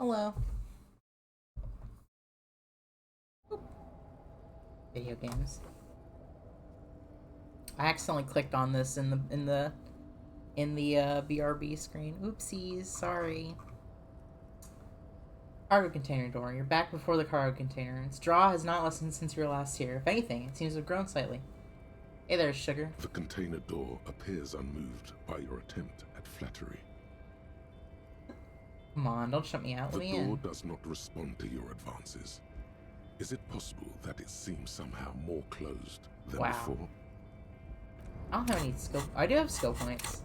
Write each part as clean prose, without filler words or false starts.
Hello. Video games. I accidentally clicked on this in the BRB screen. Oopsies, sorry. Cargo container door. You're back before the cargo container. Its draw has not lessened since you were last here. If anything, it seems to have grown slightly. Hey there, sugar. The container door appears unmoved by your attempt at flattery. Come on, don't shut me out. Let me The door in. does not respond to your advances. Is it possible that it seems somehow more closed than before? I don't have any skill. I do have skill points.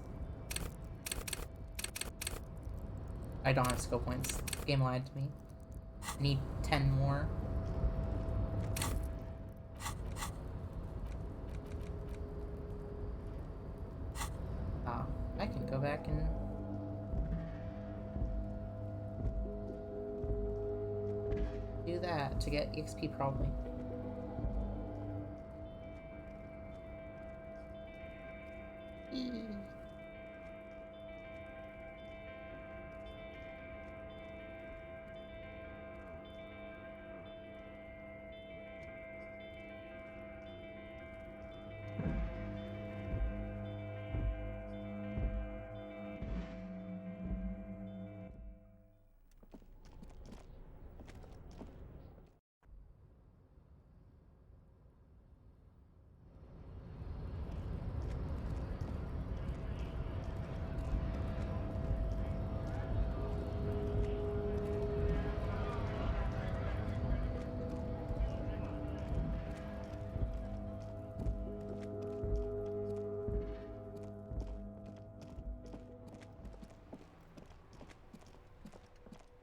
I don't have skill points. The game lied to me. I need 10 more. Oh, I can go back and... do that to get XP probably.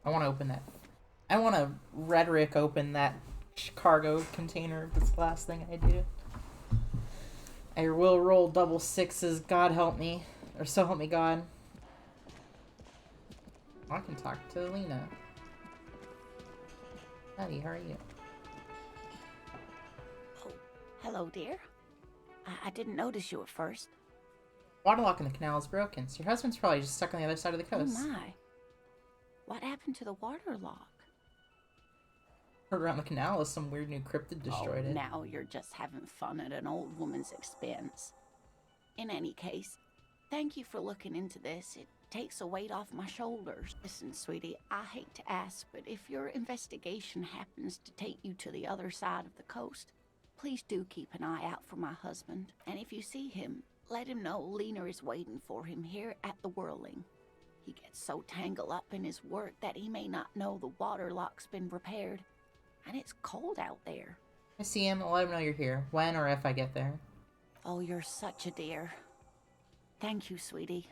I want to open that. I want to rhetoric open that cargo container. That's the last thing I do. I will roll double sixes. God help me. Or so help me God. I can talk to Lena. Howdy, how are you? Oh, hello, dear. I didn't notice you at first. Water lock in the canal is broken, so your husband's probably just stuck on the other side of the coast. Oh my. What happened to the water lock? Heard around the canal is some weird new cryptid destroyed it. Now you're just having fun at an old woman's expense. In any case, thank you for looking into this. It takes a weight off my shoulders. Listen, sweetie, I hate to ask, but if your investigation happens to take you to the other side of the coast, please do keep an eye out for my husband. And if you see him, let him know Lena is waiting for him here at the Whirling. He gets so tangled up in his work that he may not know the water lock's been repaired. And it's cold out there. I see him. I'll let him know you're here. When or if I get there. Oh, you're such a dear. Thank you, sweetie.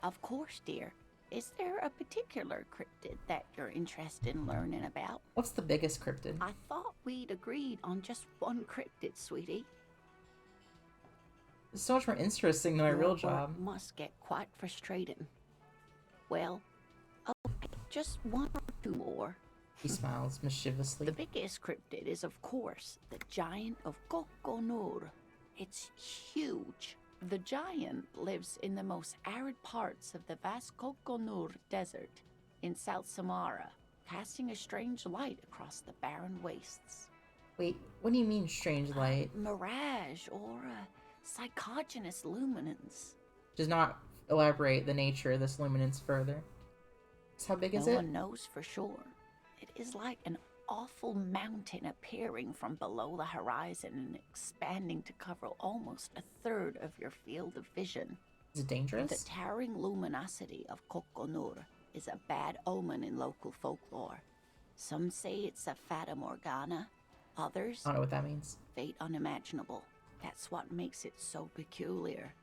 Of course, dear. Is there a particular cryptid that you're interested in learning about? What's the biggest cryptid? I thought we'd agreed on just one cryptid, sweetie. It's so much more interesting than my real Your job. work must get quite frustrating. Well, okay, just one or two more. He smiles mischievously. The biggest cryptid is, of course, the Giant of Kokonur. It's huge. The giant lives in the most arid parts of the vast Kokonur Desert in South Samara, casting a strange light across the barren wastes. Wait, what do you mean strange light? Mirage or psychogenous luminance. Does not elaborate the nature of this luminance further. So how big is it? No one knows for sure. It is like an awful mountain appearing from below the horizon and expanding to cover almost a third of your field of vision. Is it dangerous? The towering luminosity of Kokonur is a bad omen in local folklore. Some say it's a fata morgana, others I don't know what that means. fate unimaginable. That's what makes it so peculiar.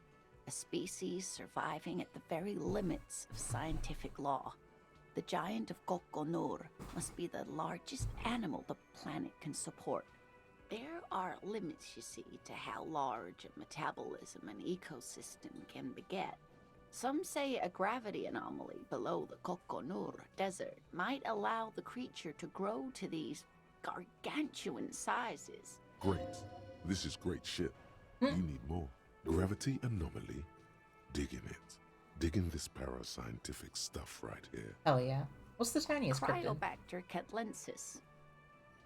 A species surviving at the very limits of scientific law. The Giant of Kokonur must be the largest animal the planet can support. There are limits, you see, to how large a metabolism an ecosystem can beget. Some say a gravity anomaly below the Kokonur Desert might allow the creature to grow to these gargantuan sizes. Great. This is great shit. You need more. Gravity anomaly. Dig in it. Dig in this parascientific stuff right here. Hell yeah. What's the tiniest cryptid? Cryobacter catlensis.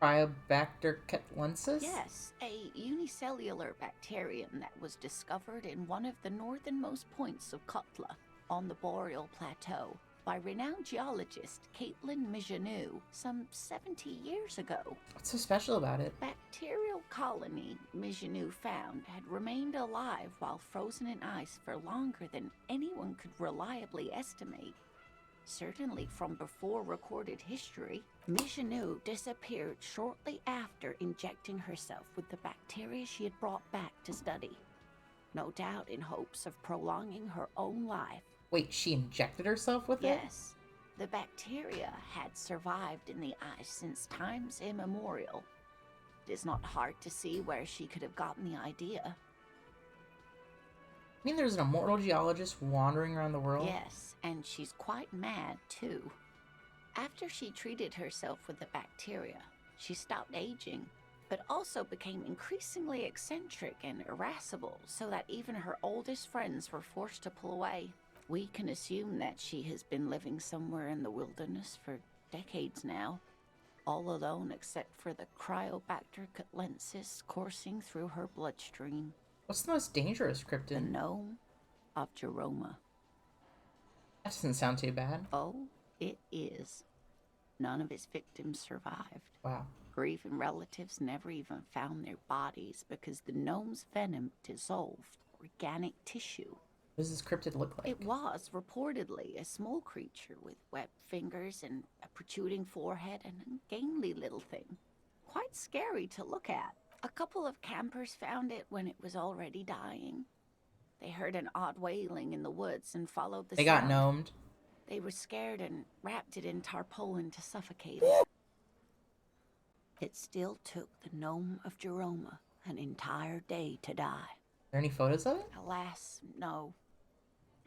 Cryobacter catlensis? Yes, a unicellular bacterium that was discovered in one of the northernmost points of Kotla on the Boreal Plateau by renowned geologist Caitlin Mijanou some 70 years ago. What's so special about it? Bacterial colony Mijanou found had remained alive while frozen in ice for longer than anyone could reliably estimate. Certainly from before recorded history, Mijanou disappeared shortly after injecting herself with the bacteria she had brought back to study. No doubt in hopes of prolonging her own life. Wait, she injected herself with it? Yes, the bacteria had survived in the ice since times immemorial. It is not hard to see where she could have gotten the idea. I mean, there's an immortal geologist wandering around the world? Yes, and she's quite mad, too. After she treated herself with the bacteria, she stopped aging, but also became increasingly eccentric and irascible, so that even her oldest friends were forced to pull away. We can assume that she has been living somewhere in the wilderness for decades now, all alone except for the Cryobacter catlensis coursing through her bloodstream. What's the most dangerous The cryptid? gnome of Jeroma. That doesn't sound too bad. Oh, it is. None of his victims survived. Wow. Grieving relatives never even found their bodies because the gnome's venom dissolved organic tissue. What does this cryptid look like? It was reportedly a small creature with webbed fingers and a protruding forehead and a gangly little thing. Quite scary to look at. A couple of campers found it when it was already dying. They heard an odd wailing in the woods and followed the sound. They got gnomed. They were scared and wrapped it in tarpaulin to suffocate it. It still took the gnome of Jeroma an entire day to die. Are there any photos of it? Alas, no.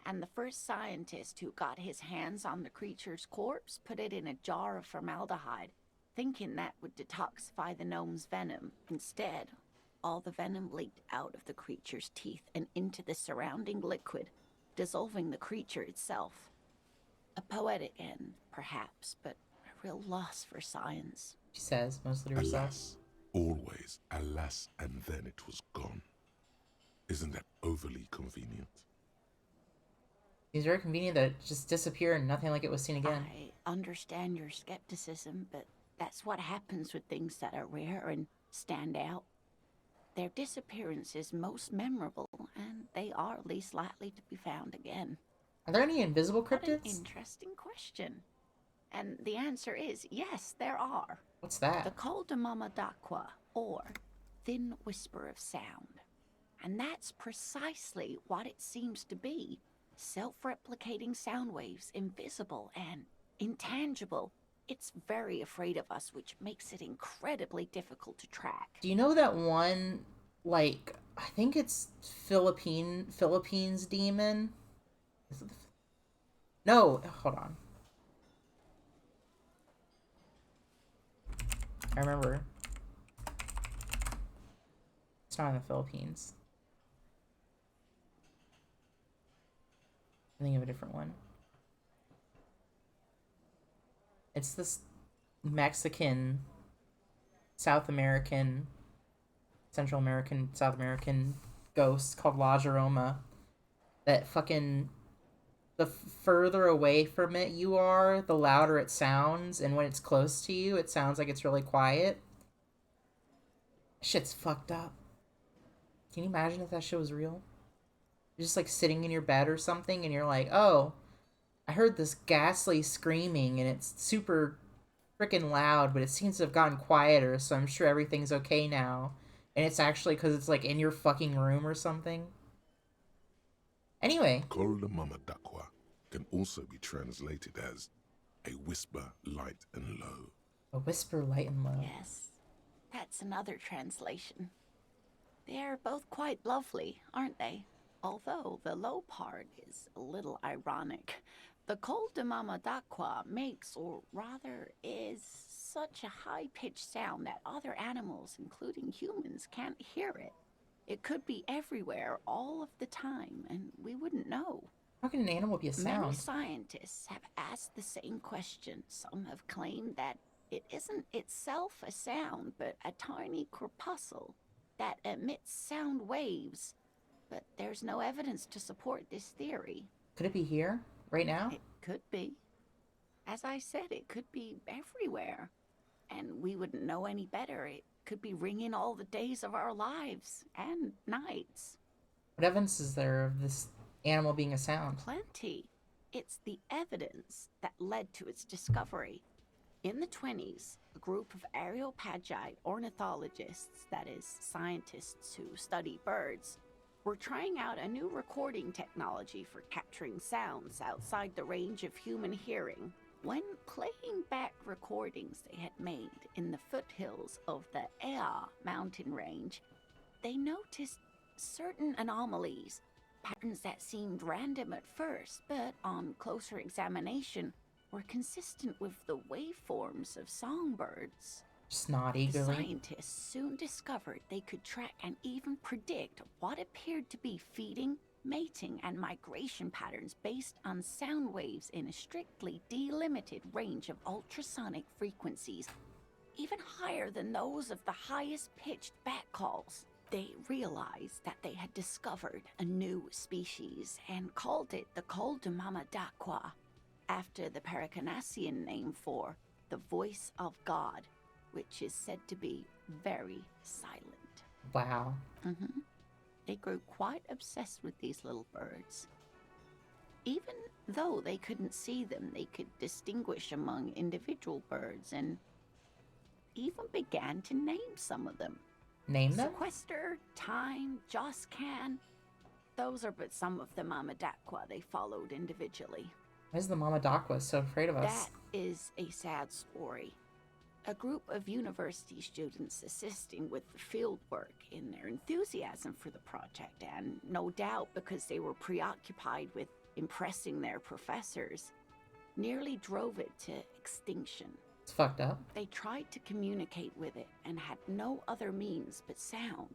And the first scientist who got his hands on the creature's corpse put it in a jar of formaldehyde, thinking that would detoxify the gnome's venom. Instead, all the venom leaked out of the creature's teeth and into the surrounding liquid, dissolving the creature itself. A poetic end, perhaps, but a real loss for science. She says, mostly to herself. Alas, always alas, and then it was gone. Isn't that overly convenient? It's very convenient that it just disappeared and nothing like it was seen again. I understand your skepticism, but that's what happens with things that are rare and stand out. Their disappearance is most memorable, and they are least likely to be found again. Are there any invisible What an cryptids? interesting question. And the answer is yes, there are. What's The that? Col de Mama d'Aqua, or Thin Whisper of Sound. And that's precisely what it seems to be. Self-replicating sound waves, invisible and intangible. It's very afraid of us, which makes it incredibly difficult to track. Do you know that one, like, I think it's Philippines demon? Is it no, hold on. I remember. It's not in the Philippines. I'm thinking of a different one. It's this Mexican, South American, Central American, South American ghost called La Jeroma. That fucking, the further away from it you are, the louder it sounds, and when it's close to you, it sounds like it's really quiet. Shit's fucked up. Can you imagine if that shit was real? You're just like sitting in your bed or something, and you're like, oh, I heard this ghastly screaming, and it's super freaking loud, but it seems to have gotten quieter, so I'm sure everything's okay now. And it's actually because it's like in your fucking room or something. Anyway. Col de Mama d'Aqua can also be translated as a whisper light and low. A whisper light and low. Yes, that's another translation. They're both quite lovely, aren't they? Although the low part is a little ironic. The Col de Mama d'Aqua makes, or rather is, such a high-pitched sound that other animals, including humans, can't hear it. It could be everywhere all of the time, and we wouldn't know. How can an animal be a Many sound? scientists have asked the same question. Some have claimed that it isn't itself a sound, but a tiny corpuscle that emits sound waves. But there's no evidence to support this theory. Could it be here? Right now? It could be. As I said, it could be everywhere. And we wouldn't know any better. It could be ringing all the days of our lives and nights. What evidence is there of this animal being a sound? Plenty. It's the evidence that led to its discovery. In the 20s, a group of areopagite ornithologists, that is, scientists who study birds, were trying out a new recording technology for capturing sounds outside the range of human hearing. When playing back recordings they had made in the foothills of the Ea mountain range, they noticed certain anomalies, patterns that seemed random at first, but on closer examination were consistent with the waveforms of songbirds. Just nod The eagerly. scientists soon discovered they could track and even predict what appeared to be feeding, mating, and migration patterns based on sound waves in a strictly delimited range of ultrasonic frequencies, even higher than those of the highest pitched bat calls. They realized that they had discovered a new species and called it the Coldamamadaqua, after the Paracanassian name for the voice of God, which is said to be very silent. Wow. They grew quite obsessed with these little birds. Even though they couldn't see them, they could distinguish among individual birds and even began to name some of them. Name them? Sequester, Time, Joscan. Those are but some of the Mamadaqua they followed individually. Why is the Mama Dakwa so afraid of us? That is a sad story. A group of university students assisting with the field work in their enthusiasm for the project, and no doubt because they were preoccupied with impressing their professors, nearly drove it to extinction. It's fucked up. They tried to communicate with it and had no other means but sound.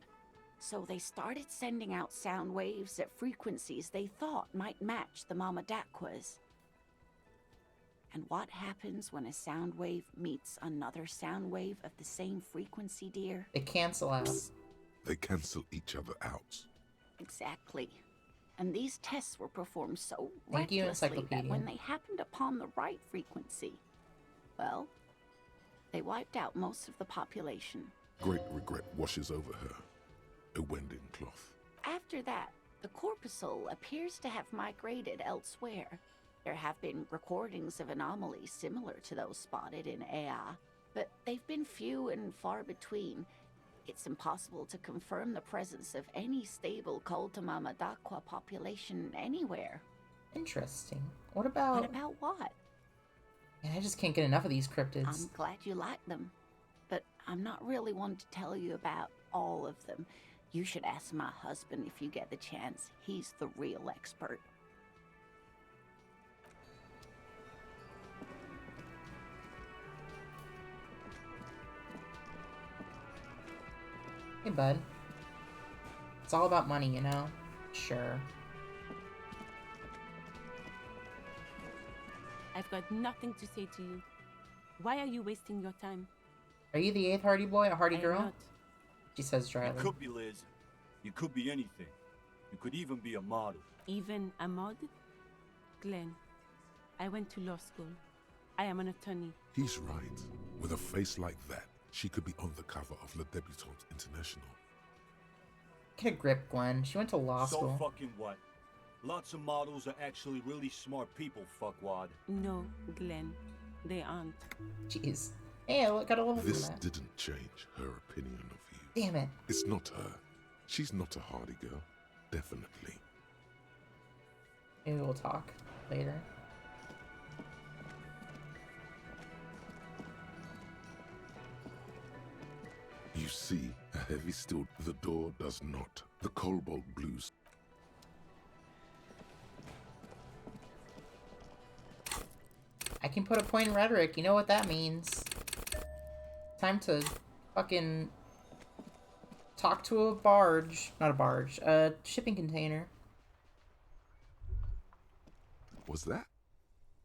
So they started sending out sound waves at frequencies they thought might match the Mamadaqwas. And what happens when a sound wave meets another sound wave of the same frequency, dear? They cancel out. They cancel each other out. Exactly. And these tests were performed so Thank you, recklessly that Encyclopedia. when they happened upon the right frequency, well, they wiped out most of the population. Great regret washes over her. A wending cloth. After that, the corpuscle appears to have migrated elsewhere. There have been recordings of anomalies similar to those spotted in Ea, but they've been few and far between. It's impossible to confirm the presence of any stable Coldamamadaqua population anywhere. Interesting. What about... What about what? Man, I just can't get enough of these cryptids. I'm glad you like them, but I'm not really one to tell you about all of them. You should ask my husband if you get the chance. He's the real expert. Hey, bud. It's all about money, you know? Sure. I've got nothing to say to you. Why are you wasting your time? Are you the 8th hardy boy, a hardy I am girl? not. She says You dryly. could be Liz. You could be anything. You could even be a model. Even a mod? Glenn, I went to law school. I am an attorney. He's right. With a face like that, she could be on the cover of Le Debutante International. Get a grip, Glenn. She went to law So school. fucking what? Lots of models are actually really smart people, fuckwad. No, Glenn, they aren't. Jeez. Hey, I got a level from This that. didn't change her opinion of you. Damn it. It's not her. She's not a hardy girl. Definitely. Maybe we'll talk later. You see, a heavy steel, the door does not. The cobalt blues. I can put a point in rhetoric. You know what that means. Time to fucking talk to a barge. Not a barge. A shipping container. was that?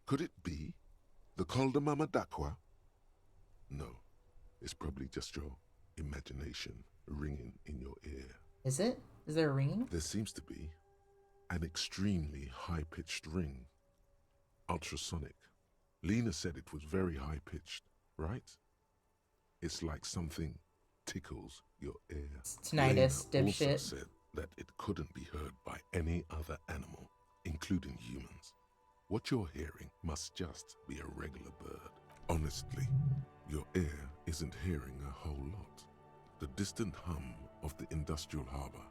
Could it be the Col de Mama d'Aqua? No, it's probably just your imagination ringing in your ear. Is it? Is there a ringing? There seems to be an extremely high-pitched ring. Ultrasonic. Lena said it was very high-pitched, right? It's like something tickles your ear. It's tinnitus, Lena also dipshit. said that it couldn't be heard by any other animal, including humans. What you're hearing must just be a regular bird. Honestly, your ear isn't hearing a whole lot. The distant hum of the industrial harbor,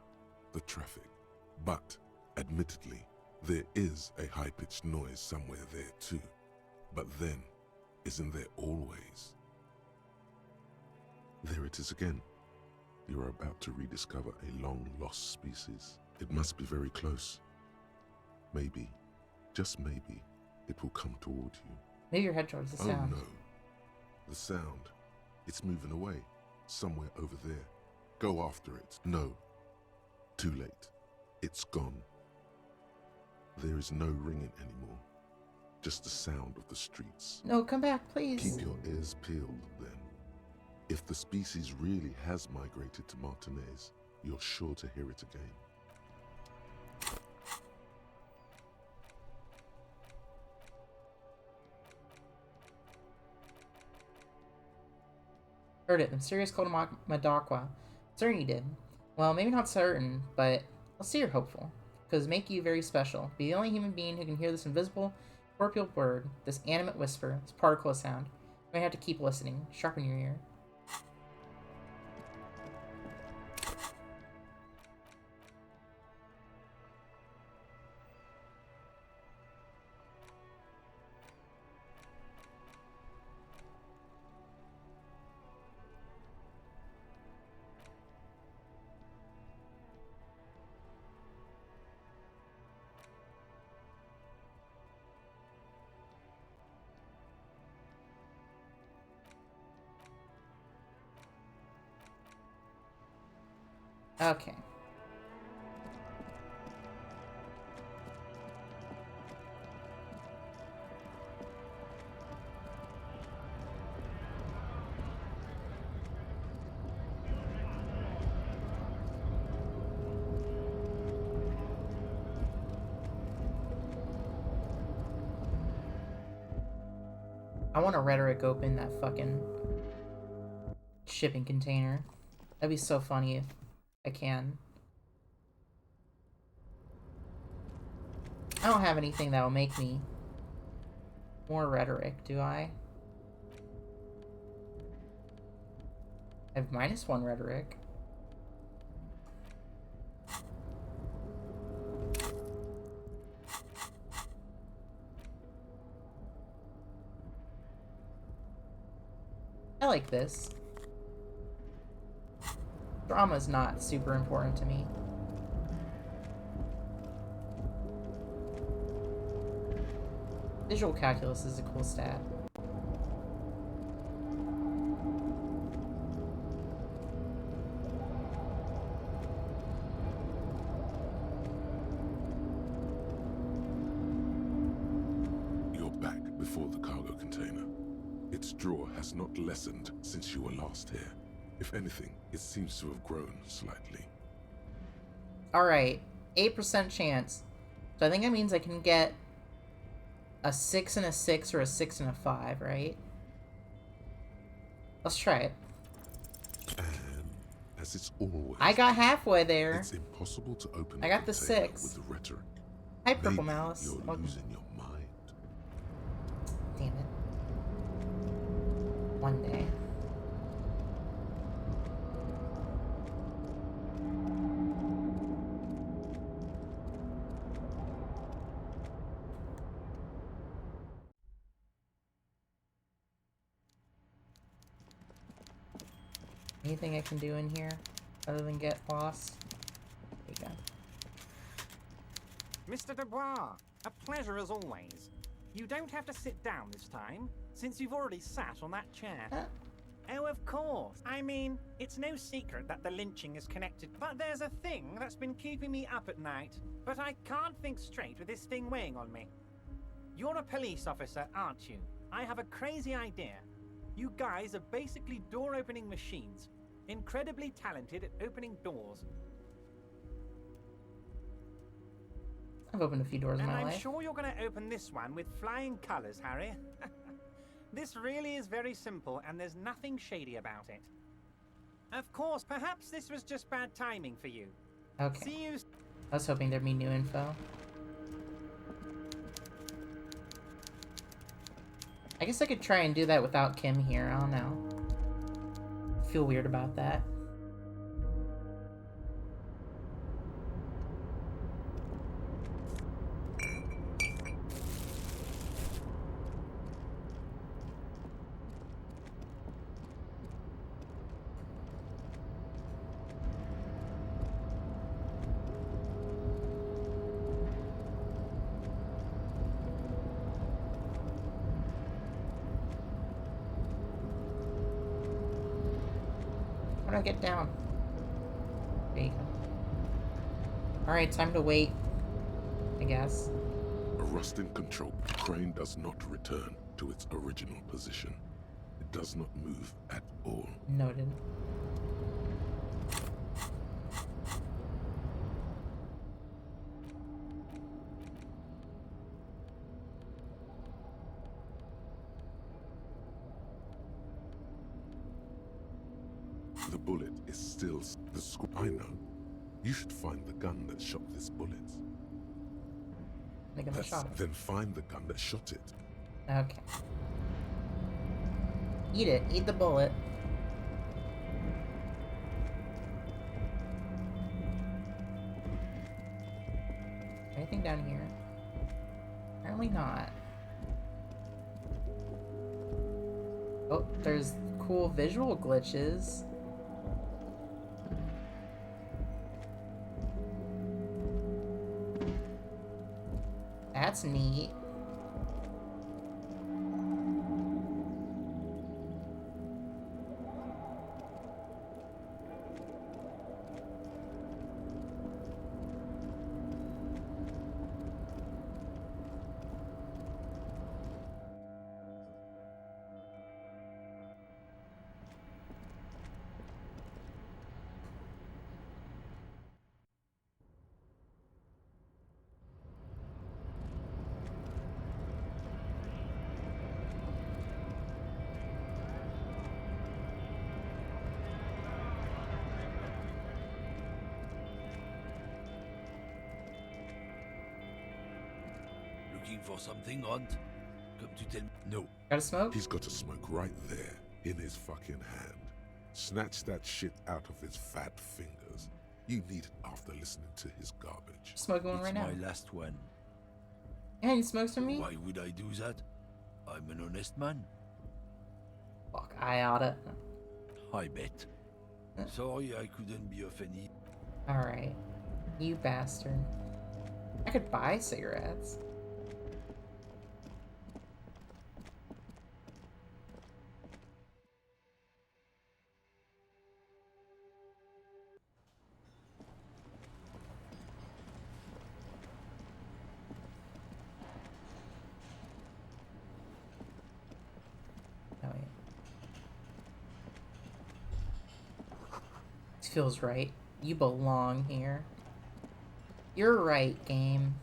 the traffic. But, admittedly, there is a high-pitched noise somewhere there too. But then, isn't there always? There it is again. You are about to rediscover a long-lost species. It must be very close. Maybe, just maybe, it will come toward you. Move your head towards the sound. Oh no. The sound. It's moving away. Somewhere over there. Go after it. No. Too late. It's gone. There is no ringing anymore. Just the sound of the streets. No, come back, please. Keep your ears peeled, then. If the species really has migrated to Martinez, you're sure to hear it again. Heard it. The mysterious Col de Madaqua. Certain you did. Well, maybe not certain, but let's see you're hopeful. Because make you very special. Be the only human being who can hear this invisible, corporeal word, this animate whisper, this particle of sound. You might have to keep listening. Sharpen your ear. Okay. I want to rhetoric open that fucking shipping container. That'd be so funny if I can. I don't have anything that will make me more rhetoric, do I? I have -1 rhetoric. I like this. Drama's not super important to me. Visual calculus is a cool stat. You're back before the cargo container. Its draw has not lessened since you were last here. If anything, it seems to have grown slightly. Alright, 8% chance. So I think that means I can get a 6 and a 6 or a 6 and a 5, right? Let's try it. And as it's always, I got halfway there. it's impossible to open I got the container 6. with the rhetoric. Hi, Purple Maybe Mouse. you're Welcome. losing your mind. Damn it. One day. Anything I can do in here other than get lost? There you go. Mr. Dubois, a pleasure as always. You don't have to sit down this time, since you've already sat on that chair. Oh, of course. I mean, it's no secret that the lynching is connected, but there's a thing that's been keeping me up at night. But I can't think straight with this thing weighing on me. You're a police officer, aren't you? I have a crazy idea. You guys are basically door-opening machines. Incredibly talented at opening doors. I've opened a few doors in And my I'm life. sure you're going to open this one with flying colors, Harry. This really is very simple, and there's nothing shady about it. Of course, perhaps this was just bad timing for you. Okay. See you. I was hoping there'd be new info. I guess I could try and do that without Kim here. I don't know. I feel weird about that. How do I get down? There you go. Alright, time to wait. I guess. A rusting control crane does not return to its original position. It does not move at all. Noted. The bullet is still the I know. You should find the gun that shot this bullet. Make a shot. Then find the gun that shot it. Okay. Eat it. Eat the bullet. Anything down here? Apparently not. Oh, there's cool visual glitches. That's neat. Looking for something, Hunt? Come to tell me. No. Got a smoke? He's got a smoke right there in his fucking hand. Snatch that shit out of his fat fingers. You need it after listening to his garbage. Smoking one It's right now. my last one. Yeah, you smokes from me? Why would I do that? I'm an honest man. Fuck, I oughta. I bet. Sorry I couldn't be of any. Alright. You bastard. I could buy cigarettes. Oh, wait. This feels right. You belong here. You're right, game.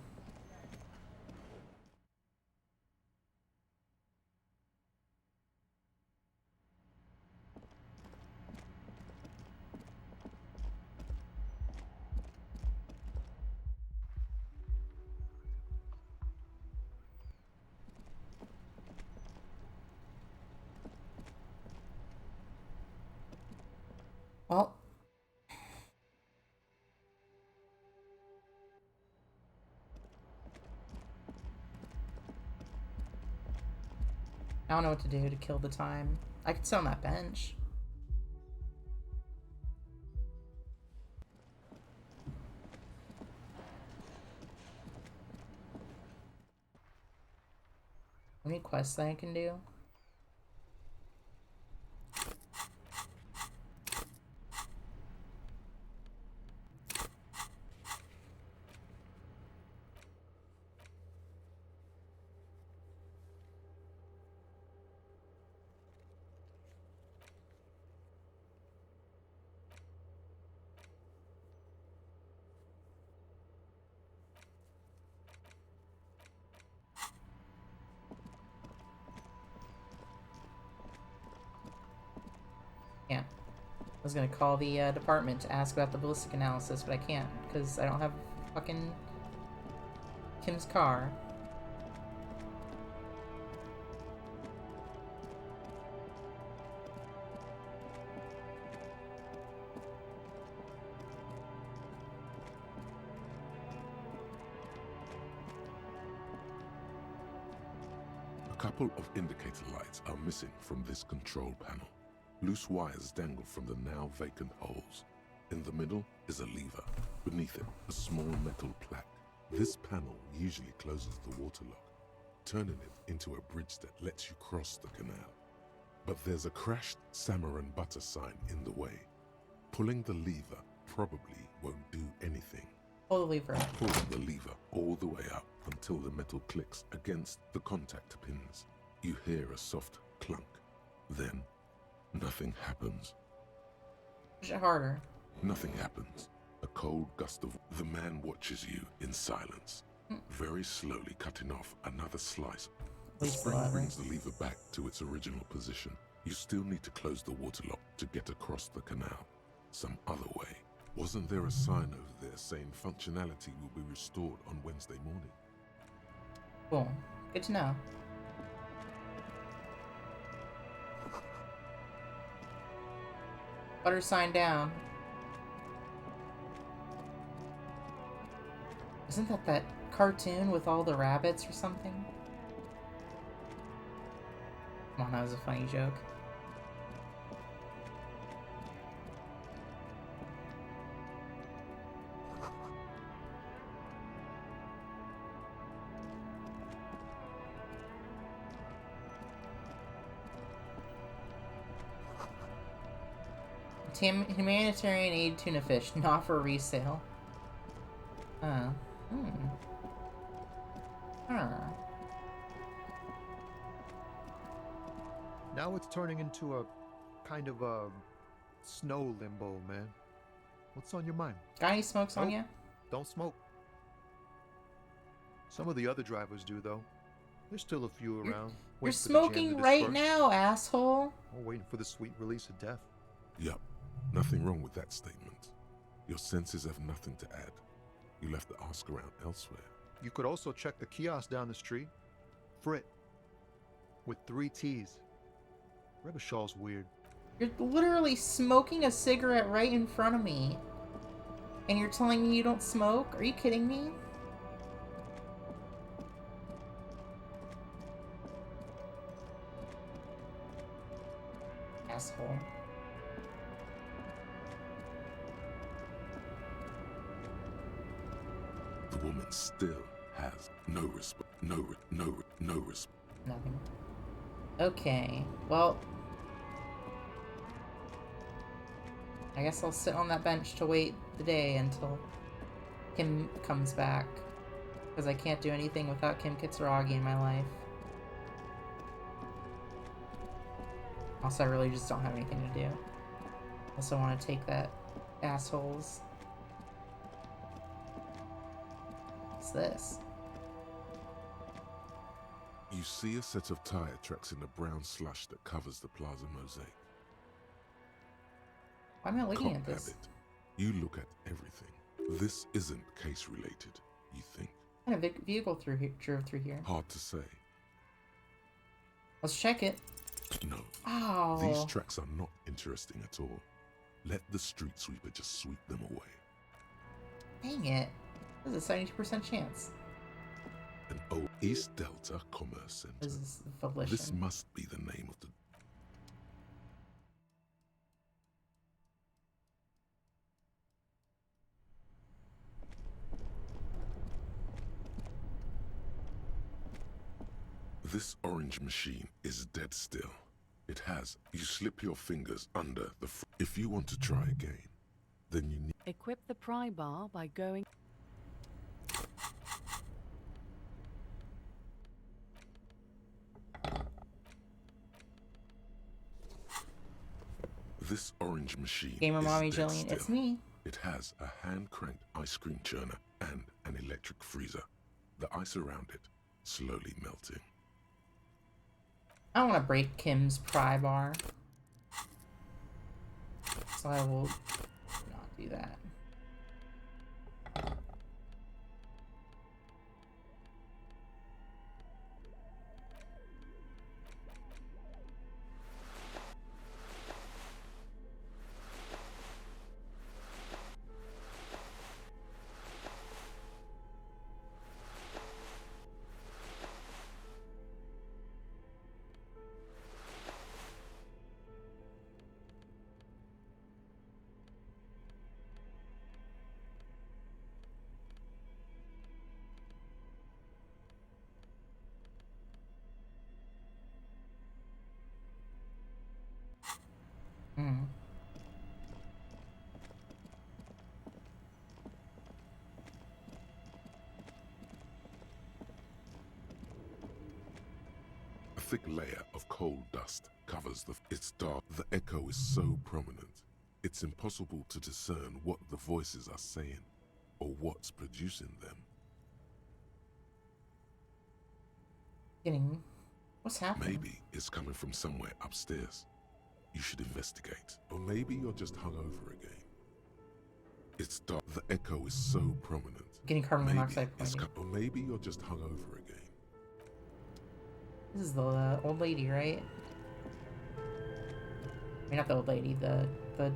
Well, I don't know what to do to kill the time. I could sit on that bench. Any quests that I can do? was gonna call the department to ask about the ballistic analysis, but I can't because I don't have fucking Kim's car. A couple of indicator lights are missing from this control panel. Loose wires dangle from the now vacant holes. In the middle is a lever. Beneath it, a small metal plaque. This panel usually closes the water lock, turning it into a bridge that lets you cross the canal. But there's a crashed salmon and butter sign in the way. Pulling the lever probably won't do anything. Pull the lever. Pull the lever all the way up until the metal clicks against the contact pins. You hear a soft clunk. Then, nothing happens. Push it harder. Nothing happens. A cold gust of... The man watches you in silence, very slowly cutting off another slice. The spring brings the lever back to its original position. You still need to close the water lock to get across the canal. Some other way. Wasn't there a sign over there saying functionality will be restored on Wednesday morning? Cool. Good to know. Butter sign down. Isn't that cartoon with all the rabbits or something? Come on, that was a funny joke. Humanitarian aid tuna fish, not for resale. Now it's turning into a kind of a snow limbo, man. What's on your mind? Got any smokes on you? Don't smoke. Some of the other drivers do, though. There's still a few around. You're smoking right now, asshole. I'm waiting for the sweet release of death. Yup. Nothing wrong with that statement. Your senses have nothing to add. You'll have to ask around elsewhere. You could also check the kiosk down the street. Frit. With 3 T's. Rebishaw's weird. You're literally smoking a cigarette right in front of me. And you're telling me you don't smoke? Are you kidding me? Asshole. The woman still has no respect. No respect. Nothing. Okay, well... I guess I'll sit on that bench to wait the day until Kim comes back. Because I can't do anything without Kim Kitsuragi in my life. Also, I really just don't have anything to do. Also want to take that asshole's... What's this? You see a set of tire tracks in the brown slush that covers the plaza mosaic. Why am I looking Cop at this? habit. You look at everything. This isn't case related, you think. What kind of vehicle drove through here? Hard to say. Let's check it. No. Oh. These tracks are not interesting at all. Let the street sweeper just sweep them away. Dang it. There's a 72% chance. An old East Delta Commerce Center. This is Volition. This must be the name of the... This orange machine is dead still. It has. You slip your fingers under the... If you want to try again, then you need... Equip the pry bar by going... This orange machine Gamer is Mommy dead Jolene, it's still. me. It has a hand-cranked ice cream churner and an electric freezer. The ice around it slowly melting. I don't want to break Kim's pry bar. so I will not do that. Hmm. A thick layer of coal dust covers it's dark. The echo is so prominent, it's impossible to discern what the voices are saying or what's producing them. What's happening? Maybe it's coming from somewhere upstairs. You should investigate. Or maybe you're just hungover again. It's dark. The echo is so prominent. Getting carbon monoxide It's poisoning. or maybe you're just hungover again. This is the old lady, right? I mean, not the old lady, the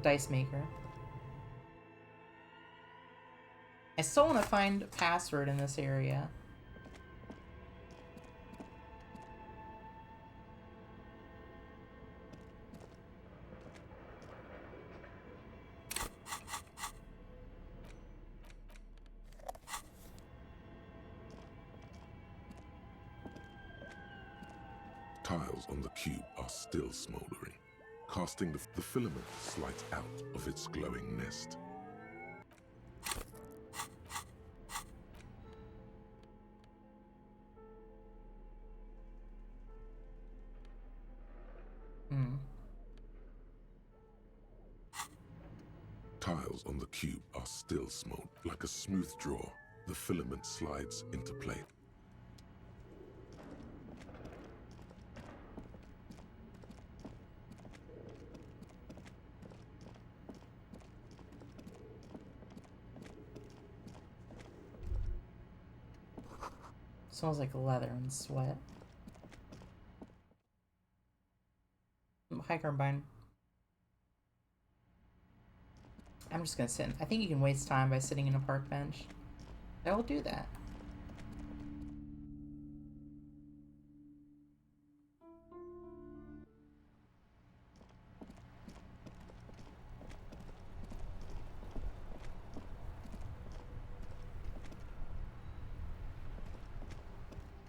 dice maker. I still want to find a password in this area. Tiles on the cube are still smoldering, casting the filament slides out of its glowing nest. Tiles on the cube are still smoldering. Like a smooth draw, the filament slides into place. Smells like leather and sweat. High carbine. I'm just gonna sit. I think you can waste time by sitting in a park bench. I will do that.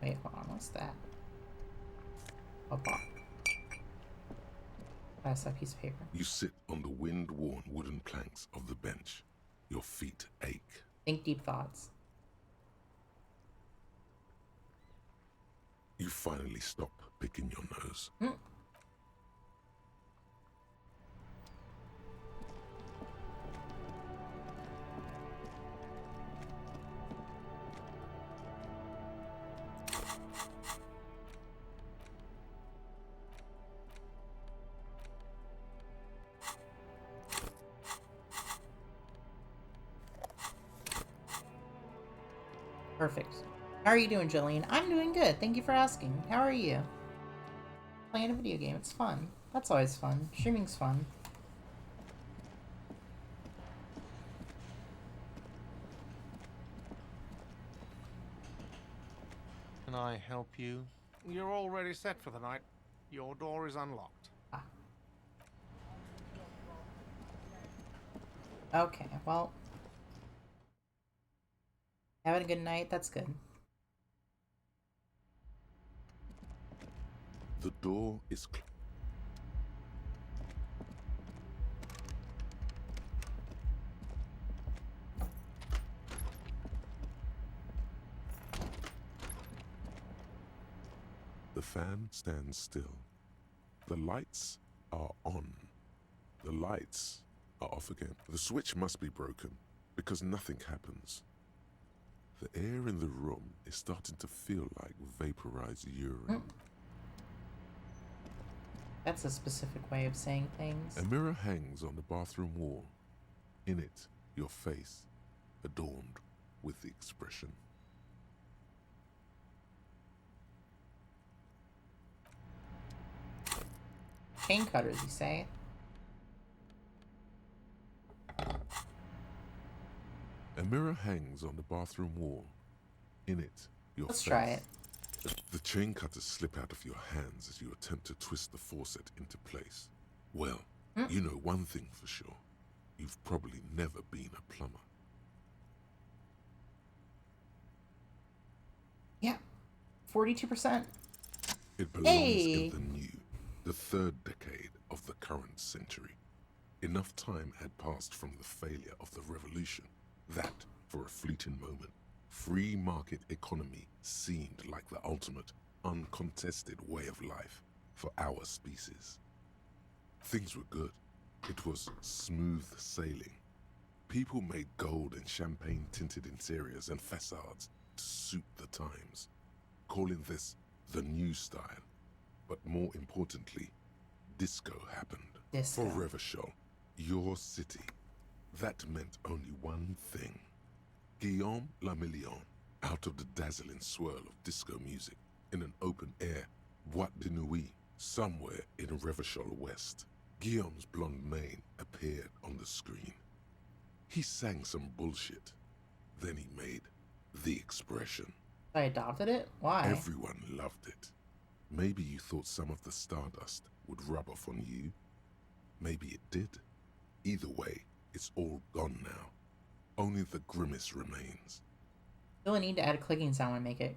Wait, hold on. What's that? A box. That's that piece of paper. You sit on the wind-worn wooden planks of the bench. Your feet ache. Think deep thoughts. You finally stop picking your nose. Perfect. How are you doing, Jolene? I'm doing good. Thank you for asking. How are you? Playing a video game. It's fun. That's always fun. Streaming's fun. Can I help you? You're already set for the night. Your door is unlocked. Ah. Okay, well. Having a good night? That's good. The door is closed. The fan stands still. The lights are on. The lights are off again. The switch must be broken because nothing happens. The air in the room is starting to feel like vaporized urine. That's a specific way of saying things. A mirror hangs on the bathroom wall. In it, your face, adorned with the expression. Cane cutters, you say? A mirror hangs on the bathroom wall. In it, your Let's face. try it. The chain cutters slip out of your hands as you attempt to twist the faucet into place. Well, you know one thing for sure. You've probably never been a plumber. Yeah. 42%. It belongs in the new, the third decade of the current century. Enough time had passed from the failure of the revolution that, for a fleeting moment, free market economy seemed like the ultimate, uncontested way of life for our species. Things were good. It was smooth sailing. People made gold and champagne-tinted interiors and facades to suit the times, calling this the new style. But more importantly, disco happened. Disco. For Revachol, your city. That meant only one thing. Guillaume Lamillion, out of the dazzling swirl of disco music, in an open-air boîte de nuit somewhere in Revachol West. Guillaume's blonde mane appeared on the screen. He sang some bullshit. Then he made the expression. I adopted it? Why? Everyone loved it. Maybe you thought some of the stardust would rub off on you. Maybe it did. Either way, it's all gone now. Only the grimace remains. Still need to add a clicking sound and make it.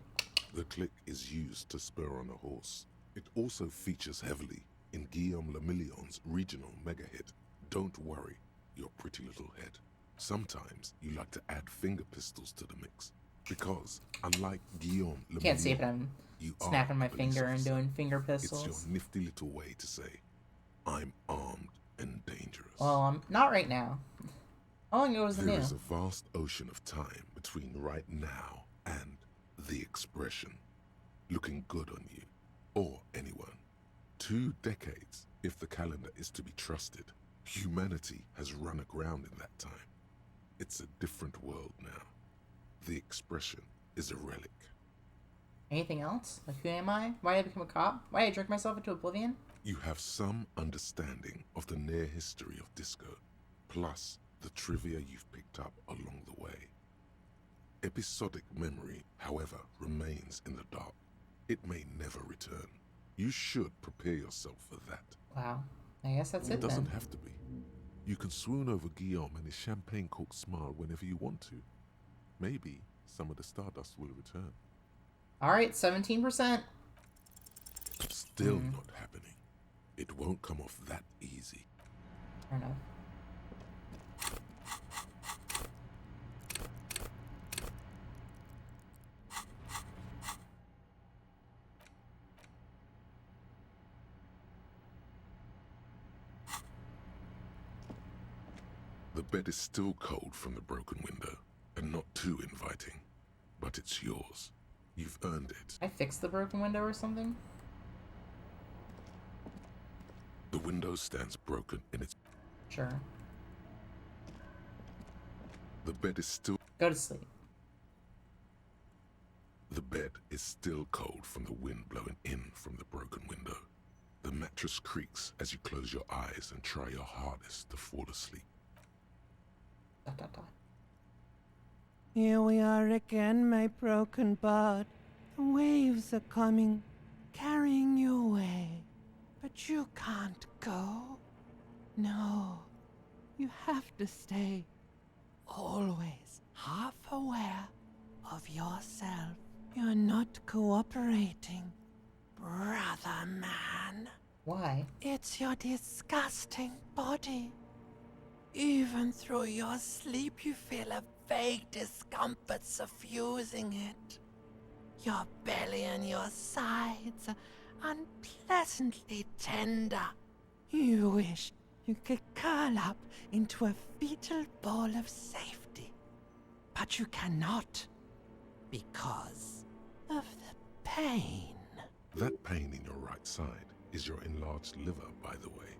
The click is used to spur on a horse. It also features heavily in Guillaume Lamillion's regional mega hit, Don't Worry, Your Pretty Little Head. Sometimes you like to add finger pistols to the mix, because unlike Guillaume Lamillion, Can't see it, but I'm snapping my finger and doing finger pistols. It's your nifty little way to say, I'm armed and dangerous. Well, I'm not right now. All I know is the new. There is a vast ocean of time between right now and the expression, looking good on you, or anyone. 2 decades, if the calendar is to be trusted. Humanity has run aground in that time. It's a different world now. The expression is a relic. Anything else? Like, who am I? Why did I become a cop? Why did I drink myself into oblivion? You have some understanding of the near history of disco, plus the trivia you've picked up along the way. Episodic memory, however, remains in the dark. It may never return. You should prepare yourself for that. Wow. I guess that's it then. It doesn't have to be. You can swoon over Guillaume and his champagne-corked smile whenever you want to. Maybe some of the stardust will return. Alright, 17%. Still not happening. It won't come off that easy. Fair enough. The bed is still cold from the broken window, and not too inviting. But it's yours. You've earned it. I fixed the broken window or something? The window stands broken in its... Sure. The bed is still... Go to sleep. The bed is still cold from the wind blowing in from the broken window. The mattress creaks as you close your eyes and try your hardest to fall asleep. Dot, dot, dot. Here we are again, my broken bud. The waves are coming, carrying you away. But you can't go. No, you have to stay. Always half aware of yourself. You're not cooperating, brother man. Why? It's your disgusting body. Even through your sleep, you feel a vague discomfort suffusing it. Your belly and your sides are unpleasantly tender. You wish you could curl up into a fetal ball of safety. But you cannot, because of the pain. That pain in your right side is your enlarged liver, by the way.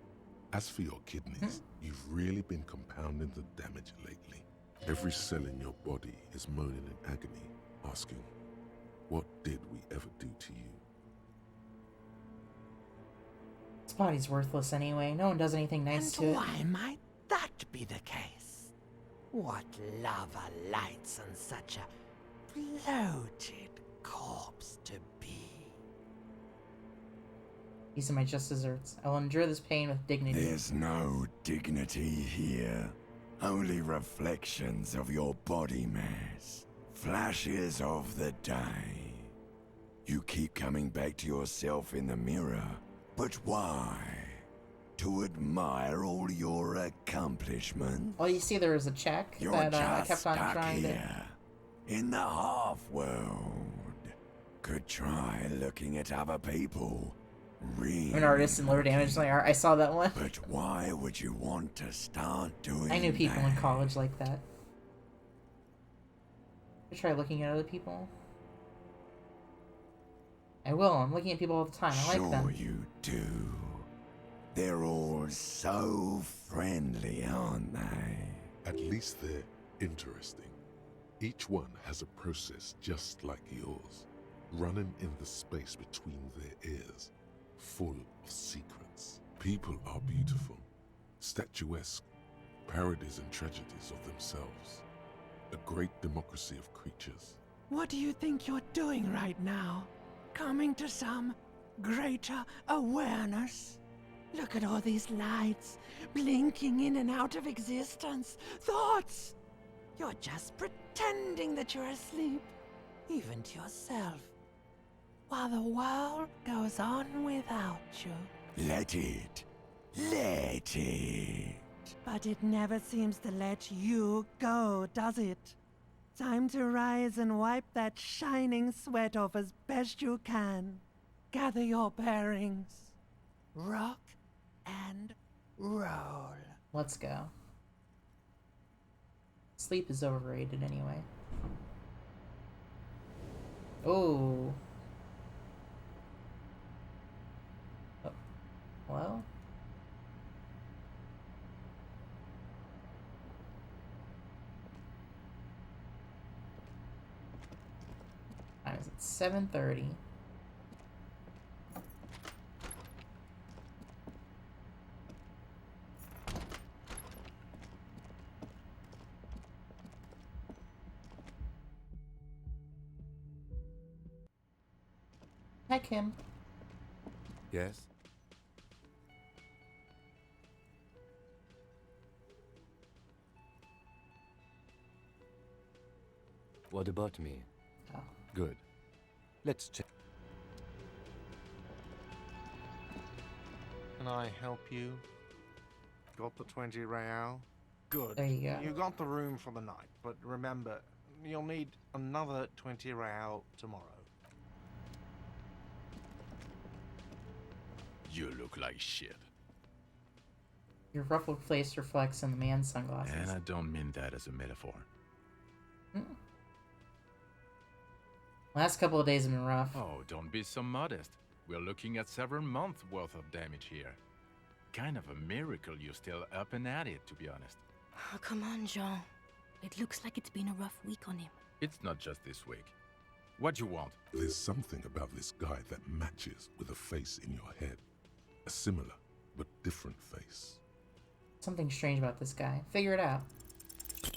As for your kidneys, you've really been compounding the damage lately. Every cell in your body is moaning in agony, asking, what did we ever do to you? This body's worthless anyway. No one does anything nice to And it. why might that be the case? What lava lights on such a bloated corpse to be? These are my just desserts. I will endure this pain with dignity. There's no dignity here. Only reflections of your body mass. Flashes of the day. You keep coming back to yourself in the mirror. But why? To admire all your accomplishments? Well, you see there was a check You're that just I kept on stuck trying here, in the half-world. Could try looking at other people. Really? I'm an artist in low damage like art. I saw that one. But why would you want to start doing I knew people in that? college like that. I try looking at other people. I will. I'm looking at people all the time. I like them. Sure you do. They're all so friendly, aren't they? At least they're interesting. Each one has a process just like yours, running in the space between their ears, full of secrets. People are beautiful, statuesque, parodies and tragedies of themselves. A great democracy of creatures. What do you think you're doing right now? Coming to some greater awareness? Look at all these lights, blinking in and out of existence. Thoughts! You're just pretending that you're asleep, even to yourself, while the world goes on without you. Let it. Let it. But it never seems to let you go, does it? Time to rise and wipe that shining sweat off as best you can. Gather your bearings. Rock and roll. Let's go. Sleep is overrated anyway. Oh. Well. Time is at 7:30. Hi, Kim. Yes? What about me? Oh. Good. Let's check. Can I help you? Got the 20 real? Good. There you go. You got the room for the night, but remember, you'll need another 20 real tomorrow. You look like shit. Your ruffled face reflects in the man's sunglasses. And I don't mean that as a metaphor. Last couple of days have been rough. Oh, don't be so modest. We're looking at several months worth of damage here. Kind of a miracle you're still up and at it, to be honest. Oh, come on, Jean. It looks like it's been a rough week on him. It's not just this week. What you want? There's something about this guy that matches with a face in your head. A similar, but different face. Something strange about this guy. Figure it out.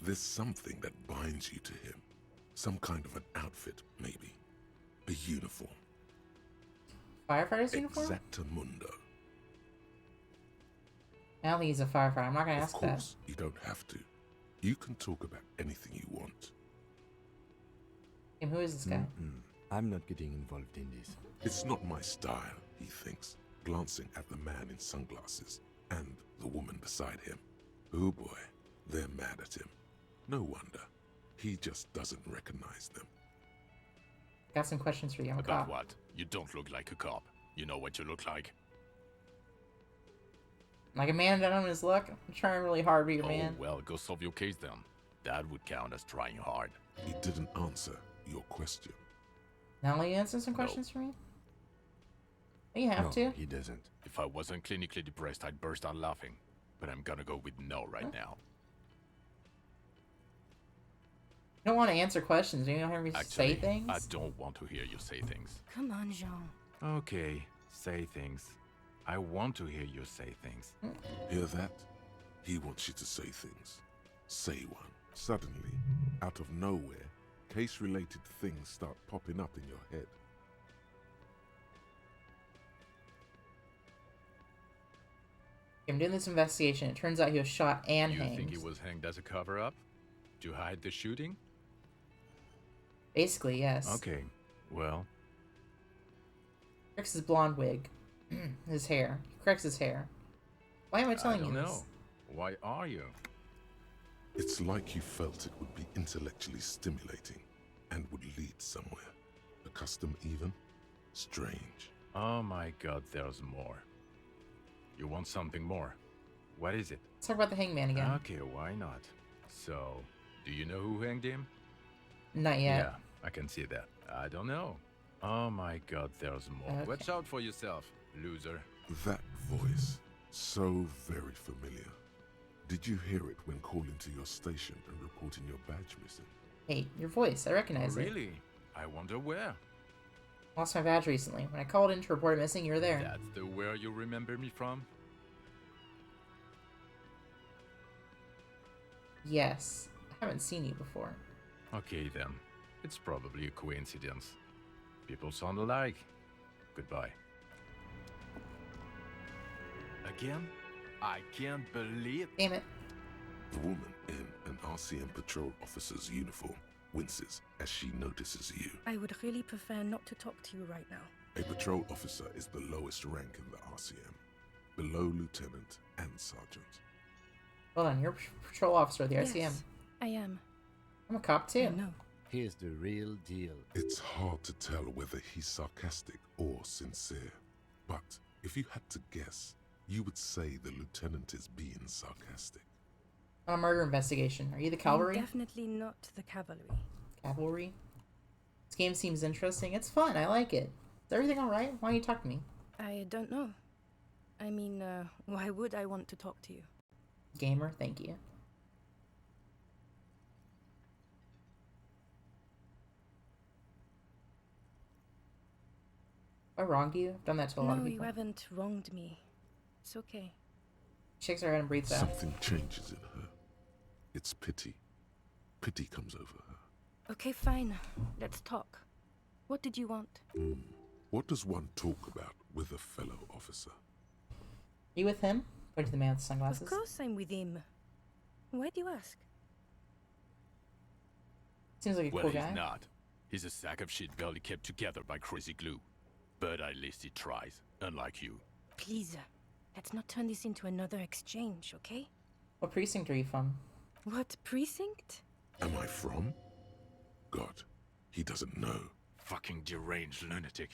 There's something that binds you to him. Some kind of an outfit, maybe. A uniform. Firefighter's uniform? Exactamundo. I don't think he's a firefighter. I'm not gonna ask Of that. course, you don't have to. You can talk about anything you want. Kim, who is this guy? I'm not getting involved in this. It's not my style, he thinks, glancing at the man in sunglasses and the woman beside him. Oh boy, they're mad at him. No wonder. He just doesn't recognize them. Got some questions for you. I'm a About cop. what? You don't look like a cop. You know what you look like? Like a man down on his luck? I'm trying really hard to be your man. Well, go solve your case then. That would count as trying hard. He didn't answer your question. Now will you answer some questions for me? You have no, to. he doesn't. If I wasn't clinically depressed, I'd burst out laughing. But I'm gonna go with no right now. You don't want to answer questions. You don't hear me Actually, say things. I don't want to hear you say things. Come on, Jean. Okay, say things. I want to hear you say things. Hear that? He wants you to say things. Say one. Suddenly, out of nowhere, case-related things start popping up in your head. I'm doing this investigation. It turns out he was shot and You hanged. think he was hanged as a cover-up? To hide the shooting? Basically, yes. Okay, well... Corrects his blonde wig. His hair. He corrects his hair. Why am I telling you I don't this? know. Why are you? It's like you felt it would be intellectually stimulating and would lead somewhere. A custom even? Strange. Oh my god, there's more. You want something more? What is it? Let's talk about the hangman again. Okay, why not? So, do you know who hanged him? Not yet. Yeah, I can see that. I don't know. Oh my god, there's more. Okay. Watch out for yourself, loser. That voice, so very familiar. Did you hear it when calling to your station and reporting your badge missing? Hey, your voice. I recognize it. Really? I wonder where. Lost my badge recently. When I called in to report it missing, you were there. That's the where you remember me from? Yes. I haven't seen you before. Okay then. It's probably a coincidence. People sound alike. Goodbye. Again? I can't believe... Damn it. The woman in an RCM patrol officer's uniform winces as she notices you. I would really prefer not to talk to you right now. A patrol officer is the lowest rank in the RCM, below lieutenant and sergeant. Hold on, you're a patrol officer of the RCM. Yes, I am. I'm a cop too. I know. Here's the real deal. It's hard to tell whether he's sarcastic or sincere, but if you had to guess, you would say the lieutenant is being sarcastic. On a murder investigation. Are you the I'm cavalry? definitely not the cavalry. Cavalry? This game seems interesting. It's fun. I like it. Is everything alright? Why don't you talk to me? I don't know. I mean, why would I want to talk to you? Gamer, thank you. Have I wronged you? I've done that to a lot of No, people. you haven't wronged me. It's okay. Shakes her head and breathes out. Something changes in her. It's pity. Pity comes over her. Okay, fine. Let's talk. What did you want? What does one talk about with a fellow officer? You with him? Point to the man with the sunglasses. Of course I'm with him. Why do you ask? Seems like a Well, cool he's guy. not. He's a sack of shit barely kept together by crazy glue. But at least he tries, unlike you. Please, let's not turn this into another exchange, okay? What precinct are you from? What precinct? Am I from? God, he doesn't know. Fucking deranged lunatic.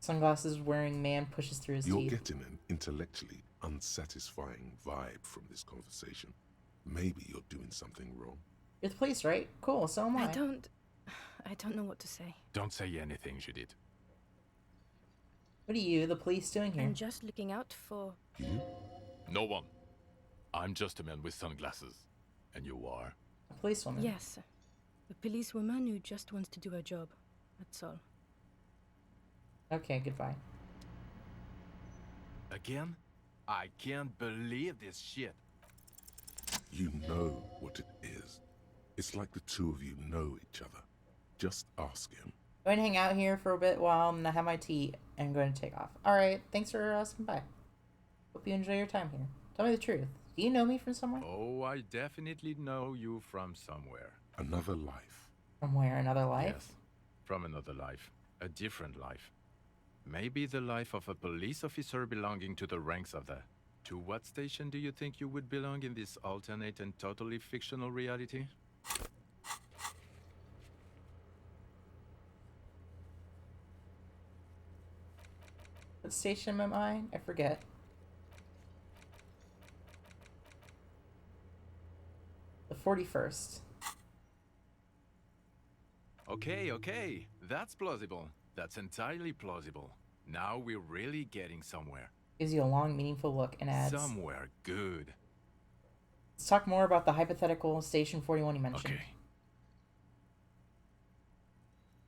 Sunglasses wearing man pushes through his You're teeth. getting an intellectually unsatisfying vibe from this conversation. Maybe you're doing something wrong. You're the police, right? Cool, so am I. I don't know what to say. Don't say anything, Judith. What are you, the police, doing here? I'm just looking out for... You? No one. I'm just a man with sunglasses. And you are? A policewoman. Yes. A policewoman who just wants to do her job. That's all. Okay, goodbye. Again? I can't believe this shit. You know what it is. It's like the two of you know each other. Just ask him. I'm going to hang out here for a bit while I'm going to have my tea and I'm going to take off. Alright, thanks for asking by. Hope you enjoy your time here. Tell me the truth. Do you know me from somewhere? Oh, I definitely know you from somewhere. Another life. From where? Another life? Yes, from another life. A different life. Maybe the life of a police officer belonging to the ranks of the... To what station do you think you would belong in this alternate and totally fictional reality? What station am I? I forget. The 41st. Okay, that's plausible. That's entirely plausible. Now we're really getting somewhere. Gives you a long, meaningful look and adds. Somewhere good. Let's talk more about the hypothetical Station 41 you mentioned. Okay.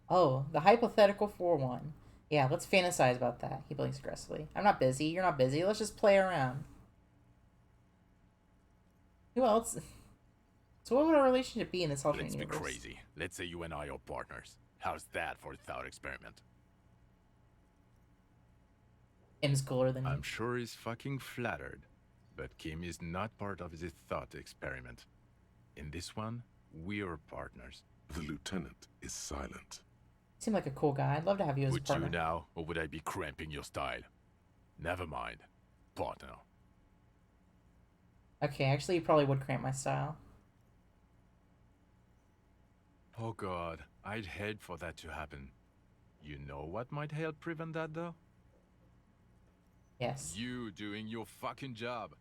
Oh, the hypothetical 41. Yeah, let's fantasize about that. He blinks aggressively. I'm not busy. You're not busy. Let's just play around. Who else? So what would our relationship be in this alternate universe? Let's be crazy. Let's say you and I are partners. How's that for a thought experiment? Kim's cooler than you. I'm sure he's fucking flattered. But Kim is not part of this thought experiment. In this one, we're partners. The lieutenant is silent. Seem like a cool guy. I'd love to have you as a partner. Would you now, or would I be cramping your style? Never mind. Partner. Okay, actually, you probably would cramp my style. Oh god, I'd hate for that to happen. You know what might help prevent that, though? Yes. You doing your fucking job.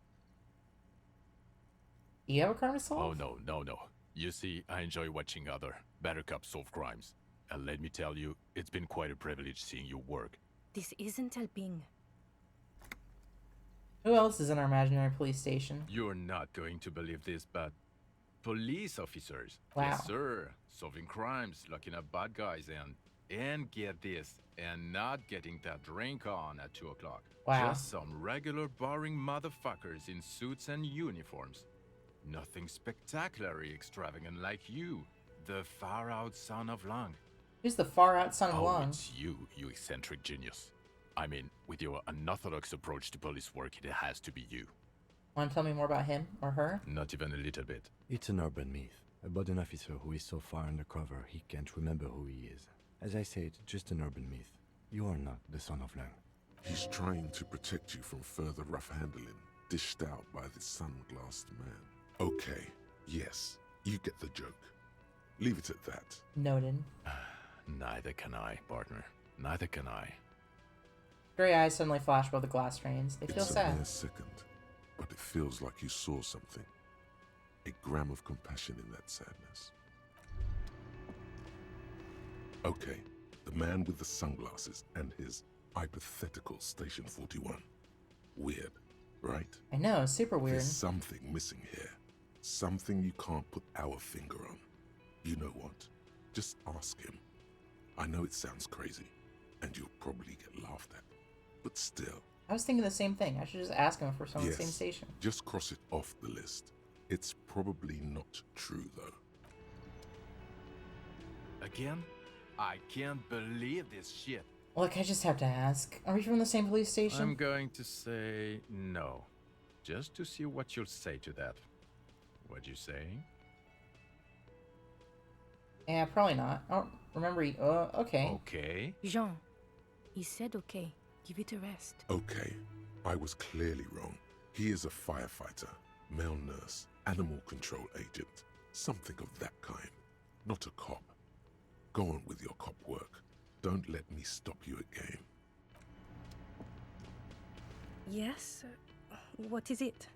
Do you have a crime to solve? Oh, no. You see, I enjoy watching other better cops solve crimes. And let me tell you, it's been quite a privilege seeing you work. This isn't helping. Who else is in our imaginary police station? You're not going to believe this, but police officers. Wow. Yes, sir. Solving crimes, locking up bad guys, and get this, and not getting that drink on at 2 o'clock. Wow. Just some regular boring motherfuckers in suits and uniforms. Nothing spectacularly extravagant like you, the far-out son of Lang. Who's the far-out son of Lang? It's you eccentric genius. I mean, with your unorthodox approach to police work, it has to be you. Want to tell me more about him or her? Not even a little bit. It's an urban myth about an officer who is so far undercover he can't remember who he is. As I said, just an urban myth. You are not the son of Lang. He's trying to protect you from further rough handling, dished out by this sunglassed man. Okay, yes, you get the joke. Leave it at that. Noted. Neither can I, partner. Neither can I. Gray eyes suddenly flash above the glass frames. They feel It's a sad. mere second, but it feels like you saw something. A gram of compassion in that sadness. Okay, the man with the sunglasses and his hypothetical Station 41. Weird, right? I know, super weird. There's something missing here. Something you can't put our finger on. You know what? Just ask him. I know it sounds crazy, and you'll probably get laughed at. But still. I was thinking the same thing. I should just ask him if we're still on the same station. Just cross it off the list. It's probably not true, though. Again? I can't believe this shit. Look, I just have to ask. Are we from the same police station? I'm going to say no. Just to see what you'll say to that. What you saying? Yeah, probably not. I don't remember. Okay. Okay. Jean, he said okay. Give it a rest. Okay, I was clearly wrong. He is a firefighter, male nurse, animal control agent, something of that kind. Not a cop. Go on with your cop work. Don't let me stop you again. Yes? What is it?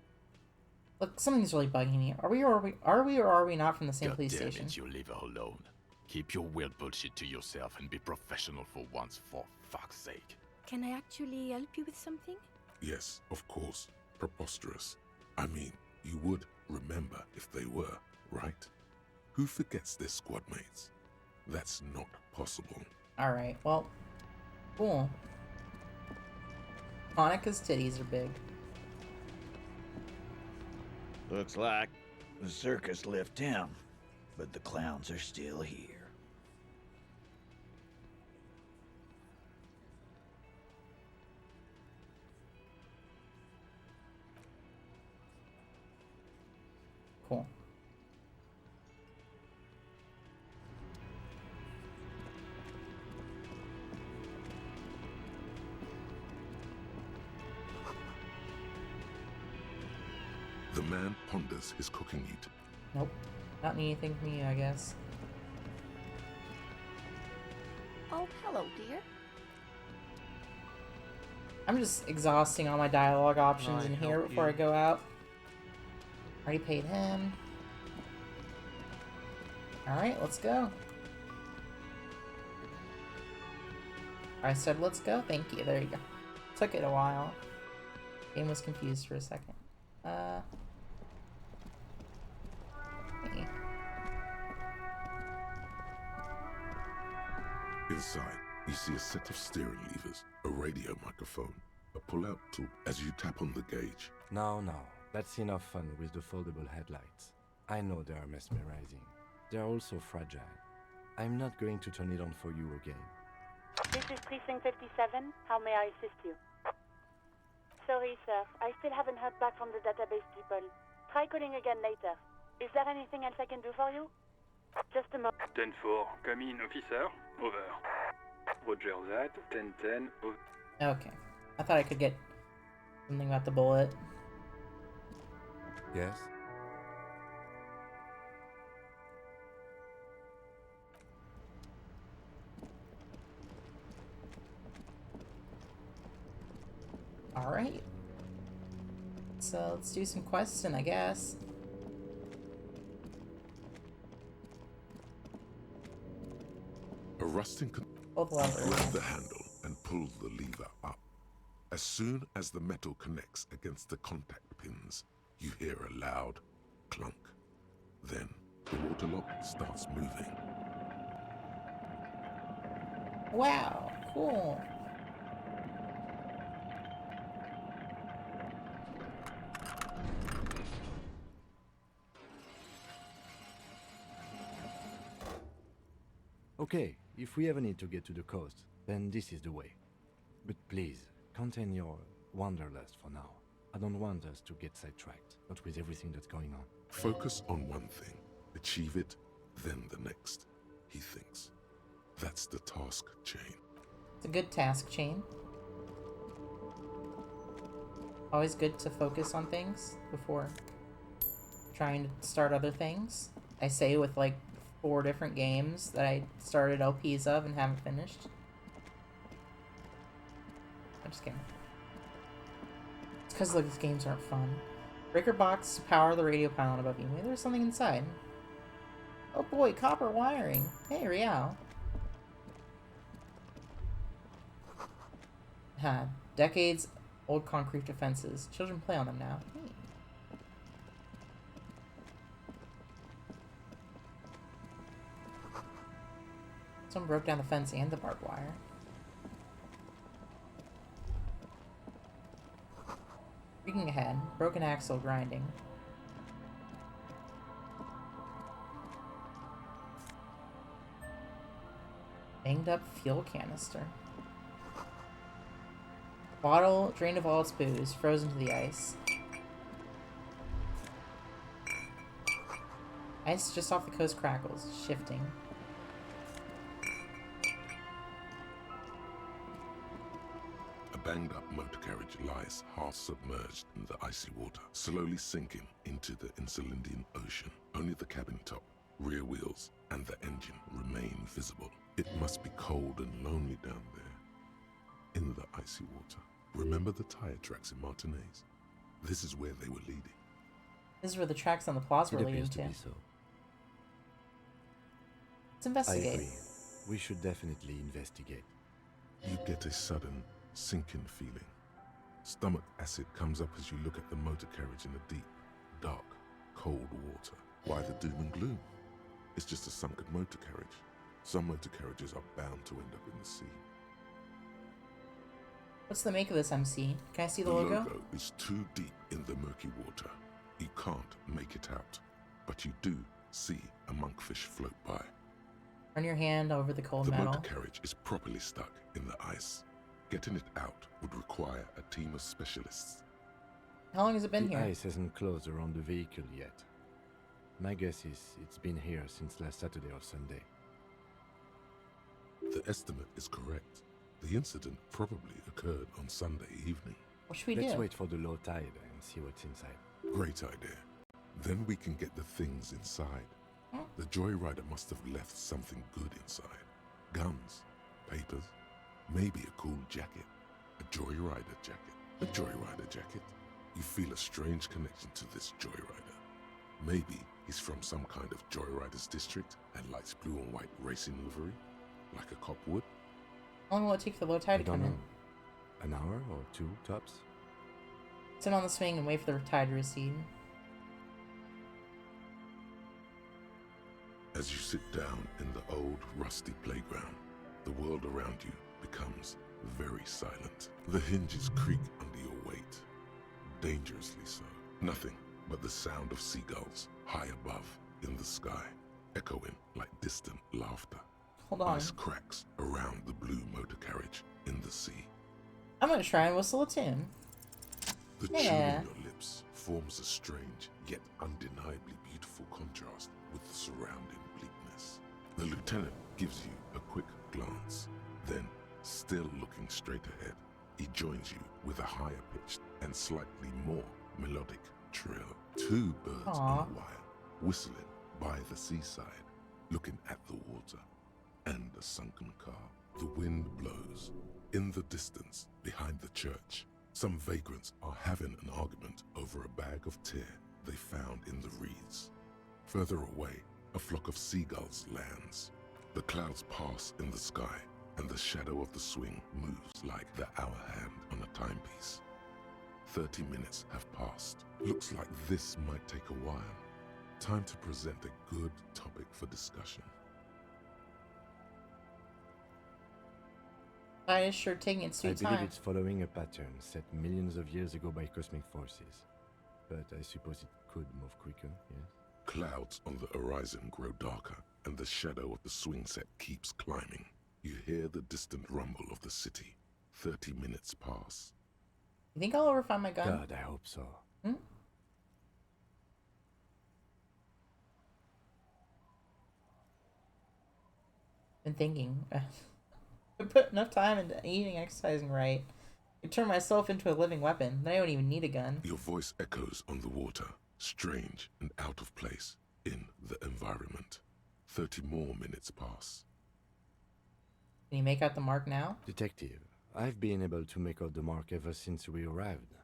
Look, something's really bugging me. Are we or are we not from the same God police damn station? it, you leave her alone. Keep your weird bullshit to yourself and be professional for once, for fuck's sake. Can I actually help you with something? Yes, of course. Preposterous. I mean, you would remember if they were, right? Who forgets their squad mates? That's not possible. Alright, well, cool. Monica's titties are big. Looks like the circus left town, but the clowns are still here. Cool. The man ponders his cooking meat. Nope. Not need anything from you, I guess. Oh, hello, dear. I'm just exhausting all my dialogue options Can I in here help before you? I go out. Already paid him. Alright, let's go. I said, let's go. Thank you. There you go. Took it a while. Game was confused for a second. Hey. Inside, you see a set of steering levers, a radio microphone, a pull-out tool as you tap on the gauge. No, that's enough fun with the foldable headlights. I know they are mesmerizing. They are also fragile. I'm not going to turn it on for you again. This is Precinct 57. How may I assist you? Sorry, sir. I still haven't heard back from the database people. Try calling again later. Is there anything else I can do for you? Just a moment. 10-4, come in, officer. Over. Roger that. 10-10. Okay. I thought I could get something about the bullet. Yes? Alright. So let's do some questing, I guess. A rusting Both levers. grab the handle and pull the lever up. As soon as the metal connects against the contact pins, you hear a loud clunk. Then the water lock starts moving. Wow, cool. Okay, if we ever need to get to the coast, then this is the way. But please, contain your wanderlust for now. I don't want us to get sidetracked, not with everything that's going on. Focus on one thing, achieve it, then the next, he thinks. That's the task chain. It's a good task chain. Always good to focus on things before trying to start other things. I say with like 4 different games that I started LPs of and haven't finished. I'm just kidding. It's because these games aren't fun. Breaker box, power the radio pylon above you. Maybe there's something inside. Oh boy, copper wiring. Hey, Rial. Ha, decades old concrete defenses. Children play on them now. Hey. Someone broke down the fence and the barbed wire. Speaking ahead, broken axle grinding. Banged up fuel canister. Bottle drained of all its booze, frozen to the ice. Ice just off the coast crackles, shifting. A banged-up motor carriage lies half-submerged in the icy water, slowly sinking into the Insulindian Ocean. Only the cabin top, rear wheels, and the engine remain visible. It must be cold and lonely down there, in the icy water. Remember the tire tracks in Martinez? This is where they were leading. This is where the tracks on the plaza It were leading appears to to. be so. Let's investigate. I agree. We should definitely investigate. You get a sudden sinking feeling. Stomach acid comes up as you look at the motor carriage in the deep, dark, cold water. Why the doom and gloom? It's just a sunken motor carriage. Some motor carriages are bound to end up in the sea. What's the make of this MC? Can I see the The logo? logo is too deep in the murky water. You can't make it out, but you do see a monkfish float by. Run your hand over the cold The metal. motor carriage is properly stuck in the ice. Getting it out would require a team of specialists. How long has it been The here? ice hasn't closed around the vehicle yet. My guess is it's been here since last Saturday or Sunday. The estimate is correct. The incident probably occurred on Sunday evening. What should we Let's do? wait for the low tide and see what's inside. Great idea. Then we can get the things inside. The joyrider must have left something good inside. Guns, papers, maybe a cool jacket. A joyrider jacket. A joyrider jacket. You feel a strange connection to this joyrider. Maybe he's from some kind of joyriders district and likes blue and white racing livery, like a cop would. How long will it take for the low tide I to don't come know. An hour or two, tops? in? Sit on the swing and wait for the tide to recede. As you sit down in the old, rusty playground, the world around you becomes very silent. The hinges creak under your weight, dangerously so. Nothing but the sound of seagulls high above in the sky, echoing like distant laughter. Hold on. Ice cracks around the blue motor carriage in the sea. I'm gonna try and whistle a tune. The tune in your lips forms a strange yet undeniably beautiful contrast with the surrounding bleakness. The lieutenant gives you a quick glance, then, still looking straight ahead, he joins you with a higher pitched and slightly more melodic trill. Two birds on a wire, whistling by the seaside, looking at the water and a sunken car. The wind blows. In the distance, behind the church, some vagrants are having an argument over a bag of tear they found in the reeds. Further away, a flock of seagulls lands. The clouds pass in the sky, and the shadow of the swing moves like the hour hand on a timepiece. 30 minutes have passed. Looks like this might take a while. Time to present a good topic for discussion. Tide is sure taking its sweet time. I believe it's following a pattern set millions of years ago by cosmic forces. But I suppose it could move quicker, yes? Clouds on the horizon grow darker, and the shadow of the swing set keeps climbing. You hear the distant rumble of the city. 30 minutes pass. You think I'll ever find my gun? God, I hope so. Been thinking. I put enough time into eating, exercising right. I turn myself into a living weapon. Then I don't even need a gun. Your voice echoes on the water, strange and out of place in the environment. 30 more minutes pass. Can you make out the mark now? Detective, I've been able to make out the mark ever since we arrived.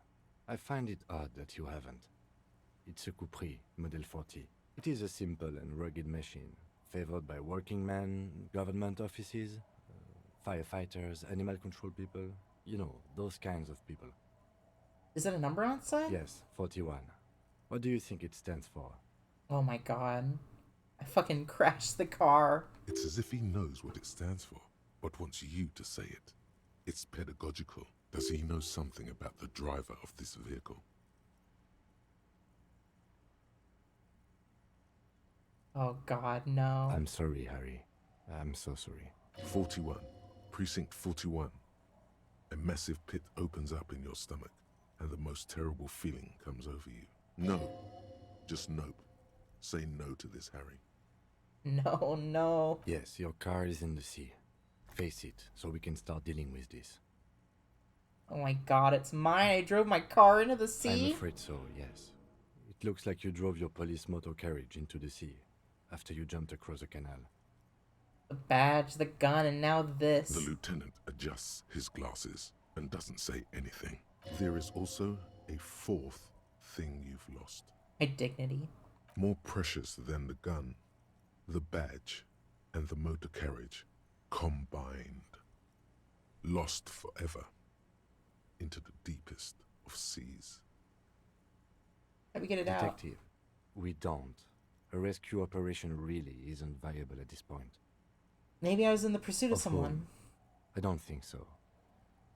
I find it odd that you haven't. It's a Capri, Model 40. It is a simple and rugged machine, favored by working men, government offices, firefighters, animal control people. You know, those kinds of people. Is that a number on its side? Yes, 41. What do you think it stands for? Oh my god. I fucking crashed the car. It's as if he knows what it stands for, but wants you to say it. It's pedagogical. Does he know something about the driver of this vehicle? Oh god, no. I'm sorry, Harry. I'm so sorry. 41. Precinct 41. A massive pit opens up in your stomach, and the most terrible feeling comes over you. No. Just nope. Say no to this, Harry. No, no. Yes, your car is in the sea. Face it, so we can start dealing with this. Oh my god, it's mine. I drove my car into the sea? I'm afraid so, yes. It looks like you drove your police motor carriage into the sea after you jumped across the canal. The badge, the gun, and now this. The lieutenant adjusts his glasses and doesn't say anything. There is also a fourth thing you've lost. My dignity. More precious than the gun, the badge, and the motor carriage combined. Lost forever into the deepest of seas. How do we get it out? Detective, we don't. A rescue operation really isn't viable at this point. Maybe I was in the pursuit of someone. Whom? I don't think so.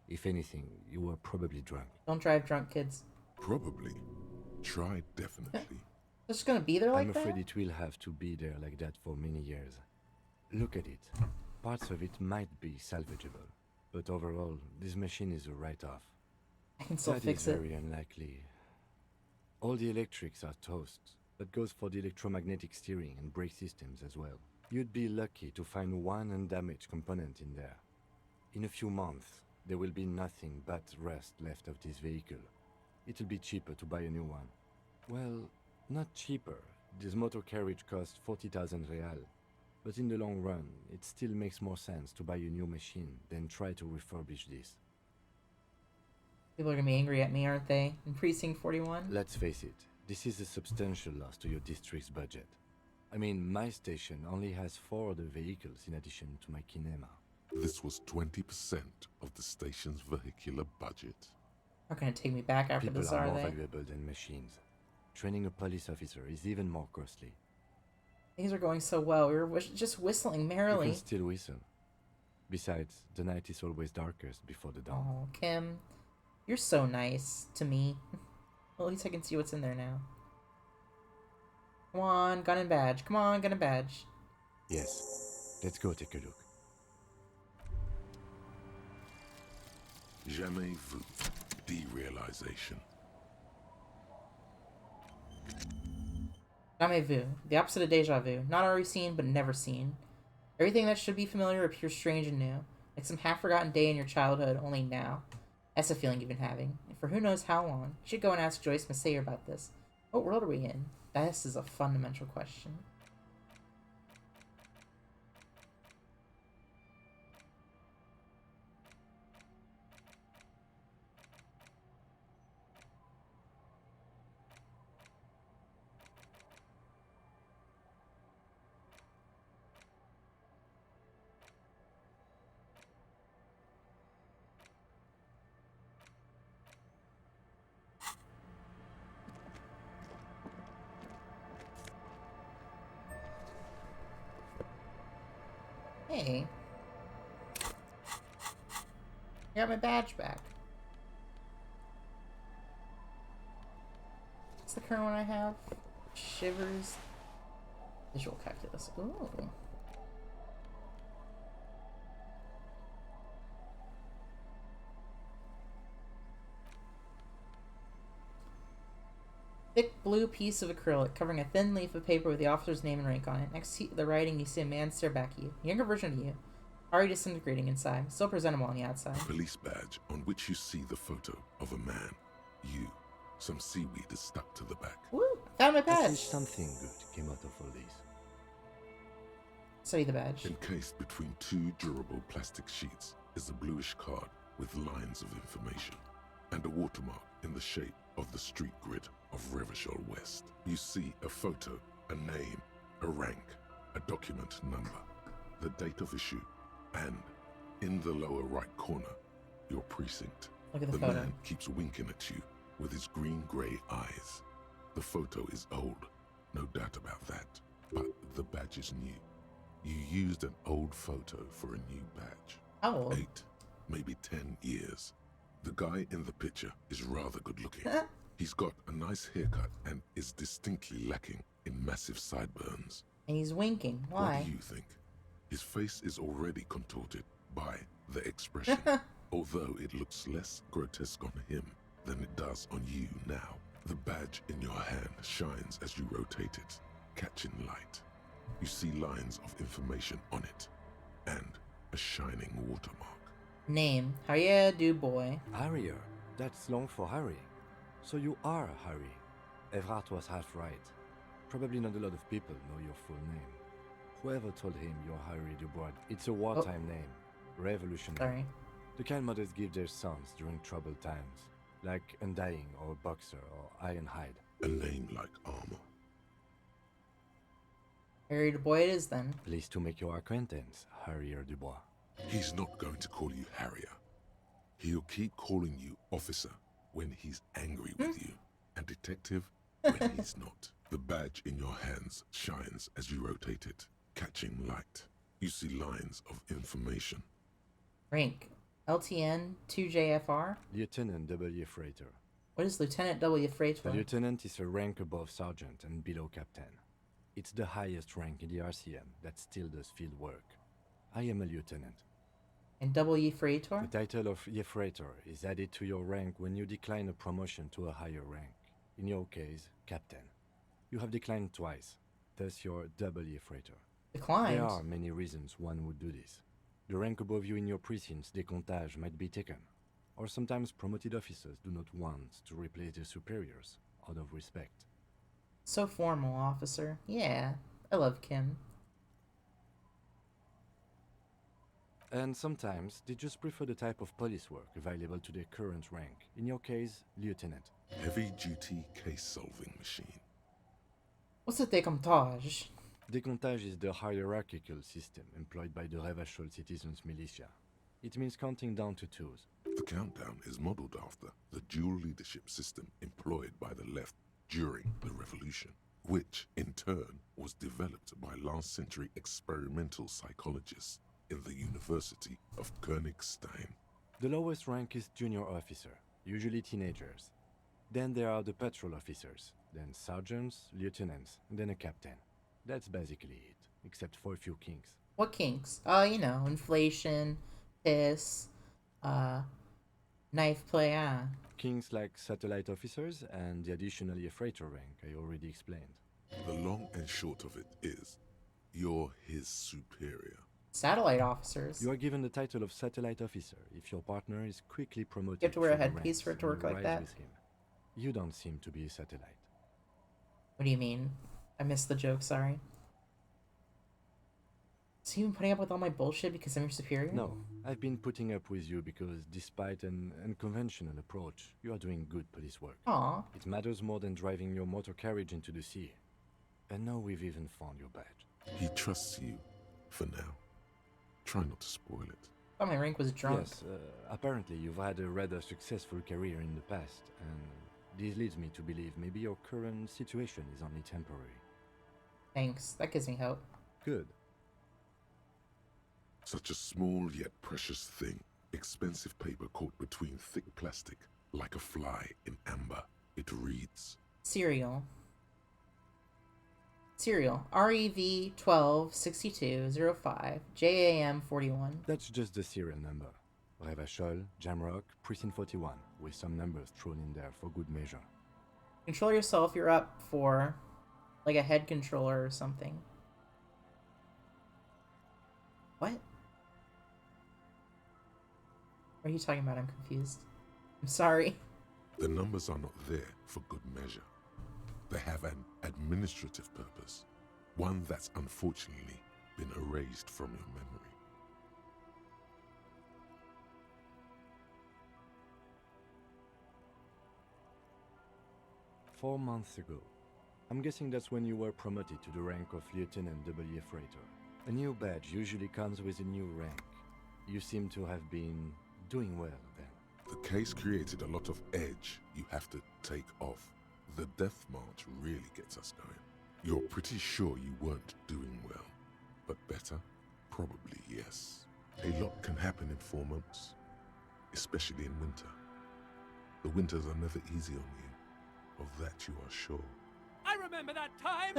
If anything, you were probably drunk. Don't drive drunk, kids. Probably. Try definitely. It's just gonna be there like I'm that? afraid it will have to be there like that for many years. Look at it. Parts of it might be salvageable, but overall, this machine is a write-off. I can still fix it. That is very unlikely. All the electrics are toast. That goes for the electromagnetic steering and brake systems as well. You'd be lucky to find one undamaged component in there. In a few months, there will be nothing but rust left of this vehicle. It'll be cheaper to buy a new one. Well, not cheaper. This motor carriage costs 40,000 real. But in the long run, it still makes more sense to buy a new machine than try to refurbish this. People are gonna be angry at me, aren't they? In Precinct 41? Let's face it, this is a substantial loss to your district's budget. I mean, my station only has 4 other vehicles in addition to my kinema. This was 20% of the station's vehicular budget. Not gonna take me back after People this, are are more they? valuable than machines. Training a police officer is even more costly. Things are going so well. We were just whistling You merrily. can still whistle. Besides, the night is always darkest before the dawn. Oh, Kim, you're so nice to me. Well, at least I can see what's in there now. Come on, gun and badge. Come on, gun and badge. Yes. Let's go take a look. Jamais vu. Derealization. Jamais vu. The opposite of deja vu. Not already seen, but never seen. Everything that should be familiar appears strange and new. Like some half-forgotten day in your childhood, only now. That's the feeling you've been having. And for who knows how long. You should go and ask Joyce Messier about this. What world are we in? This is a fundamental question. Hey. I got my badge back. What's the current one I have? Shivers. Visual calculus. Ooh. Thick blue piece of acrylic covering a thin leaf of paper with the officer's name and rank on it. Next to the writing, you see a man stare back at you. A younger version of you. Already disintegrating inside. Still presentable on the outside. Police badge on which you see the photo of a man. You. Some seaweed is stuck to the back. Woo! Found my At badge! least something good came out of all these. Study the badge. Encased between two durable plastic sheets is a bluish card with lines of information and a watermark in the shape of the street grid of Revachol West. You see a photo, a name, a rank, a document number, the date of issue, and in the lower right corner, your precinct. Look at the The photo. man keeps winking at you with his green-gray eyes. The photo is old, no doubt about that, but the badge is new. You used an old photo for a new badge. How old? 8, maybe 10 years. The guy in the picture is rather good looking. He's got a nice haircut and is distinctly lacking in massive sideburns. And he's winking. What Why? do you think? His face is already contorted by the expression, although it looks less grotesque on him than it does on you now. The badge in your hand shines as you rotate it, catching light. You see lines of information on it, and a shining watermark. Name. Harrier Dubois. Harrier. That's long for Harry. So you are Harry. Evrard was half right. Probably not a lot of people know your full name. Whoever told him you're Harry Dubois, it's a wartime name. Revolutionary. Sorry. The kind mothers give their sons during troubled times. Like Undying or Boxer or Ironhide. A name like armor. Harry Dubois it is then. Pleased to make your acquaintance, Harrier Dubois. He's not going to call you Harrier. He'll keep calling you officer when he's angry with you, and detective when he's not. The badge in your hands shines as you rotate it, catching light. You see lines of information. Rank. LTN 2JFR. Lieutenant W. Freighter. What is Lieutenant W. A Freighter? lieutenant is a rank above sergeant and below captain. It's the highest rank in the RCM that still does field work. I am a lieutenant. And W. Freighter? The title of Freighter is added to your rank when you decline a promotion to a higher rank. In your case, captain. You have declined twice, thus you're W. Freighter. Declined? There are many reasons one would do this. The rank above you in your precinct's decomptage might be taken, or sometimes promoted officers do not want to replace their superiors out of respect. So formal, officer. Yeah, I love Kim. And sometimes they just prefer the type of police work available to their current rank. In your case, lieutenant. Heavy-duty case-solving machine. What's a decomptage? Décomptage is the hierarchical system employed by the Revachol citizens militia. It means counting down to twos. The countdown is modeled after the dual leadership system employed by the left during the revolution, which in turn was developed by last century experimental psychologists in the University of Königstein. The lowest rank is junior officer, usually teenagers. Then there are the patrol officers, then sergeants, lieutenants, and then a captain. That's basically it, except for a few kinks. What kinks? You know, inflation, piss, knife play, Kinks like satellite officers and the additionally a freighter rank I already explained. The long and short of it is, you're his superior. Satellite officers? You are given the title of satellite officer if your partner is quickly promoted. You have to wear a through the headpiece for it to work ranks and like you that? rise with him. You don't seem to be a satellite. What do you mean? I missed the joke, sorry. Is he even putting up with all my bullshit because I'm your superior? No, I've been putting up with you because despite an unconventional approach, you are doing good police work. Aww. It matters more than driving your motor carriage into the sea. And now we've even found your badge. He trusts you, for now. Try not to spoil it. I thought my rank was drunk. Yes, apparently you've had a rather successful career in the past, and this leads me to believe maybe your current situation is only temporary. Thanks, that gives me hope. Good. Such a small yet precious thing. Expensive paper caught between thick plastic, like a fly in amber. It reads... Serial. Serial. REV126205 JAM41. That's just the serial number. Revachol, Jamrock, Precinct 41, with some numbers thrown in there for good measure. Control yourself, you're up for like a head controller or something. What? What are you talking about? I'm confused. I'm sorry. The numbers are not there for good measure. They have an administrative purpose, one that's unfortunately been erased from your memory. "4 months ago. I'm guessing that's when you were promoted to the rank of Lieutenant W. Freighter. A new badge usually comes with a new rank. You seem to have been doing well then. The case created a lot of edge you have to take off. The death march really gets us going. You're pretty sure you weren't doing well, but better? Probably yes. A lot can happen in 4 months, especially in winter. The winters are never easy on you, of that you are sure. I remember that time!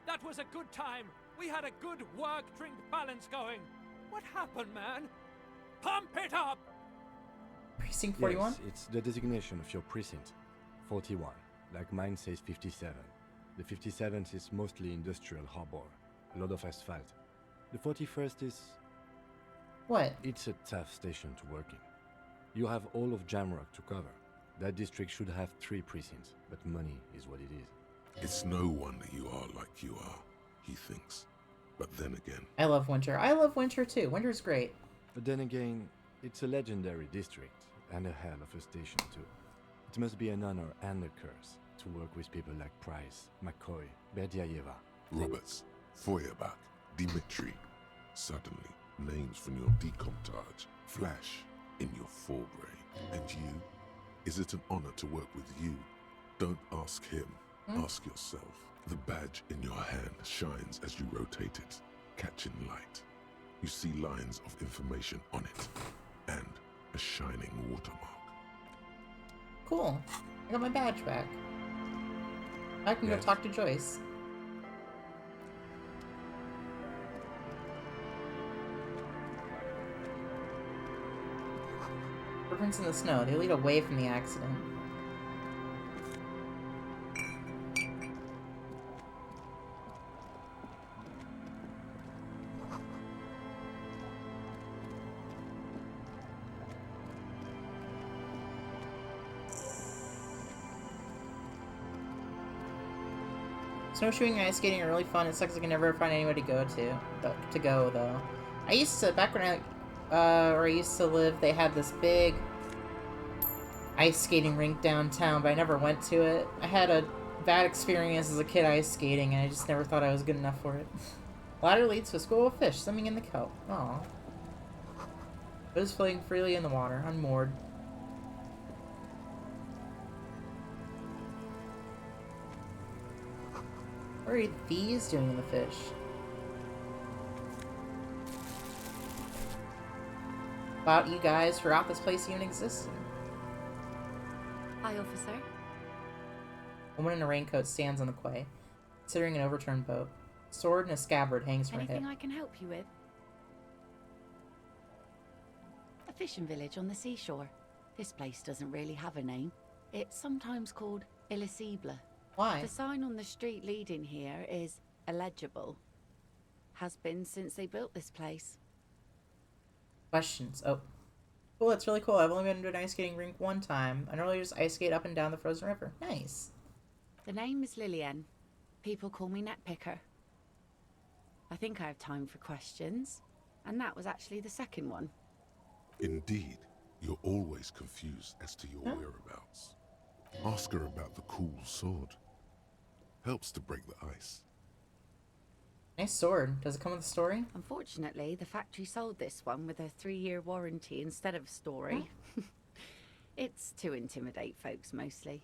That was a good time! We had a good work-drink balance going! What happened, man? Pump it up! Precinct 41? Yes, it's the designation of your precinct. 41. Like mine says 57. The 57th is mostly industrial harbor. A lot of asphalt. The 41st is... What? It's a tough station to work in. You have all of Jamrock to cover. That district should have 3 precincts, but money is what it is. It's no wonder you are like you are, he thinks. But then again... I love winter. I love winter too. Winter's great. But then again, it's a legendary district, and a hell of a station too. It must be an honor and a curse to work with people like Price, McCoy, Berdiaeva. Roberts, Feuerbach, Dimitri. Suddenly, names from your decomptage flash in your forebrain. And you? Is it an honor to work with you? Don't ask him. Ask yourself. The badge in your hand shines as you rotate it, catching light. You see lines of information on it, and a shining watermark. Cool. I got my badge back. I can go talk to Joyce. Footprints in the snow. They lead away from the accident. Snowshoeing and ice skating are really fun. It sucks I can never find anywhere to go though. I used to, back when I used to live, they had this big ice skating rink downtown, but I never went to it. I had a bad experience as a kid ice skating, and I just never thought I was good enough for it. Ladder leads to a school of fish swimming in the kelp. Aw. Boat is floating freely in the water, unmoored. What are these doing in the fish? Thought you guys forgot this place even existed. Hi, officer. A woman in a raincoat stands on the quay, considering an overturned boat. A sword and a scabbard hangs from her hip. Anything I can help you with? A fishing village on the seashore. This place doesn't really have a name. It's sometimes called Elysium. Why? The sign on the street leading here is illegible. Has been since they built this place. Questions. Oh. Cool, that's really cool. I've only been to an ice skating rink one time. I normally just ice skate up and down the frozen river. Nice. The name is Lillian. People call me Netpicker. I think I have time for questions. And that was actually the second one. Indeed, you're always confused as to your whereabouts. Ask her about the cool sword. Helps to break the ice. Nice sword. Does it come with a story? Unfortunately, the factory sold this one with a 3-year warranty instead of a story. It's to intimidate folks, mostly.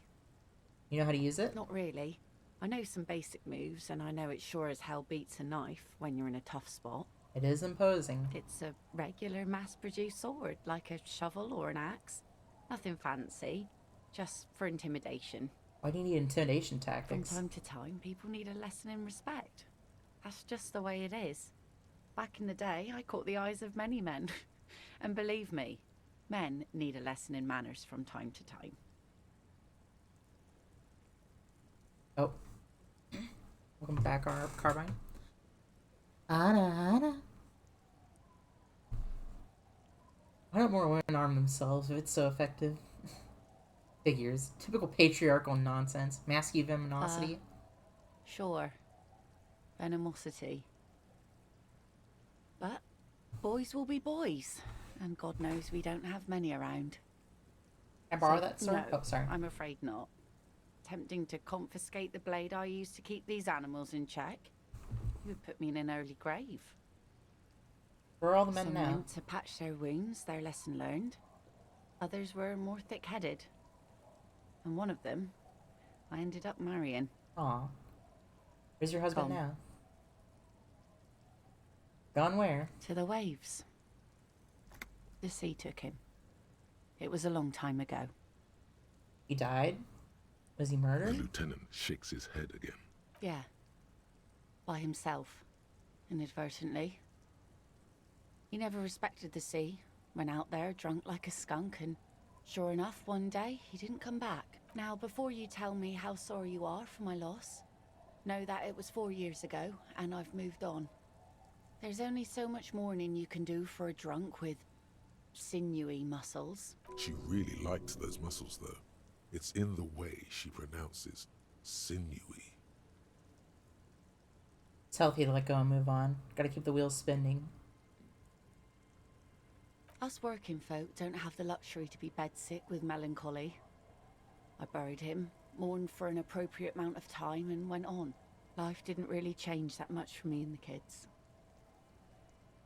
You know how to use it? Not really. I know some basic moves, and I know it sure as hell beats a knife when you're in a tough spot. It is imposing. It's a regular mass-produced sword, like a shovel or an axe. Nothing fancy, just for intimidation. Why do you need intimidation tactics? From time to time, people need a lesson in respect. That's just the way it is. Back in the day, I caught the eyes of many men. And believe me, men need a lesson in manners from time to time. Oh. Welcome back, our carbine. Anna. Why don't more women arm themselves if it's so effective? Figures. Typical patriarchal nonsense. Masky venomosity. Sure. Venomosity. But boys will be boys. And God knows we don't have many around. Can I borrow that sword? No, Oh, sorry. I'm afraid not. Attempting to confiscate the blade I used to keep these animals in check. You would put me in an early grave. Where are all the men Some now? went to patch their wounds, their lesson learned. Others were more thick-headed. And one of them, I ended up marrying. Aw. Where's your husband Gone. now? Gone where? To the waves. The sea took him. It was a long time ago. He died? Was he The murdered? lieutenant shakes his head again. Yeah. By himself. Inadvertently. He never respected the sea. Went out there drunk like a skunk, and sure enough, one day, he didn't come back. Now, before you tell me how sorry you are for my loss, know that it was 4 years ago, and I've moved on. There's only so much mourning you can do for a drunk with sinewy muscles. She really liked those muscles, though. It's in the way she pronounces sinewy. It's healthy to let go and move on. Gotta keep the wheels spinning. Us working folk don't have the luxury to be bedsick with melancholy. I buried him, mourned for an appropriate amount of time, and went on. Life didn't really change that much for me and the kids.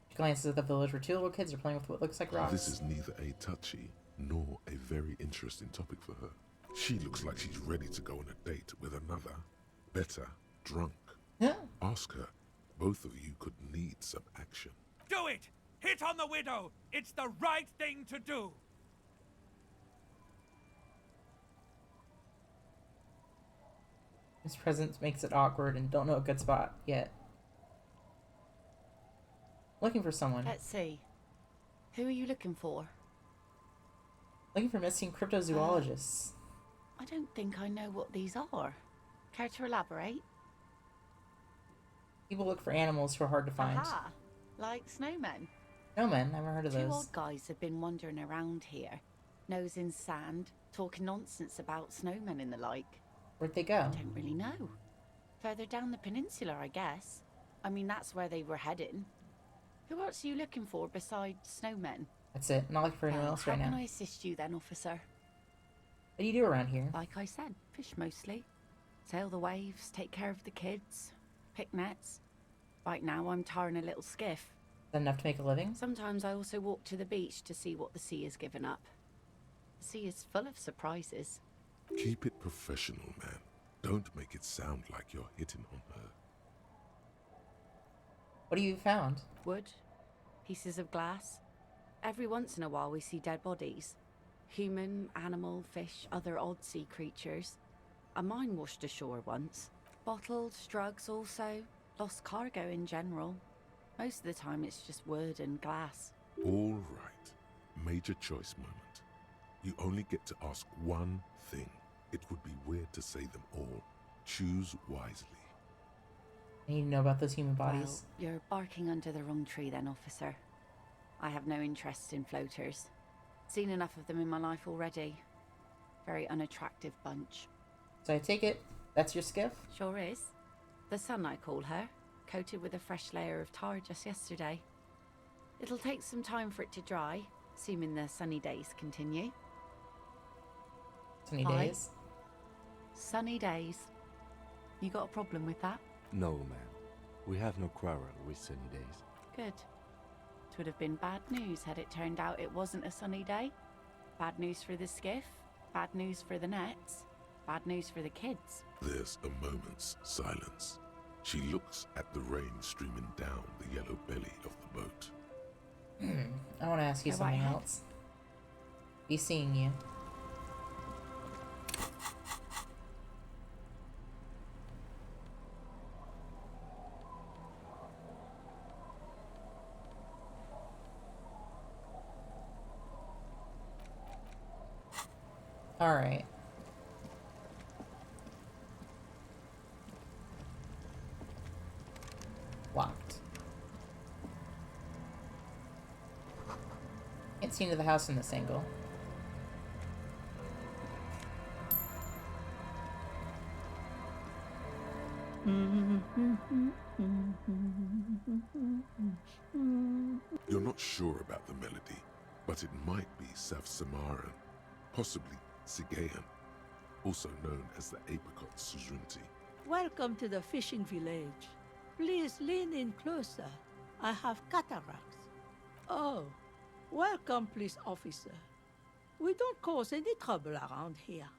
She glances at the village where 2 little kids are playing with what looks like rocks. This is neither a touchy nor a very interesting topic for her. She looks like she's ready to go on a date with another, better drunk. Yeah. Ask her. Both of you could need some action. Do it! Hit on the widow! It's the right thing to do! His presence makes it awkward and don't know a good spot yet. Looking for someone. Let's see. Who are you looking for? Looking for missing cryptozoologists. I don't think I know what these are. Care to elaborate? People look for animals who are hard to find. Aha! Like snowmen. Snowmen? Never heard of 2 those. old guys have been wandering around here, nose in sand, talking nonsense about snowmen and the like. Where'd they go? I don't really know. Further down the peninsula, I guess. I mean, that's where they were heading. Who else are you looking for besides snowmen? That's it. Not looking for anyone else right How now. can I assist you then, officer? What do you do around here? Like I said, fish mostly. Sail the waves, take care of the kids, pick nets. Right now I'm tarring a little skiff. Is that enough to make a living? Sometimes I also walk to the beach to see what the sea has given up. The sea is full of surprises. Keep it professional, man. Don't make it sound like you're hitting on her. What have you found? Wood, pieces of glass. Every once in a while we see dead bodies. Human, animal, fish, other odd sea creatures. A mine washed ashore once. Bottles, drugs also. Lost cargo in general. Most of the time it's just wood and glass. All right. Major choice moment. You only get to ask one thing. It would be weird to say them all. Choose wisely. I need to know about those human bodies. Well, you're barking under the wrong tree then, officer. I have no interest in floaters. Seen enough of them in my life already. Very unattractive bunch. So I take it that's your skiff? Sure is. The Sun, I call her. Coated with a fresh layer of tar just yesterday. It'll take some time for it to dry, assuming the sunny days continue. Sunny days? Sunny days. You got a problem with that? No, ma'am. We have no quarrel with sunny days. Good. It would have been bad news had it turned out it wasn't a sunny day. Bad news for the skiff, bad news for the nets, bad news for the kids. There's a moment's silence. She looks at the rain streaming down the yellow belly of the boat. I want to ask you Go something right ahead. else. Be seeing you. All right. Locked. Can't see into the house in this angle. You're not sure about the melody, but it might be South Samaran, possibly Sigayan, also known as the Apricot Suzerainty. Welcome to the fishing village. Please lean in closer. I have cataracts. Oh, welcome, police officer. We don't cause any trouble around here.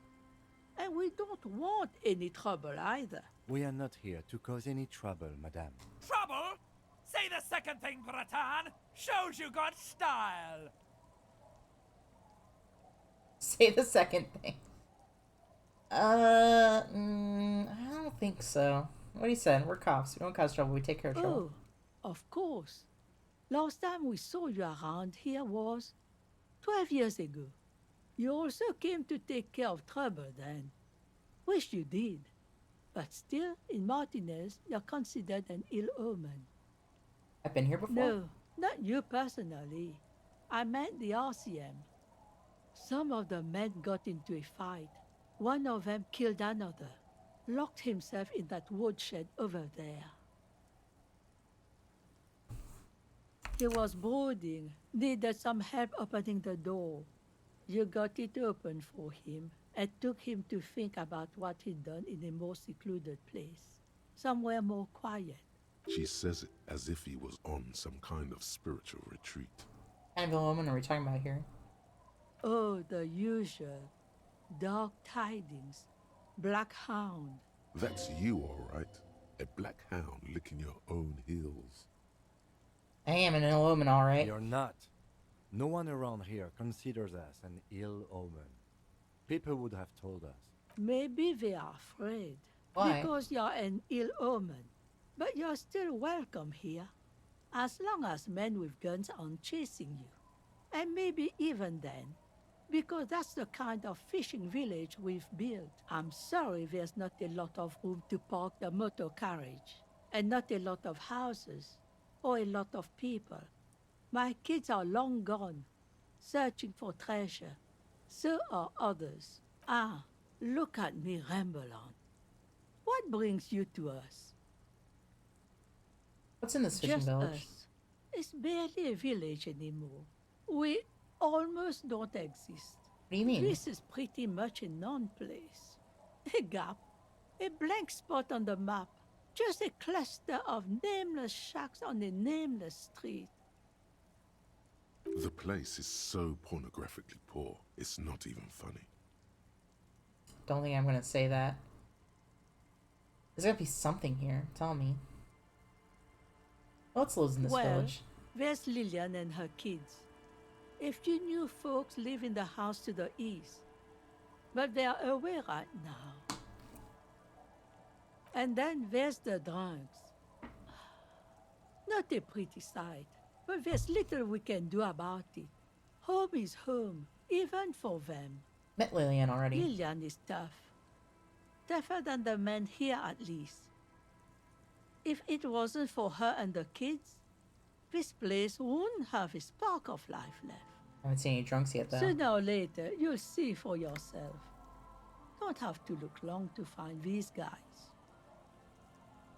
And we don't want any trouble either. We are not here to cause any trouble, madame. Trouble? Say the second thing, Bratan. Shows you got style. Say the second thing. I don't think so. What he said, we're cops. We don't cause trouble. We take care of trouble. Oh, of course. Last time we saw you around here was 12 years ago. You also came to take care of trouble then. Wish you did. But still, in Martinez, you're considered an ill omen. I've been here before? No, not you personally. I meant the RCM. Some of the men got into a fight. One of them killed another. Locked himself in that woodshed over there. He was brooding, needed some help opening the door. You got it open for him and took him to think about what he'd done in a more secluded place, somewhere more quiet. She says it as if he was on some kind of spiritual retreat. What kind of a woman are we talking about here? Oh, the usual. Dark tidings. Black hound. That's you, all right. A black hound licking your own heels. I am an ill omen, all right. You're not. No one around here considers us an ill omen. People would have told us. Maybe they are afraid. Why? Because you're an ill omen. But you're still welcome here. As long as men with guns aren't chasing you. And maybe even then. Because that's the kind of fishing village we've built. I'm sorry there's not a lot of room to park the motor carriage. And not a lot of houses. Or a lot of people. My kids are long gone, searching for treasure. So are others. Ah, look at me ramble on. What brings you to us? What's in this fishing Just village? us. It's barely a village anymore. We almost don't exist. What do you mean? This is pretty much a non-place. A gap. A blank spot on the map. Just a cluster of nameless shacks on a nameless street. The place is so pornographically poor, it's not even funny. Don't think I'm gonna say that. There's gotta be something here. Tell me. What's lives in this village? There's Lillian and her kids. A few new folks live in the house to the east, but they are away right now. And then there's the drunks. Not a pretty sight, but there's little we can do about it. Home is home, even for them. Met Lillian already. Lillian is tough. Tougher than the men here, at least. If it wasn't for her and the kids, this place wouldn't have a spark of life left. I haven't seen any drunks yet, though. Sooner or later, you'll see for yourself. Don't have to look long to find these guys.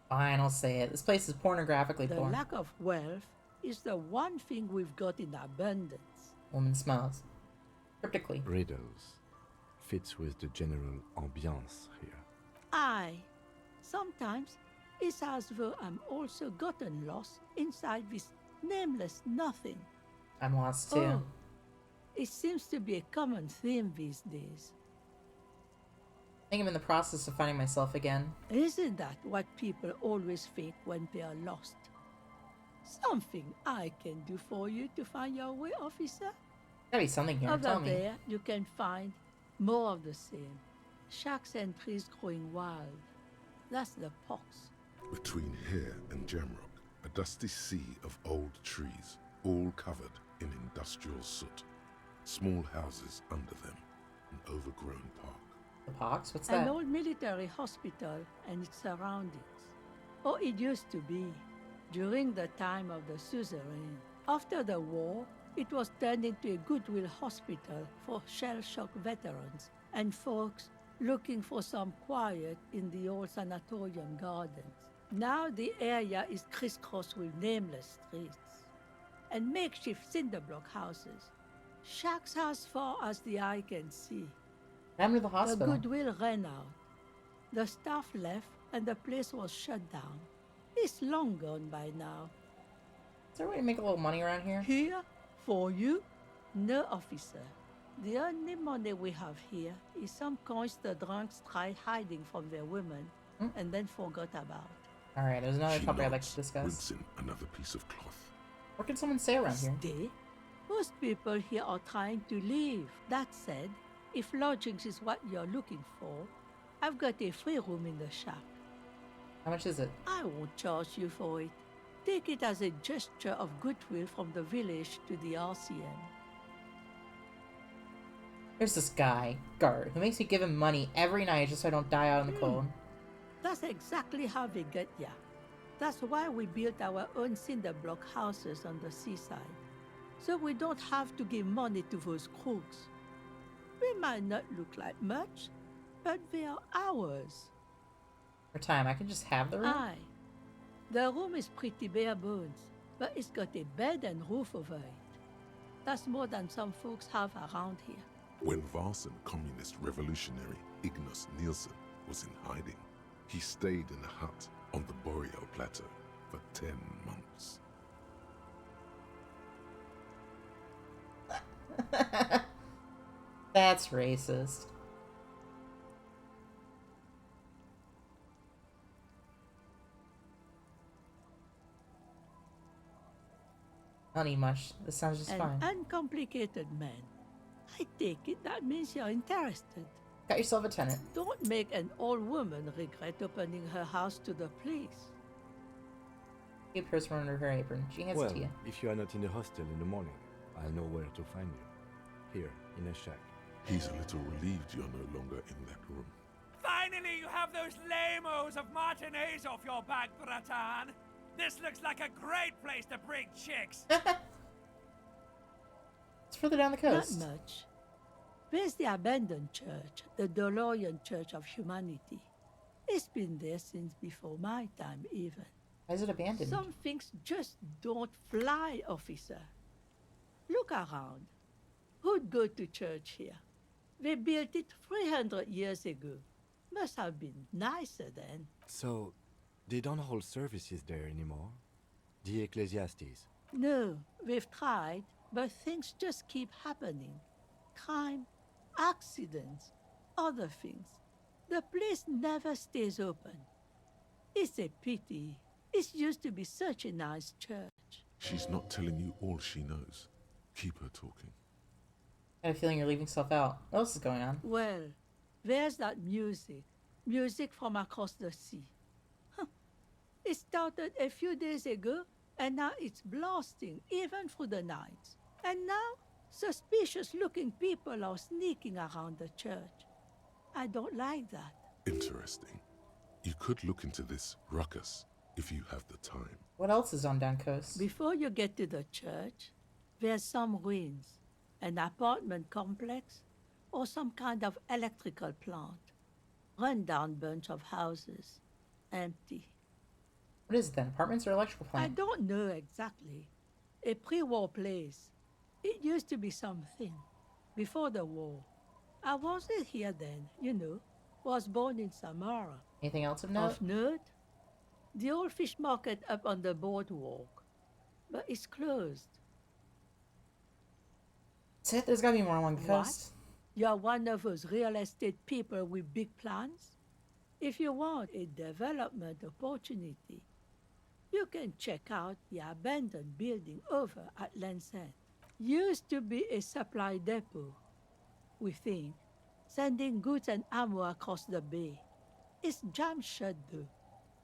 Fine, I'll say it. This place is pornographically poor. The lack of wealth is the one thing we've got in abundance. Woman smiles. Cryptically. Riddles. Fits with the general ambiance here. Aye. Sometimes it's as though I'm also gotten lost inside this nameless nothing. I'm lost too. Oh, it seems to be a common theme these days. I think I'm in the process of finding myself again. Isn't that what people always think when they are lost? Something I can do for you to find your way, officer? Gotta be something here. Over Tell me. there, you can find more of the same. Shacks and trees growing wild. That's the pox. Between here and Jamrock, a dusty sea of old trees, all covered in industrial soot. Small houses under them, an overgrown park. The pox? What's that? An old military hospital and its surroundings. Or it used to be, during the time of the suzerain. After the war, it was turned into a goodwill hospital for shell-shock veterans and folks looking for some quiet in the old sanatorium gardens. Now the area is crisscrossed with nameless streets and makeshift cinder block houses. Shacks as far as the eye can see. What happened to the hospital? The goodwill ran out. The staff left and the place was shut down. It's long gone by now. Is there a way to make a little money around here? Here? For you? No, officer. The only money we have here is some coins the drunks tried hiding from their women and then forgot about. Alright, there's another She topic I'd like nods, to discuss. rinsing another piece of cloth. What can someone say around here? Stay? Most people here are trying to leave. That said, if lodgings is what you're looking for, I've got a free room in the shack. How much is it? I won't charge you for it. Take it as a gesture of goodwill from the village to the RCM. There's this guy, Gart, who makes me give him money every night just so I don't die out in the cold. That's exactly how they get ya. That's why we built our own cinder block houses on the seaside. So we don't have to give money to those crooks. We might not look like much, but they are ours. For time, I can just have the room? Aye. The room is pretty bare bones, but it's got a bed and roof over it. That's more than some folks have around here. When Varson communist revolutionary Ignas Nielsen was in hiding, he stayed in a hut on the Boreal Plateau for 10 months. That's racist. I don't need much. This sounds just An fine. uncomplicated man. I take it that means you're interested. Got yourself a tenant. Don't make an old woman regret opening her house to the police. Keep a person under her apron. She hands it to you. If you are not in the hostel in the morning, I'll know where to find you. Here, in a shack. He's a little relieved you're no longer in that room. Finally, you have those lame-os of matinees off your back, Bratan. This looks like a great place to bring chicks. It's further down the coast. Not much. There's the abandoned church, the DeLorean Church of Humanity. It's been there since before my time, even. Why is it abandoned? Some things just don't fly, officer. Look around. Who'd go to church here? They built it 300 years ago. Must have been nicer then. So, they don't hold services there anymore? The Ecclesiastes? No, we've tried, but things just keep happening. Crime, accidents, other things. The place never stays open. It's a pity. It used to be such a nice church. She's not telling you all she knows. Keep her talking. I have a feeling you're leaving stuff out. What else is going on? Well, there's that music. Music from across the sea. Huh. It started a few days ago, and now it's blasting even through the night. And now, suspicious-looking people are sneaking around the church. I don't like that. Interesting. You could look into this ruckus if you have the time. What else is on down coast? Before you get to the church, there's some ruins, an apartment complex, or some kind of electrical plant. Run-down bunch of houses, empty. What is it then? Apartments or electrical plant? I don't know exactly. A pre-war place. It used to be something. Before the war. I wasn't here then, you know. Was born in Samara. Anything else of note? Of note? The old fish market up on the boardwalk. But it's closed. That's it? There's gotta be more along the coast. You're one of those real estate people with big plans? If you want a development opportunity, you can check out the abandoned building over at Land's End. Used to be a supply depot, we think, sending goods and ammo across the bay. It's jammed shut though.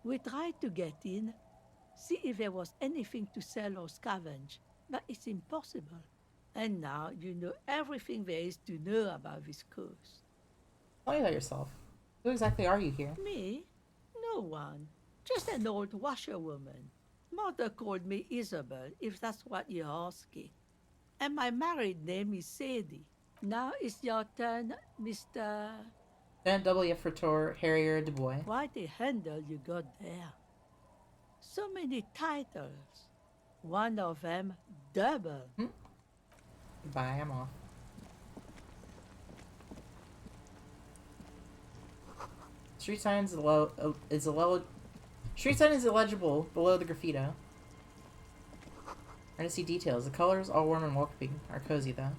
We tried to get in, see if there was anything to sell or scavenge, but it's impossible. And now you know everything there is to know about this coast. Tell me about yourself. Who exactly are you here? Me? No one. Just an old washerwoman. Mother called me Isabel, if that's what you're asking. And my married name is Sadie. Now it's your turn, Mr. Lieutenant W. Frator Harrier Du Bois. Quite a handle you got there. So many titles. One of them double. Goodbye, I'm off. Street sign is Street sign is illegible below the graffito. Trying to see details. The colors, all warm and welcoming, are cozy though.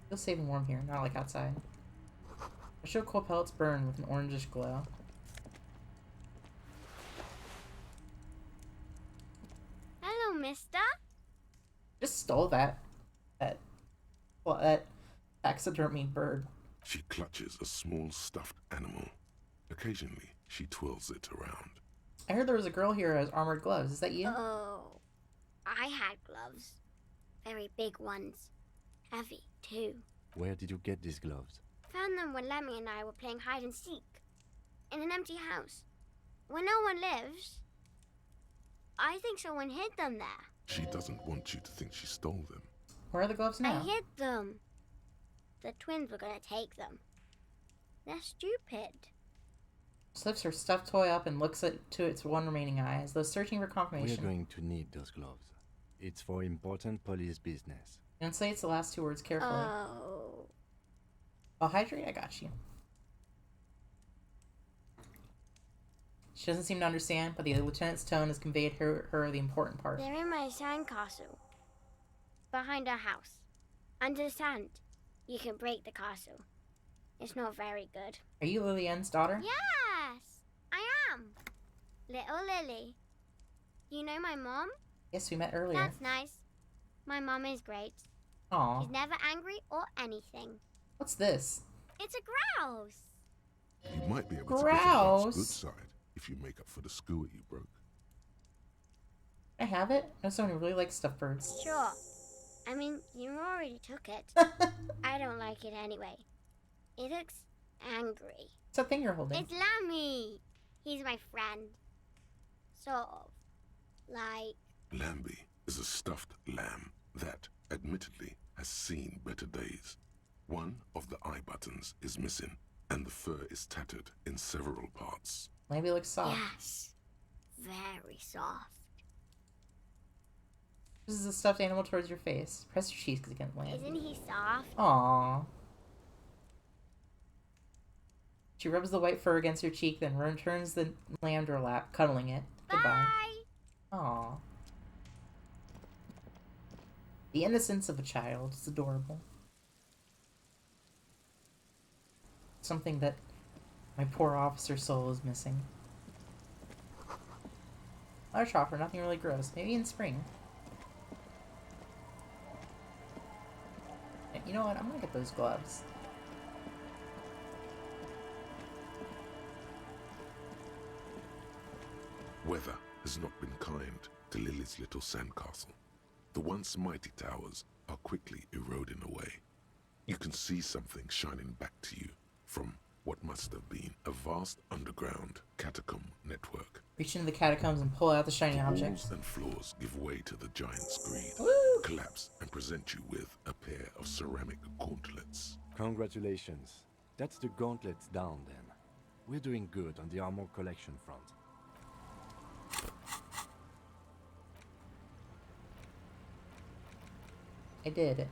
Feels safe and warm here, not like outside. I show coal pellets burn with an orangish glow. Hello, mister. Just stole that taxidermy bird. She clutches a small stuffed animal. Occasionally, she twirls it around. I heard there was a girl here who has armored gloves. Is that you? Oh, I had gloves. Very big ones. Heavy, too. Where did you get these gloves? Found them when Lemmy and I were playing hide and seek. In an empty house. Where no one lives. I think someone hid them there. She doesn't want you to think she stole them. Where are the gloves now? I hid them. The twins were gonna take them. They're stupid. She lifts her stuffed toy up and looks to its one remaining eye, as though searching for confirmation. We're going to need those gloves. It's for important police business. Enunciates the last two words carefully. Oh. Oh, hydrate? I got you. She doesn't seem to understand, but the lieutenant's tone has conveyed her the important part. They're in my sandcastle. Behind our house. Under the sand. You can break the castle. It's not very good. Are you Lillian's daughter? Yes, I am. Little Lily. You know my mom? Yes, we met earlier. That's nice. My mom is great. Aw. She's never angry or anything. What's this? It's a grouse. You might be able to get Grouse. your good side if you make up for the skewer you broke. I have it? I know someone who really likes stuffed birds. Sure. I mean, you already took it. I don't like it anyway. It looks angry. It's that thing you're holding. It's Lammy. He's my friend. Sort of. Like... Lambie is a stuffed lamb that, admittedly, has seen better days. One of the eye buttons is missing, and the fur is tattered in several parts. Maybe it looks soft. Yes. Very soft. Pushes a stuffed animal towards your face. Press your cheeks against land. Isn't he soft? Aww. She rubs the white fur against your cheek, then returns the lamb to her lap, cuddling it. Goodbye. Aww. The innocence of a child is adorable. Something that my poor officer soul is missing. Large hopper, nothing really gross. Maybe in spring. You know what? I'm gonna get those gloves. Weather has not been kind to Lily's little sandcastle. The once mighty towers are quickly eroding away. You can see something shining back to you from what must have been a vast underground catacomb network. Reach into the catacombs and pull out the shiny objects. Walls and floors give way to the giant's greed, collapse and present you with a pair of ceramic gauntlets. Congratulations. That's the gauntlets down then. We're doing good on the armor collection front. I did.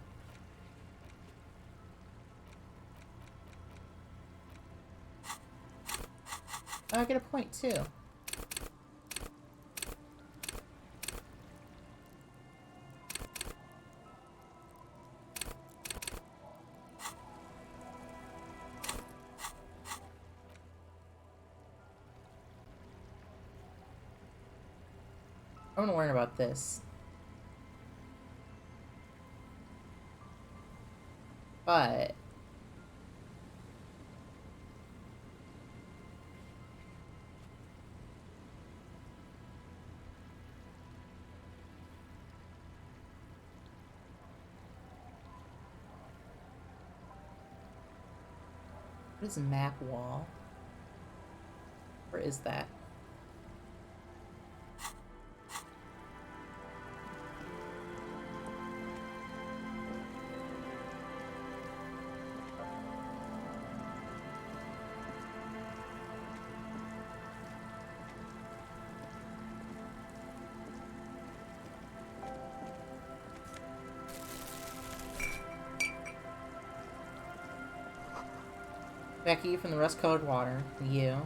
Oh, I get a point too. I'm gonna learn about this. But what is a map wall? Where is that? Becky from the rust-colored water. You.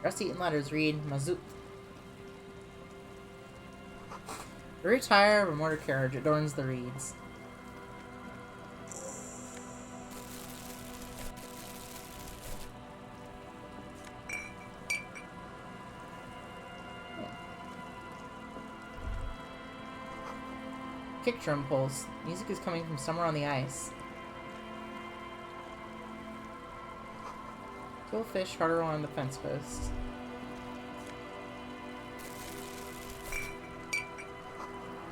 Rust-eaten letters read Mazout. The rear tire of a motor carriage adorns the reeds. Kick drum pulse. Music is coming from somewhere on the ice. Kill fish harder on the fence post.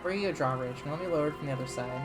Where you go, drawbridge? Can only be lowered from the other side.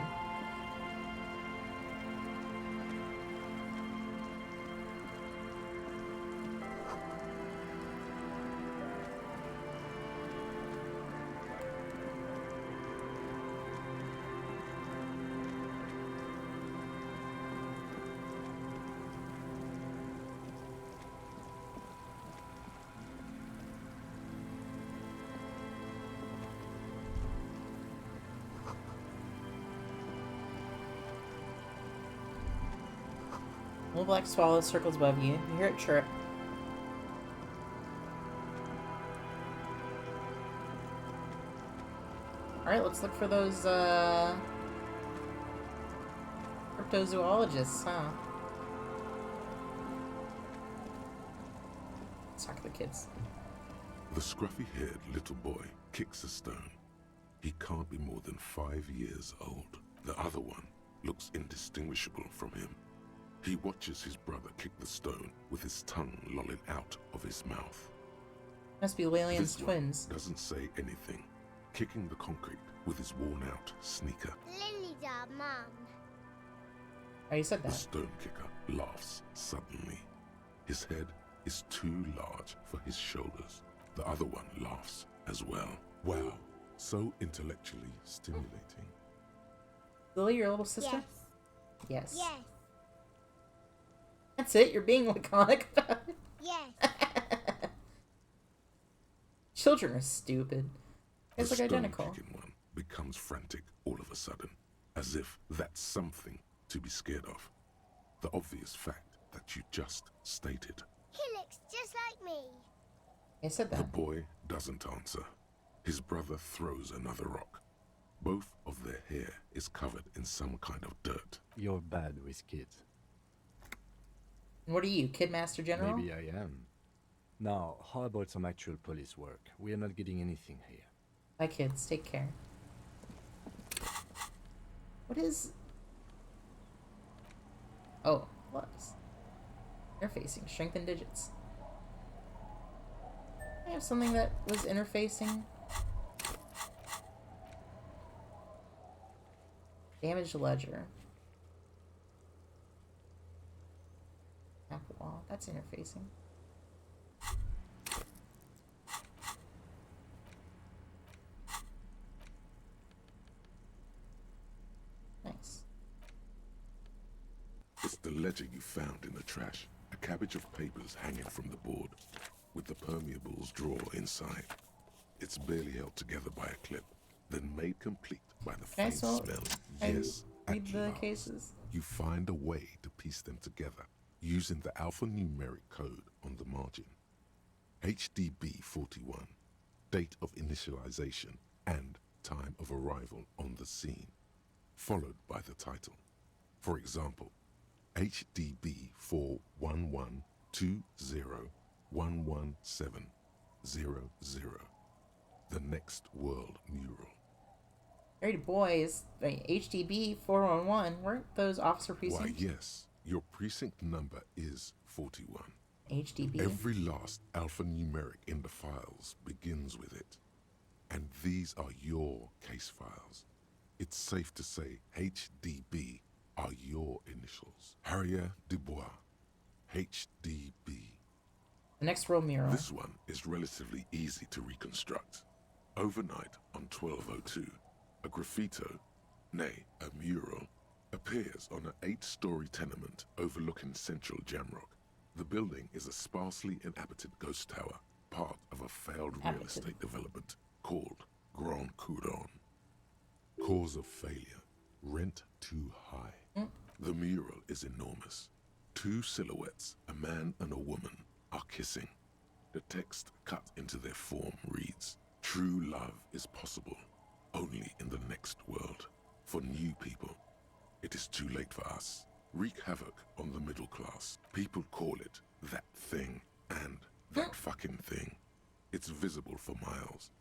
Little black swallow circles above you. You hear it chirp. Alright, let's look for those, cryptozoologists, huh? Let's talk to the kids. The scruffy-haired little boy kicks a stone. He can't be more than 5 years old. The other one looks indistinguishable from him. He watches his brother kick the stone with his tongue lolling out of his mouth. Must be Lalian's This one twins. doesn't say anything, kicking the concrete with his worn-out sneaker. Lily's our mum. Oh, you said The that. stone kicker laughs suddenly. His head is too large for his shoulders. The other one laughs as well. Wow, so intellectually stimulating. Lily, your little sister? Yes. Yes. Yes. That's it? You're being laconic about it? Yes. Children are stupid. It's like the identical. stone-kicking one becomes frantic all of a sudden, as if that's something to be scared of. The obvious fact that you just stated. He looks just like me. I said that. The boy doesn't answer. His brother throws another rock. Both of their hair is covered in some kind of dirt. You're bad with kids. What are you, Kidmaster General? Maybe I am. Now, how about some actual police work? We are not getting anything here. Bye, kids. Take care. What is... Oh, plus. Interfacing. Strengthen digits. I have something that was interfacing. Damaged ledger. Apple wall. That's interfacing. Nice. It's the ledger you found in the trash. A cabbage of papers hanging from the board, with the permeables drawer inside. It's barely held together by a clip, then made complete by the faint smell. Yes, read the cases. You find a way to piece them together using the alphanumeric code on the margin. HDB 41, date of initialization and time of arrival on the scene, followed by the title. For example, HDB 41120111700, the Next World Mural. Alrighty, boys. HDB 411. Weren't those officer precincts? Why, yes. Your precinct number is 41. HDB. Every last alphanumeric in the files begins with it. And these are your case files. It's safe to say HDB are your initials. Harrier Dubois, HDB. The Next World Mural. This one is relatively easy to reconstruct. Overnight on 1202, a graffito, nay, a mural, appears on an 8-story tenement overlooking central Jamrock. The building is a sparsely inhabited ghost tower, part of a failed real estate development called Grand Couronne. Cause of failure, rent too high. The mural is enormous. 2 silhouettes, a man and a woman, are kissing. The text cut into their form reads, "True love is possible, only in the next world. For new people, it is too late for us. Wreak havoc on the middle class. People call it that thing and that fucking thing. It's visible for miles.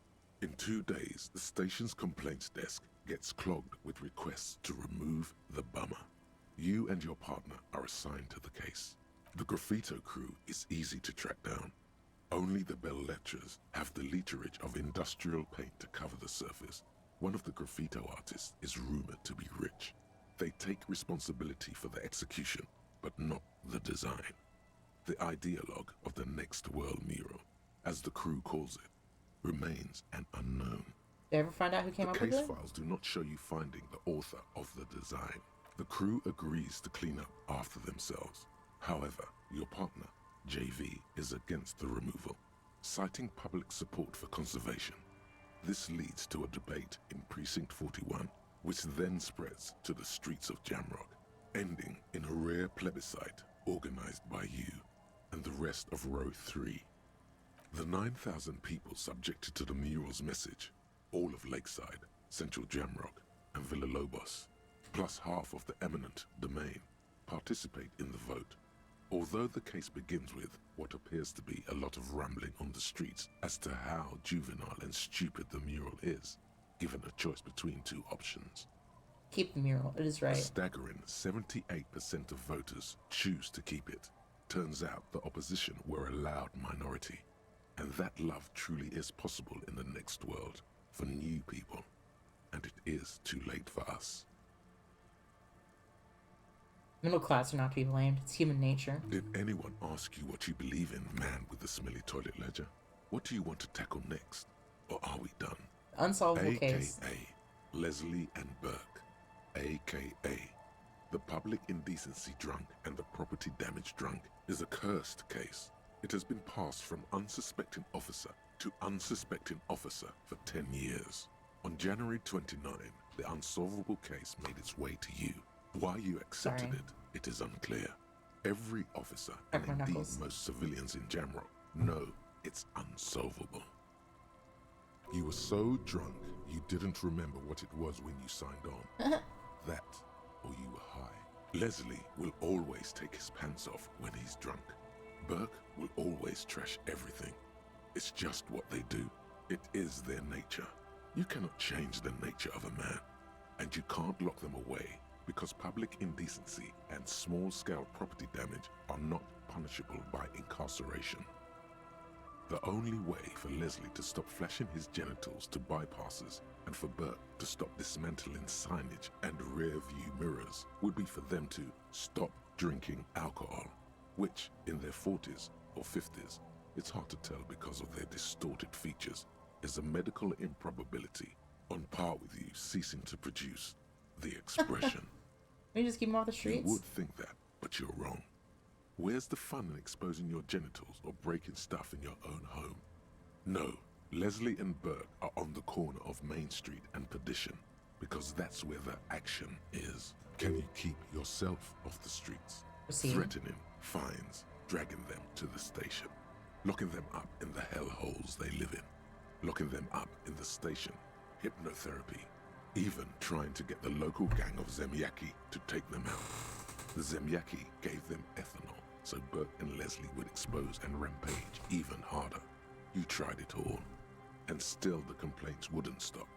In 2 days, the station's complaints desk gets clogged with requests to remove the bummer. You and your partner are assigned to the case. The graffito crew is easy to track down. Only the bell lectures have the literage of industrial paint to cover the surface. One of the graffito artists is rumored to be rich. They take responsibility for the execution, but not the design. The ideologue of the Next World Mural, as the crew calls it, remains an unknown. Did you ever find out who came up with The it? case files do not show you finding the author of the design. The crew agrees to clean up after themselves. However, your partner, JV, is against the removal, citing public support for conservation. This leads to a debate in Precinct 41, which then spreads to the streets of Jamrock, ending in a rare plebiscite organized by you and the rest of Row 3. The 9,000 people subjected to the mural's message, all of Lakeside, Central Jamrock, and Villa Lobos, plus half of the eminent domain, participate in the vote. Although the case begins with what appears to be a lot of rambling on the streets as to how juvenile and stupid the mural is, given a choice between 2 options. Keep the mural, it is right. A staggering 78% of voters choose to keep it. Turns out the opposition were a loud minority, and that love truly is possible in the next world for new people, and it is too late for us. Middle class are not to be blamed. It's human nature. Did anyone ask you what you believe in, man with the smelly toilet ledger? What do you want to tackle next? Or are we done? Unsolvable AKA case. Leslie and Burke. AKA the public indecency drunk and the property damage drunk is a cursed case. It has been passed from unsuspecting officer to unsuspecting officer for 10 years. On January 29, the unsolvable case made its way to you. Why you accepted it is unclear. Every officer, and indeed most civilians in Jamrock, know it's unsolvable. You were so drunk, you didn't remember what it was when you signed on. That, or you were high. Leslie will always take his pants off when he's drunk. Burke will always trash everything. It's just what they do. It is their nature. You cannot change the nature of a man, and you can't lock them away because public indecency and small-scale property damage are not punishable by incarceration. The only way for Leslie to stop flashing his genitals to bypassers and for Burke to stop dismantling signage and rear-view mirrors would be for them to stop drinking alcohol, which, in their 40s or 50s, it's hard to tell because of their distorted features, is a medical improbability on par with you ceasing to produce the expression. We just keep them off the streets? You would think that, but you're wrong. Where's the fun in exposing your genitals or breaking stuff in your own home? No, Leslie and Burke are on the corner of Main Street and Perdition because that's where the action is. Can you keep yourself off the streets? Threatening fines, dragging them to the station, locking them up in the hellholes they live in, locking them up in the station, hypnotherapy, even trying to get the local gang of Zemyaki to take them out. The Zemyaki gave them ethanol, so Burke and Leslie would expose and rampage even harder. You tried it all, and still the complaints wouldn't stop,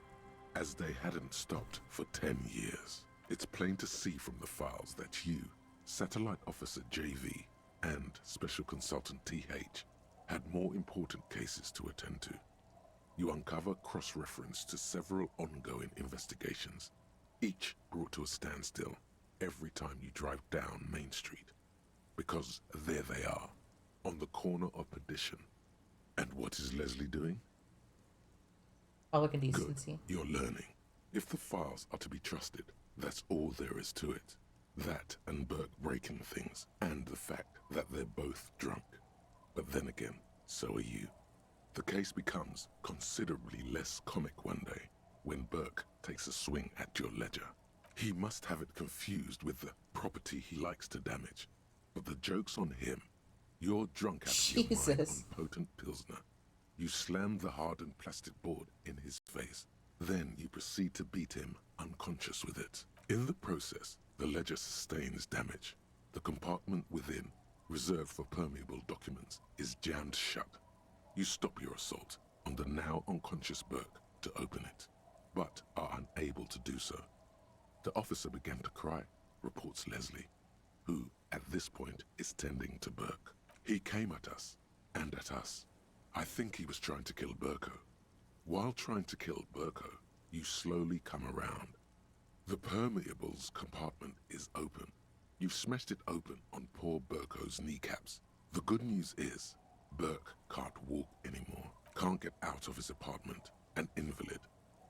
as they hadn't stopped for 10 years. It's plain to see from the files that you, Satellite Officer JV, and Special Consultant TH had more important cases to attend to. You uncover cross-reference to several ongoing investigations, each brought to a standstill every time you drive down Main Street. Because there they are, on the corner of Perdition. And what is Leslie doing? Public indecency. Good. You're learning. If the files are to be trusted, that's all there is to it. That and Burke breaking things, and the fact that they're both drunk. But then again, so are you. The case becomes considerably less comic one day when Burke takes a swing at your ledger. He must have it confused with the property he likes to damage. But the joke's on him. You're drunk out of your mind on potent Pilsner. You slam the hardened plastic board in his face. Then you proceed to beat him unconscious with it. In the process, the ledger sustains damage. The compartment within, reserved for permeable documents, is jammed shut. You stop your assault on the now unconscious Burke to open it, but are unable to do so. The officer began to cry, reports Leslie, who, at this point, is tending to Burke. He came at us, and at us. I think he was trying to kill Burko. While trying to kill Burko, you slowly come around. The permeables compartment is open. You've smashed it open on poor Burko's kneecaps. The good news is, Burke can't walk anymore, can't get out of his apartment, an invalid.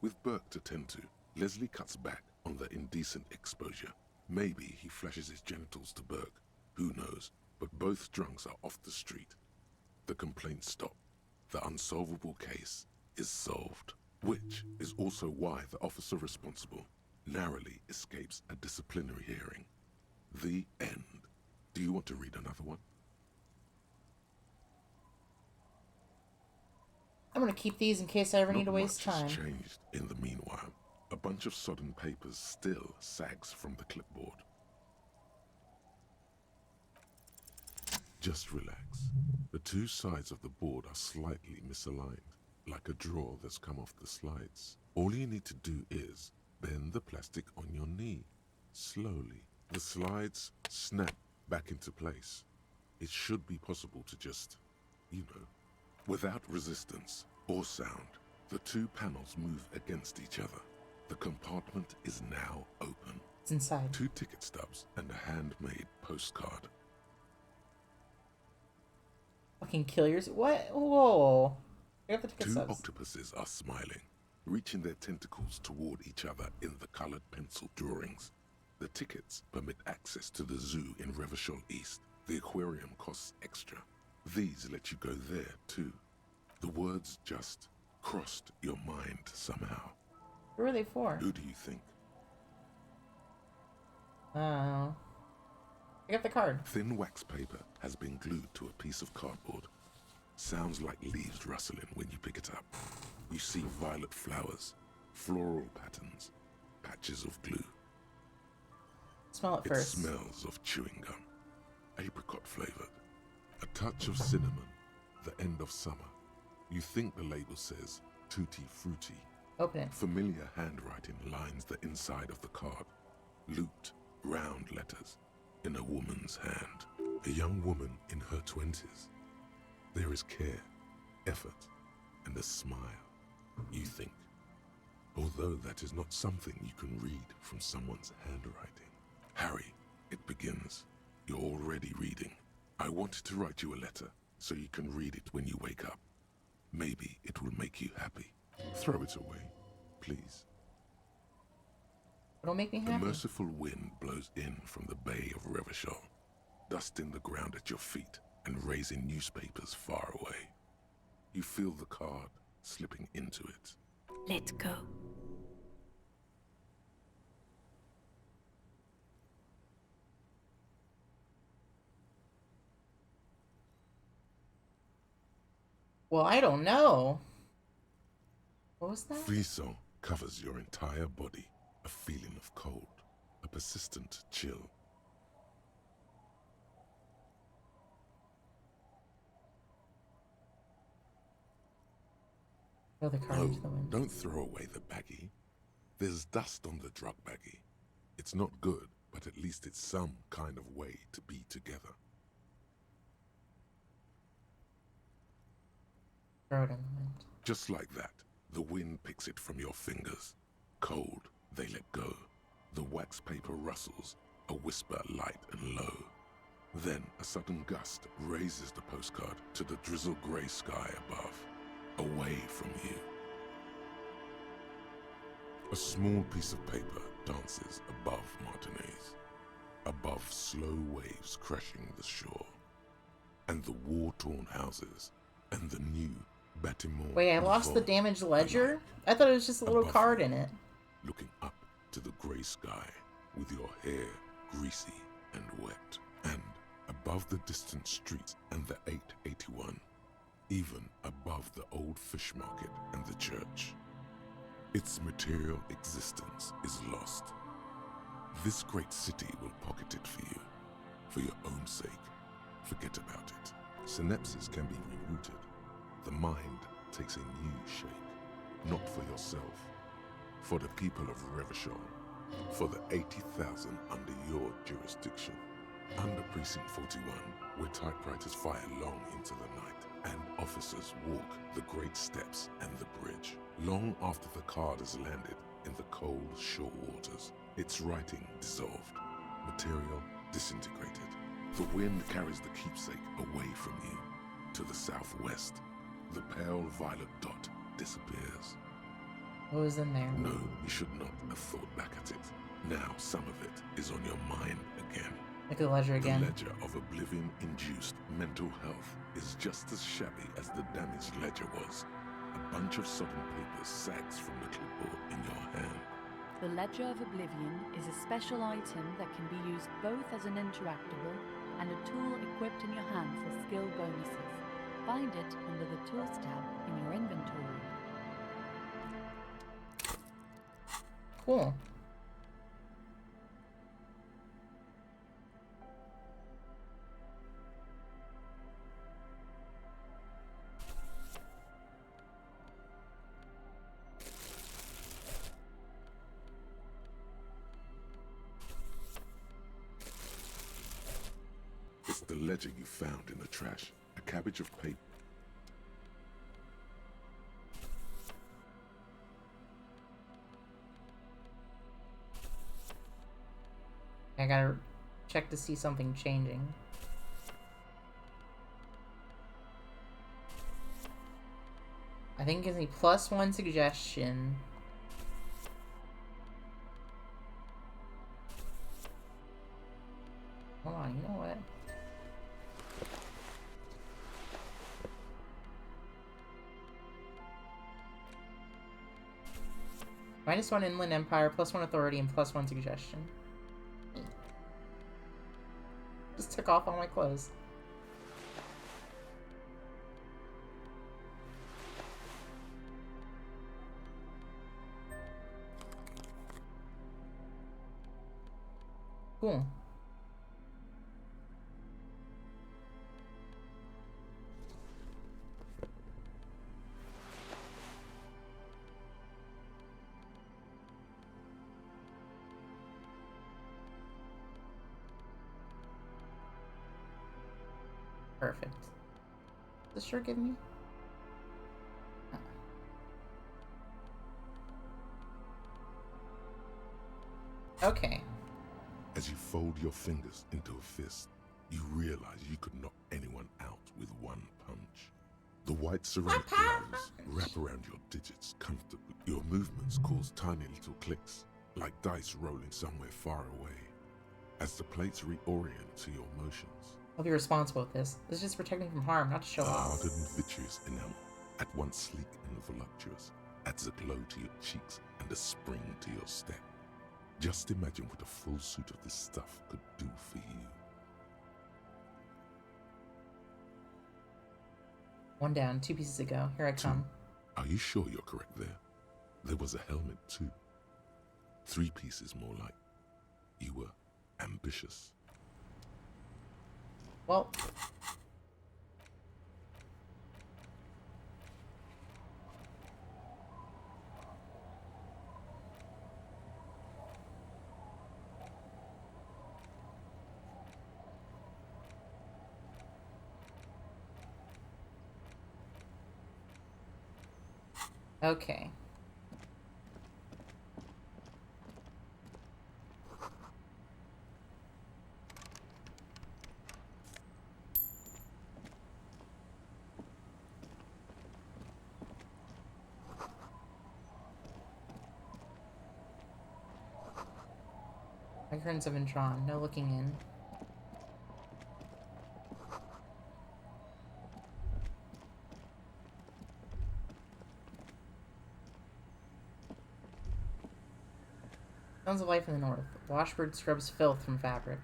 With Burke to tend to, Leslie cuts back on the indecent exposure. Maybe he flashes his genitals to Burke, who knows, but both drunks are off the street. The complaints stop. The unsolvable case is solved, which is also why the officer responsible narrowly escapes a disciplinary hearing. The end. Do you want to read another one? I'm gonna keep these in case I ever need to waste time. time. Has changed in the meanwhile. A bunch of sodden papers still sags from the clipboard. Just relax. The two sides of the board are slightly misaligned, like a drawer that's come off the slides. All you need to do is bend the plastic on your knee, slowly. The slides snap back into place. It should be possible to just, without resistance or sound, the two panels move against each other. The compartment is now open. It's inside. 2 ticket stubs and a handmade postcard. Fucking kill yours. What? Whoa. I got the ticket 2 stubs. octopuses are smiling, reaching their tentacles toward each other in the colored pencil drawings. The tickets permit access to the zoo in Revachol East. The aquarium costs extra. These let you go there, too. The words just crossed your mind somehow. Who are they for? Who do you think? I got the card. Thin wax paper has been glued to a piece of cardboard. Sounds like leaves rustling when you pick it up. You see violet flowers, floral patterns, patches of glue. Smell it first. It smells of chewing gum, apricot flavored, a touch of cinnamon, the end of summer. You think the label says tutti frutti. Open it. Familiar handwriting lines the inside of the card. Looped, round letters in a woman's hand. A young woman in her 20s. There is care, effort, and a smile, you think. Although that is not something you can read from someone's handwriting. Harry, it begins. You're already reading. I wanted to write you a letter so you can read it when you wake up. Maybe it will make you happy. Throw it away, please. It'll make me happy. The merciful wind blows in from the Bay of Revachol, dusting the ground at your feet and raising newspapers far away. You feel the card slipping into it. Let go. Well, I don't know. What was that? Frisson covers your entire body. A feeling of cold, a persistent chill. Throw the card into the wind. Don't throw away the baggie. There's dust on the drug baggie. It's not good, but at least it's some kind of way to be together. Throw it in the wind. Just like that, the wind picks it from your fingers. Cold, they let go. The wax paper rustles, a whisper light and low. Then a sudden gust raises the postcard to the drizzle grey sky above, away from you. A small piece of paper dances above Martinez, above slow waves crashing the shore, and the war-torn houses, and the new bâtiment. Wait, I lost the damaged ledger? I thought it was just a little card in it. Looking up to the grey sky with your hair greasy and wet, and above the distant streets and the 881, even above the old fish market and the church. Its material existence is lost. This great city will pocket it for your own sake. Forget about it. Synapses can be rerouted. The mind takes a new shape, not for yourself, for the people of Revachol, for the 80,000 under your jurisdiction. Under Precinct 41, where typewriters fire long into the night, and officers walk the great steps and the bridge, long after the card has landed in the cold shore waters, its writing dissolved, material disintegrated. The wind carries the keepsake away from you. To the southwest, the pale violet dot disappears. What was in there? No, you should not have thought back at it. Now some of it is on your mind again. Look at the ledger again. The ledger of oblivion-induced mental health is just as shabby as the damaged ledger was. A bunch of sodden paper sags from the clipboard in your hand. The Ledger of Oblivion is a special item that can be used both as an interactable and a tool equipped in your hand for skill bonuses. Find it under the Tools tab in your inventory. Cool. It's the ledger you found in the trash. A cabbage of paper. I gotta check to see something changing. I think it gives me +1 suggestion. Hold on, you know what? -1 Inland Empire, +1 Authority, and +1 Suggestion. Just took off all my clothes. Cool. Perfect. Does this sure give me? Okay. As you fold your fingers into a fist, you realize you could knock anyone out with one punch. The white ceramic gloves wrap around your digits comfortably. Your movements cause tiny little clicks, like dice rolling somewhere far away, as the plates reorient to your motions. I'll be responsible with this. This is just protect me from harm, not to show off. Hard and vitreous enamel, at once sleek and voluptuous, adds a glow to your cheeks and a spring to your step. Just imagine what a full suit of this stuff could do for you. One down, 2 pieces to go. Here I come. Are you sure you're correct there? There was a helmet too. 3 pieces more like. You were ambitious. Well. Okay. My curtains have been drawn. No looking in. Sounds of life in the north. Washbird scrubs filth from fabric.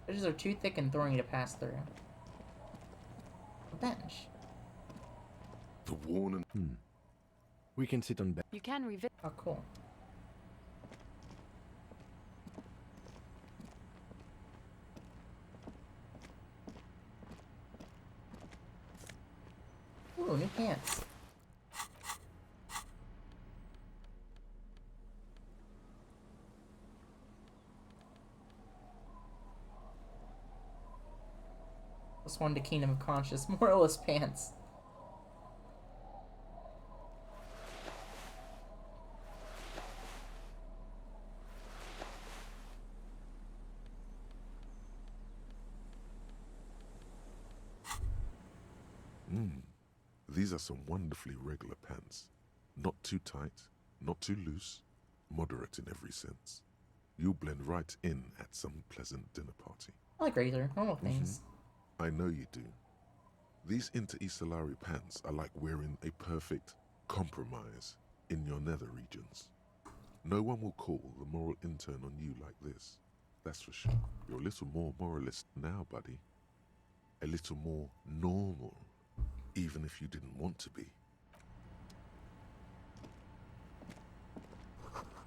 Edges are too thick and thorny to pass through. A bench. The worn and... We can sit on bench. You can revisit. Oh, cool. Ooh, new pants. +1 to Kingdom of Conscious. Moralist pants. These are some wonderfully regular pants. Not too tight, not too loose, moderate in every sense. You'll blend right in at some pleasant dinner party. I like regular, normal things. I know you do. These inter-Isolari pants are like wearing a perfect compromise in your nether regions. No one will call the moral intern on you like this. That's for sure. You're a little more moralist now, buddy. A little more normal. Even if you didn't want to be.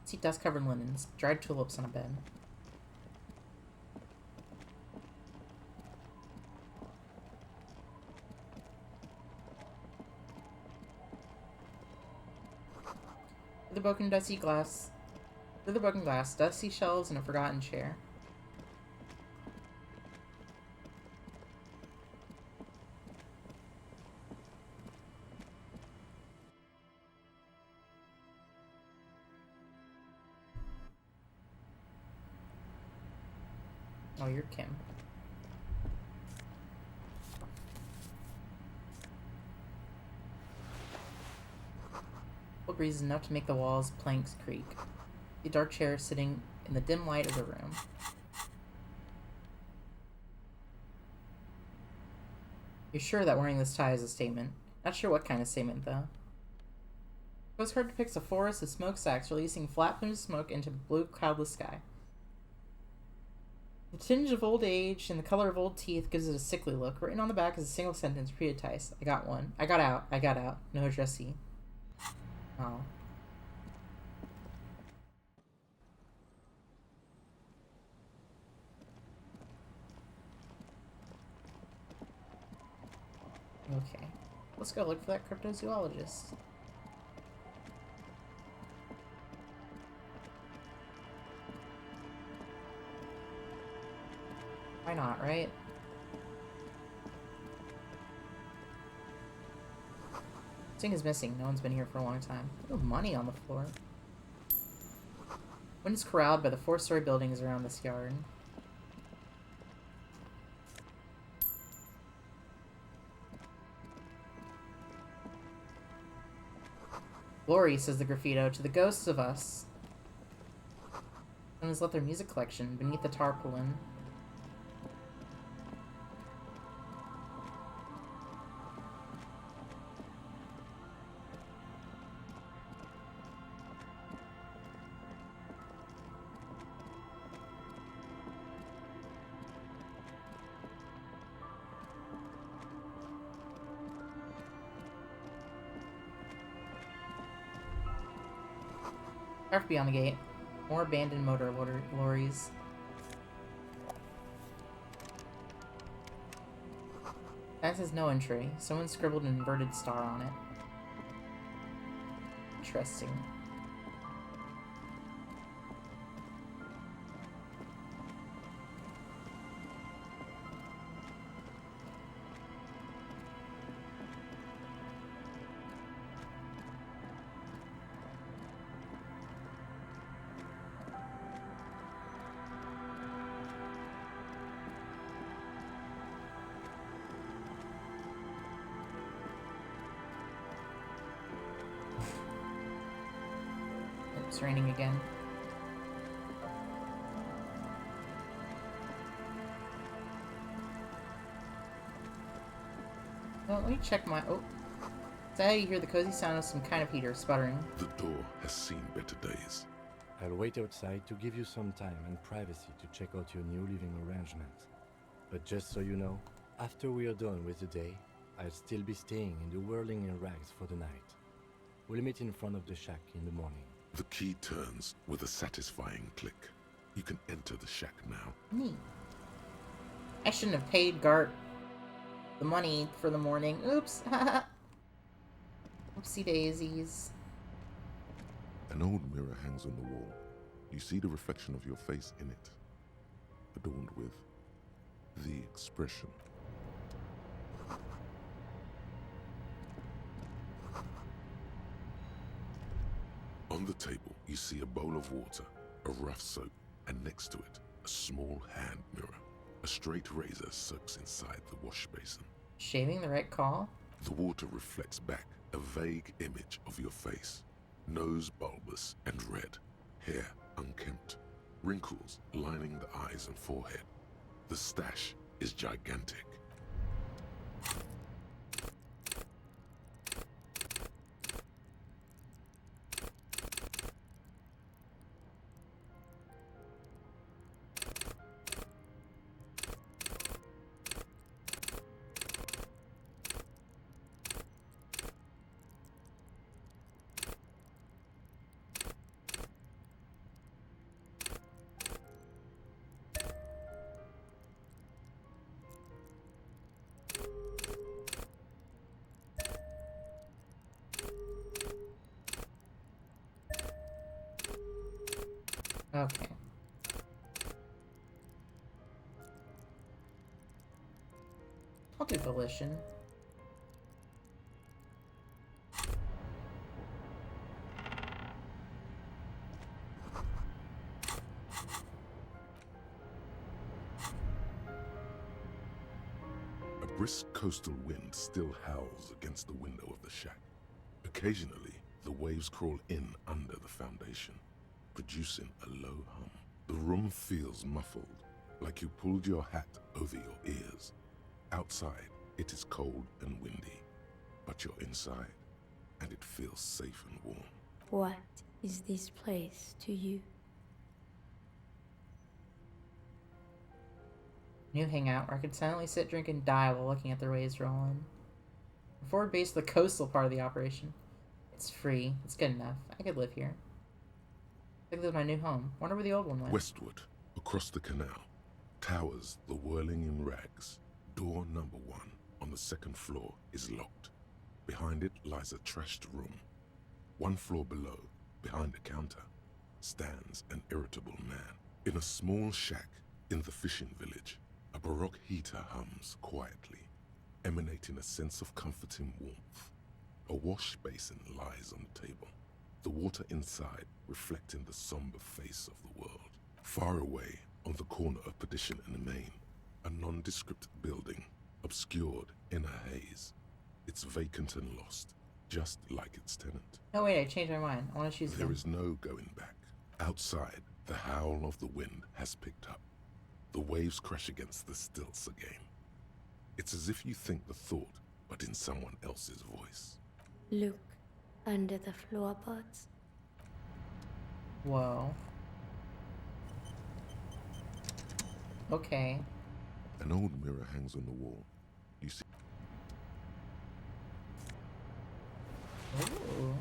See dust-covered linens, dried tulips on a bed. Through the broken dusty glass. Through the broken glass, dusty shelves and a forgotten chair. Oh, you're Kim. Cold breeze is enough to make the walls' planks creak. The dark chair sitting in the dim light of the room. You're sure that wearing this tie is a statement? Not sure what kind of statement, though. The postcard depicts a forest of smokestacks releasing flat plumes of smoke into blue cloudless sky. The tinge of old age and the color of old teeth gives it a sickly look. Written on the back is a single sentence, repeated twice. I got one. I got out. I got out. No addressee. Oh. Okay. Let's go look for that cryptozoologist. Why not, right? This thing is missing. No one's been here for a long time. Oh, money on the floor. Wind is corralled by the 4-story buildings around this yard. Glory, says the graffito, to the ghosts of us. Someone has left their music collection beneath the tarpaulin. Careful beyond the gate. More abandoned motor lorries. That says no entry. Someone scribbled an inverted star on it. Interesting. It's raining again. Well, let me check my... Oh. Is that how you hear the cozy sound of some kind of heater sputtering? The door has seen better days. I'll wait outside to give you some time and privacy to check out your new living arrangements. But just so you know, after we are done with the day, I'll still be staying in the whirling in rags for the night. We'll meet in front of the shack in the morning. The key turns with a satisfying click. You can enter the shack now. Neat. I shouldn't have paid Gart the money for the morning. Oops. Oopsie daisies. An old mirror hangs on the wall. You see the reflection of your face in it, adorned with the expression. On the table, you see a bowl of water, a rough soap, and next to it, a small hand mirror. A straight razor soaks inside the wash basin. Shaving the right call? The water reflects back a vague image of your face. Nose bulbous and red, hair unkempt, wrinkles lining the eyes and forehead. The stash is gigantic. Okay. I'll do volition. A brisk coastal wind still howls against the window of the shack. Occasionally, the waves crawl in under the foundation, producing a low hum. The room feels muffled, like you pulled your hat over your ears. Outside, It is cold and windy, but you're inside, and it feels safe and warm. What is this place to you? New hangout where I could silently sit, drink, and die while looking at the waves roll in. Forward base to the coastal part of the operation. It's free. It's good enough. I could live here. I think this is my new home. Wonder where the old one went. Westward, across the canal, towers the whirling in rags. Door number 1 on the 2nd floor is locked. Behind it lies a trashed room. 1 floor below, behind a counter, stands an irritable man. In a small shack in the fishing village, a baroque heater hums quietly, emanating a sense of comforting warmth. A wash basin lies on the table, the water inside reflecting the somber face of the world. Far away, on the corner of Perdition and the Main, a nondescript building, obscured in a haze. It's vacant and lost, just like its tenant. No, wait, I changed my mind. I want to choose There again. is no going back. Outside, the howl of the wind has picked up. The waves crash against the stilts again. It's as if you think the thought, but in someone else's voice. Look under the floorboards. Whoa. Okay. An old mirror hangs on the wall. You see... Ooh.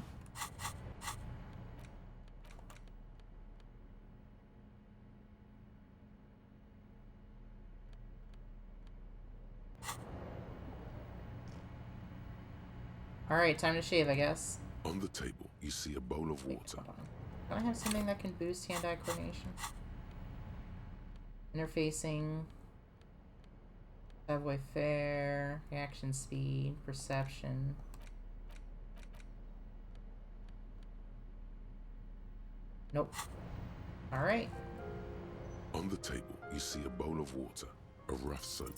Alright, time to shave, I guess. On the table, you see a bowl of water. Can I have something that can boost hand-eye coordination? Interfacing. Subway fare. Reaction speed. Perception. Nope. Alright. On the table, you see a bowl of water, a rough soap.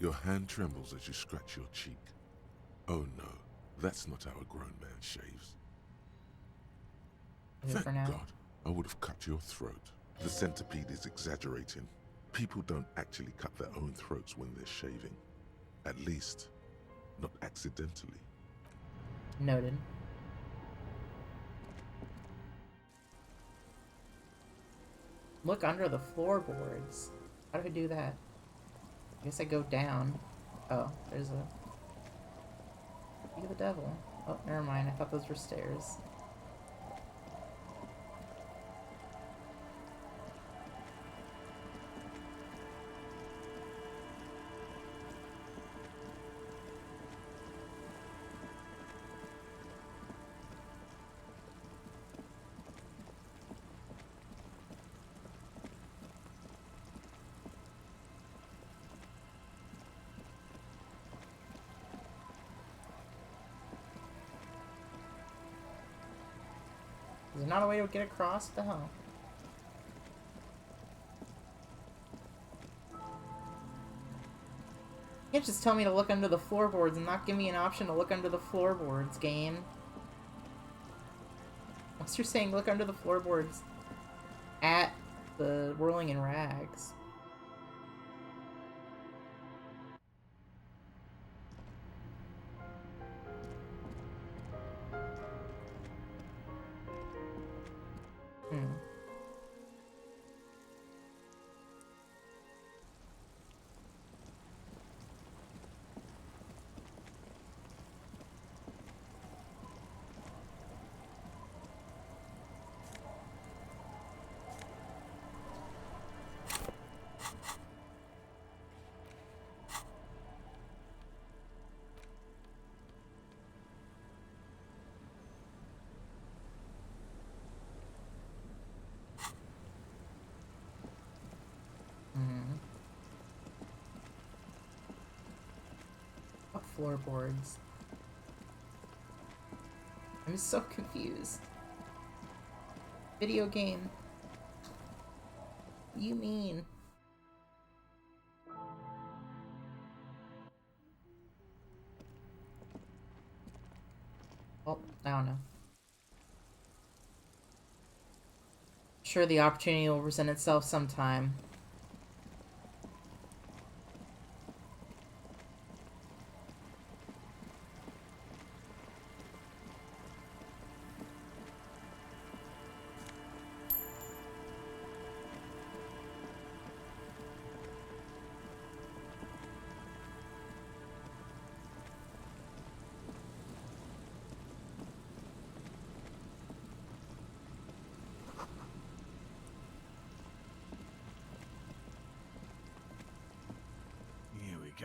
Your hand trembles as you scratch your cheek. Oh no, that's not how a grown man shaves. Thank God, I would have cut your throat. The centipede is exaggerating. People don't actually cut their own throats when they're shaving. At least, not accidentally. Noted. Look under the floorboards. How do I do that? I guess I go down. Oh, there's a... You're the devil. Oh, never mind. I thought those were stairs. Is there not a way to get across? The hell? You can't just tell me to look under the floorboards and not give me an option to look under the floorboards, game. Unless you're saying look under the floorboards at the whirling in rags. What floorboards? I'm so confused. Video game. What do you mean? Well, I don't know. Sure, the opportunity will present itself sometime.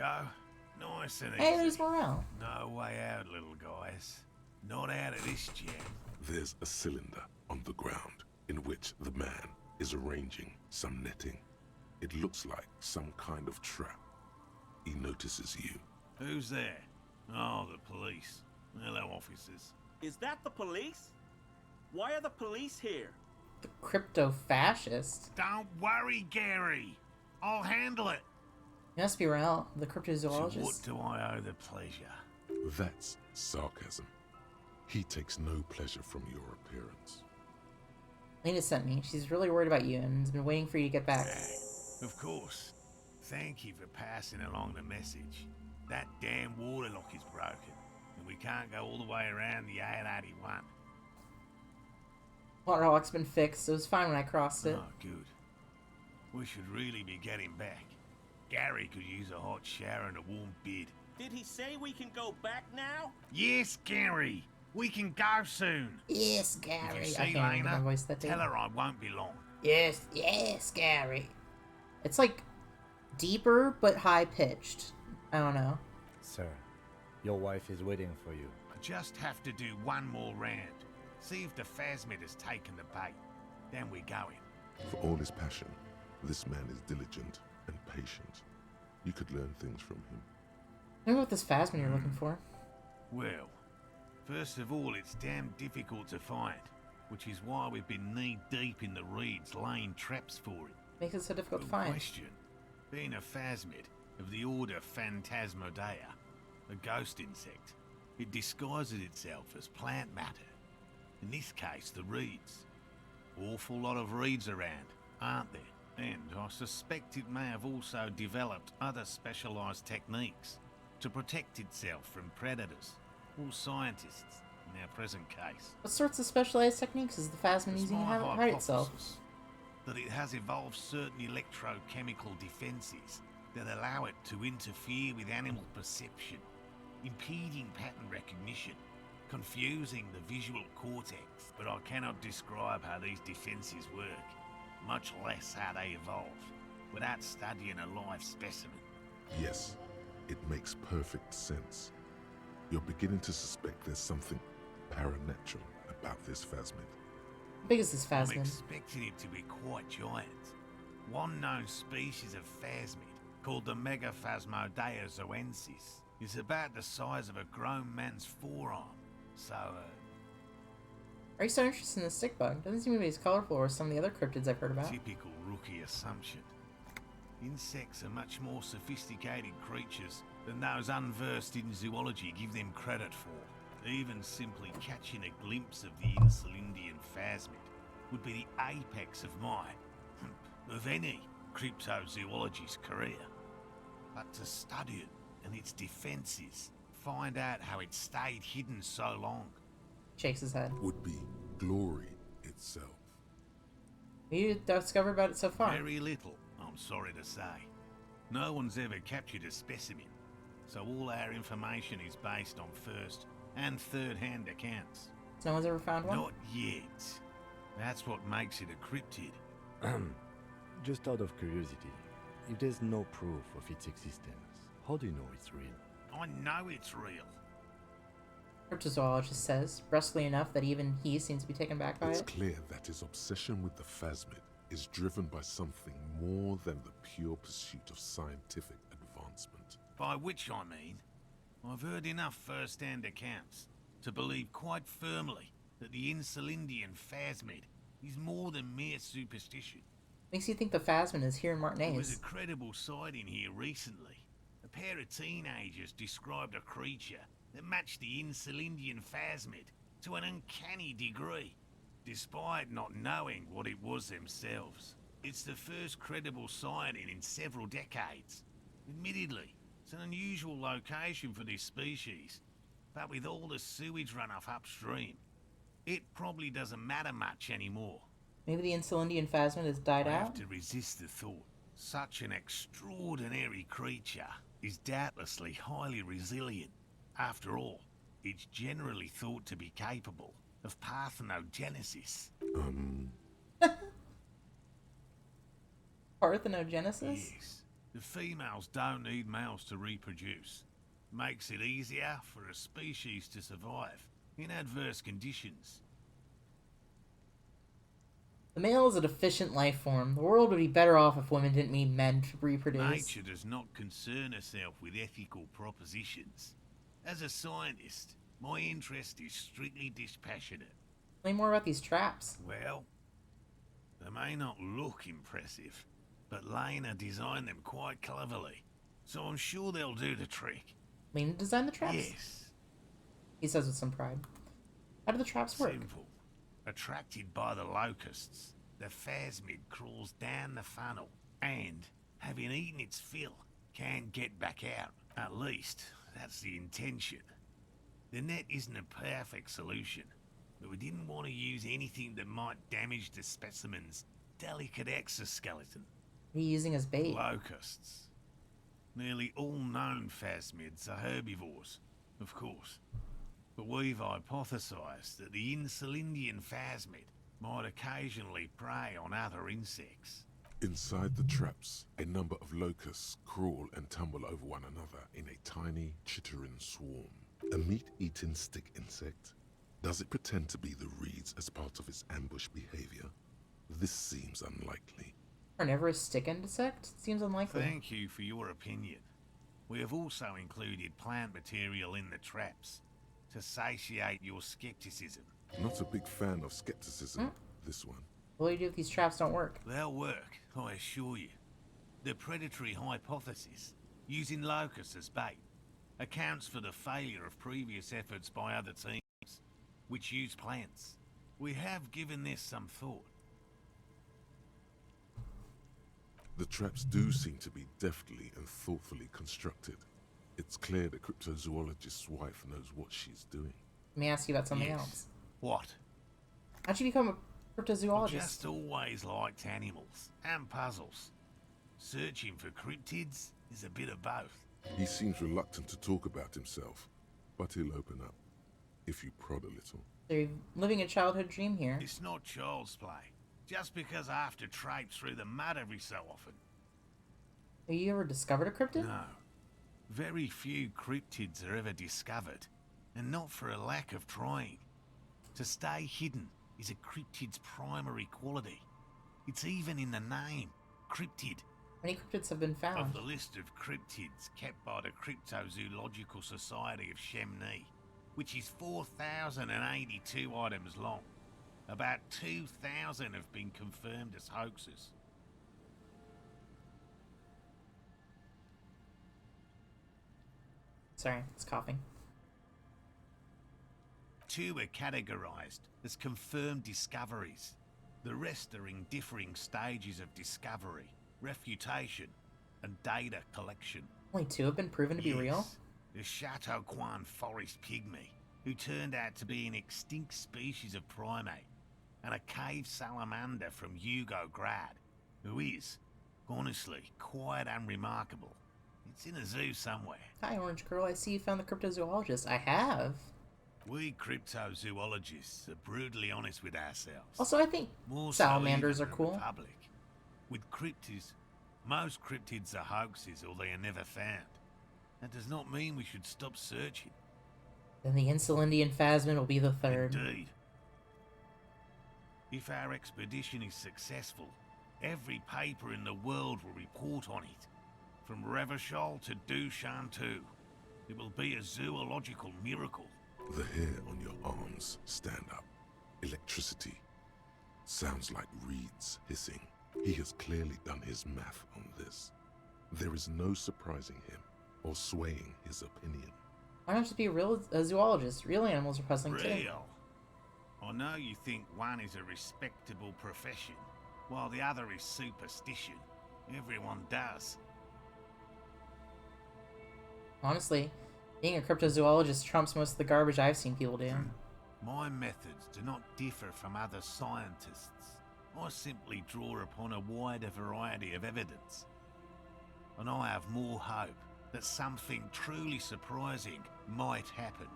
So, nice and Hey, easy. there's Morale. No way out, little guys. Not out of this jam. There's a cylinder on the ground in which the man is arranging some netting. It looks like some kind of trap. He notices you. Who's there? Oh, the police. Hello, officers. Is that the police? Why are the police here? The crypto-fascist. Don't worry, Gary. I'll handle it. It must be Morale, the cryptozoologist. So what do I owe the pleasure? That's sarcasm. He takes no pleasure from your appearance. Lena sent me. She's really worried about you and has been waiting for you to get back. Of course. Thank you for passing along the message. That damn water lock is broken, and we can't go all the way around the 881. Water lock's been fixed. It was fine when I crossed it. Oh, good. We should really be getting back. Gary could use a hot shower and a warm bed. Did he say we can go back now? Yes, Gary. We can go soon. Yes, If Gary. you I see can't even get my Lena, voice that tell big. her I won't be long. Yes, yes, Gary. It's like deeper but high pitched. I don't know. Sir, your wife is waiting for you. I just have to do one more round. See if the phasmid has taken the bait. Then we're going. For all his passion, this man is diligent and patient. You could learn things from him. Tell me what this phasmid you're looking for. Well, first of all, it's damn difficult to find, which is why we've been knee-deep in the reeds laying traps for it. Makes it so difficult to Good find. question. Being a phasmid of the order Phantasmodea, a ghost insect, it disguises itself as plant matter. In this case, the reeds. Awful lot of reeds around, aren't there? And I suspect it may have also developed other specialised techniques to protect itself from predators or scientists in our present case. What sorts of specialized techniques is the phasmid It's using to my hide itself? hypothesis that it has evolved certain electrochemical defenses that allow it to interfere with animal perception, impeding pattern recognition, confusing the visual cortex. But I cannot describe how these defenses work, much less how they evolve, without studying a live specimen. Yes, it makes perfect sense. You're beginning to suspect there's something paranatural about this phasmid. How big is this I'm phasmid? expecting it to be quite giant. One known species of phasmid, called the Megaphasmodea zoensis, is about the size of a grown man's forearm. So, Are you so interested in the stick bug? Doesn't seem to be as colorful as some of the other cryptids I've heard about. typical rookie assumption. Insects are much more sophisticated creatures than those unversed in zoology give them credit for. Even simply catching a glimpse of the Insulindian phasmid would be the apex of my, of any, cryptozoologist's career. But to study it and its defenses, find out how it stayed hidden so long. Shakes his head. Would be glory itself. What you discovered about it so far? Very little, I'm sorry to say. No one's ever captured a specimen, so all our information is based on first and third-hand accounts. No one's ever found one? Not yet. That's what makes it a cryptid. Just out of curiosity, if there's no proof of its existence, how do you know it's real? I know it's real. Cryptozoologist says, brusquely enough that even he seems to be taken back by It's it. clear that his obsession with the phasmid is driven by something more than the pure pursuit of scientific advancement. By which I mean, I've heard enough first-hand accounts to believe quite firmly that the Insulindian phasmid is more than mere superstition. Makes you think the phasmid is here in There was Martinez. a credible sighting here recently. A pair of teenagers described a creature that matched the Insulindian phasmid to an uncanny degree, despite not knowing what it was themselves. It's the first credible sighting in several decades. Admittedly, it's an unusual location for this species, but with all the sewage runoff upstream, it probably doesn't matter much anymore. Maybe the Insulindian phasmid has died I have out? to resist the thought. Such an extraordinary creature is doubtlessly highly resilient. After all, it's generally thought to be capable of parthenogenesis. Parthenogenesis? Yes. The females don't need males to reproduce. Makes it easier for a species to survive in adverse conditions. The male is a deficient life form. The world would be better off if women didn't need men to reproduce. Nature does not concern herself with ethical propositions. As a scientist, my interest is strictly dispassionate. Tell me more about these traps. Well, they may not look impressive, but Lena designed them quite cleverly, so I'm sure they'll do the trick. Lena designed the traps? Yes. He says with some pride. How do the traps work? Simple. Attracted by the locusts, the phasmid crawls down the funnel and, having eaten its fill, can't get back out. At least, that's the intention. The net isn't a perfect solution, but we didn't want to use anything that might damage the specimen's delicate exoskeleton. What are you using as bait? Locusts. Nearly all known phasmids are herbivores, of course. But we've hypothesized that the Insulindian phasmid might occasionally prey on other insects. Inside the traps, a number of locusts crawl and tumble over one another in a tiny, chittering swarm. A meat-eating stick insect? Does it pretend to be the reeds as part of its ambush behavior? This seems unlikely. Carnivorous stick insect? Seems unlikely. Thank you for your opinion. We have also included plant material in the traps to satiate your skepticism. Not a big fan of skepticism, this one. What do you do if these traps don't work? They'll work, I assure you. The predatory hypothesis, using locusts as bait, accounts for the failure of previous efforts by other teams, which use plants. We have given this some thought. The traps do seem to be deftly and thoughtfully constructed. It's clear the cryptozoologist's wife knows what she's doing. Let me ask you about something else. What? How'd you become a cryptozoologist? I just always liked animals and puzzles. Searching for cryptids is a bit of both. He seems reluctant to talk about himself, but he'll open up, if you prod a little. So you're living a childhood dream here. It's not child's play. Just because I have to traipse through the mud every so often. Have you ever discovered a cryptid? No. Very few cryptids are ever discovered, and not for a lack of trying. To stay hidden is a cryptid's primary quality. It's even in the name, cryptid. How many cryptids have been found? Of the list of cryptids kept by the Cryptozoological Society of Chemnee, which is 4,082 items long, about 2,000 have been confirmed as hoaxes. Sorry, it's coughing. 2 are categorized as confirmed discoveries. The rest are in differing stages of discovery, refutation, and data collection. Only 2 have been proven to be real? The Chateauquan forest pygmy, who turned out to be an extinct species of primate, and a cave salamander from Hugo-Grad, who is, honestly, quite unremarkable. It's in a zoo somewhere. Hi, Orange Girl. I see you found the cryptozoologist. I have. We cryptozoologists are brutally honest with ourselves. Also, I think More salamanders so are even cool. in the public. With cryptids, most cryptids are hoaxes or they are never found. That does not mean we should stop searching. Then the Insulindian phasmid will be the 3rd. Indeed. If our expedition is successful, every paper in the world will report on it. From Revachol to Dushantu. It will be a zoological miracle. The hair on your arms stand up. Electricity. Sounds like reeds hissing. He has clearly done his math on this. There is no surprising him or swaying his opinion. Why not just be a zoologist? Real animals are puzzling too. Real? I know you think one is a respectable profession, while the other is superstition. Everyone does. Honestly, being a cryptozoologist trumps most of the garbage I've seen people do. My methods do not differ from other scientists. I simply draw upon a wider variety of evidence. And I have more hope that something truly surprising might happen.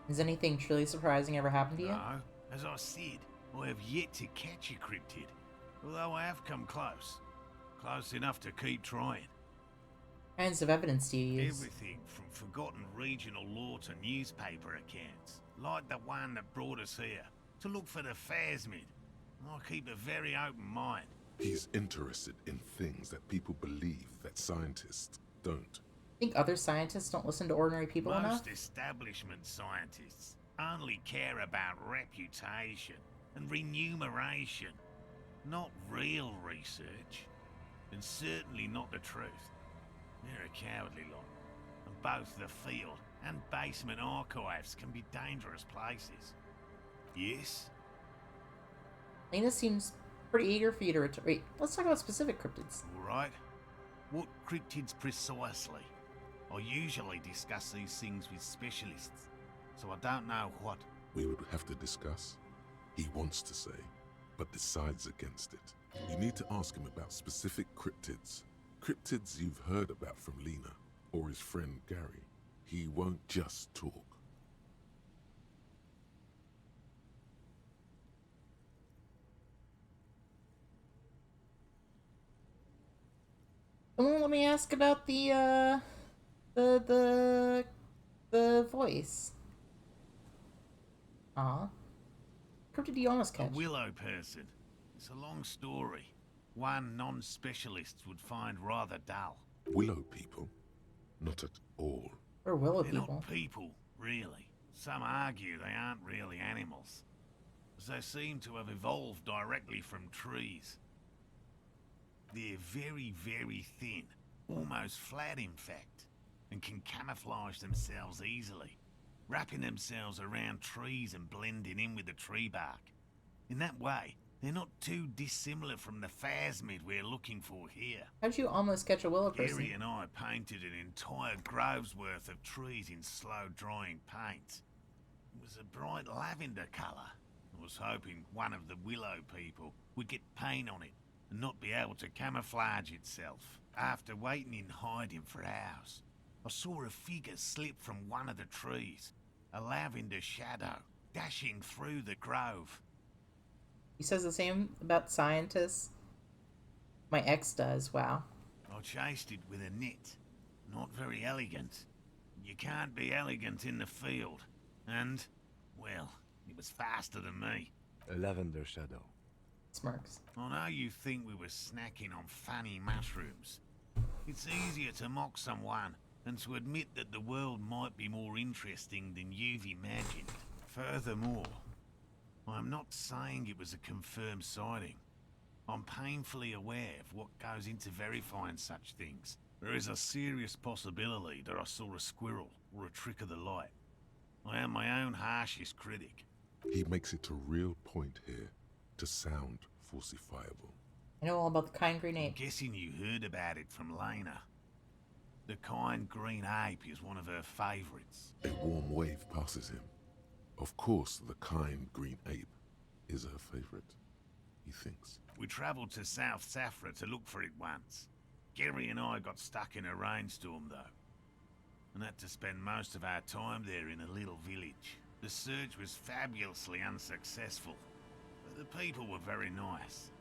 Has anything truly surprising ever happened to you? No, as I said, I have yet to catch a cryptid, although I have come close. Close enough to keep trying. kinds of evidence do you use? Everything from forgotten regional lore to newspaper accounts, like the one that brought us here, to look for the phasmid. I keep a very open mind. He's interested in things that people believe that scientists don't. Think other scientists don't listen to ordinary people enough? Most establishment scientists only care about reputation and remuneration, not real research, and certainly not the truth. They're a cowardly lot, and both the field and basement archives can be dangerous places. Yes? Lena seems pretty eager for you to return. Wait, let's talk about specific cryptids. All right. What cryptids precisely? I usually discuss these things with specialists, so I don't know what. We would have to discuss. He wants to say, but decides against it. You need to ask him about specific cryptids. Cryptids you've heard about from Lena, or his friend Gary. He won't just talk. Well, let me ask about the voice. Cryptid do you almost catch? A willow person. It's a long story. One non-specialist would find rather dull. Willow people? Not at all. Or willow They're people? not people, really. Some argue they aren't really animals, as they seem to have evolved directly from trees. They're very, very thin, almost flat in fact, and can camouflage themselves easily, wrapping themselves around trees and blending in with the tree bark. In that way, they're not too dissimilar from the phasmid we're looking for here. How'd you almost catch a willow person? Gary and I painted an entire grove's worth of trees in slow-drying paint. It was a bright lavender colour. I was hoping one of the willow people would get paint on it and not be able to camouflage itself. After waiting in hiding for hours, I saw a figure slip from one of the trees, a lavender shadow, dashing through the grove. He says the same about scientists. My ex does, wow. I chased it with a net. Not very elegant. You can't be elegant in the field. And, well, it was faster than me. A lavender shadow. Smirks. I know you think we were snacking on funny mushrooms. It's easier to mock someone than to admit that the world might be more interesting than you've imagined. Furthermore, I'm not saying it was a confirmed sighting. I'm painfully aware of what goes into verifying such things. There is a serious possibility that I saw a squirrel or a trick of the light. I am my own harshest critic. He makes it a real point here to sound falsifiable. I know all about the kind green ape. I'm guessing you heard about it from Lena. The kind green ape is one of her favourites. A warm wave passes him. Of course, the kind green ape is her favorite, he thinks. We travelled to South Safra to look for it once. Gary and I got stuck in a rainstorm, though, and had to spend most of our time there in a little village. The search was fabulously unsuccessful, but the people were very nice.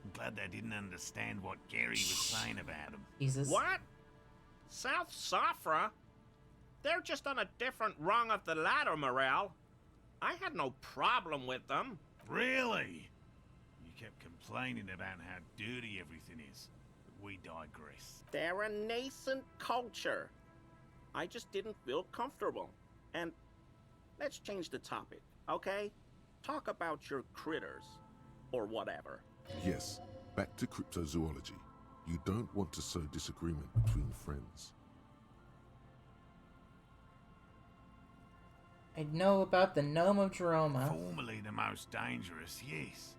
I'm glad they didn't understand what Gary was saying about them. Jesus. What? South Safra? They're just on a different rung of the ladder, Morale. I had no problem with them. Really? You kept complaining about how dirty everything is, but we digress. They're a nascent culture. I just didn't feel comfortable. And let's change the topic, okay? Talk about your critters, or whatever. Yes, back to cryptozoology. You don't want to sow disagreement between friends. I know about the gnome of Jeroma. Formerly the most dangerous, yes.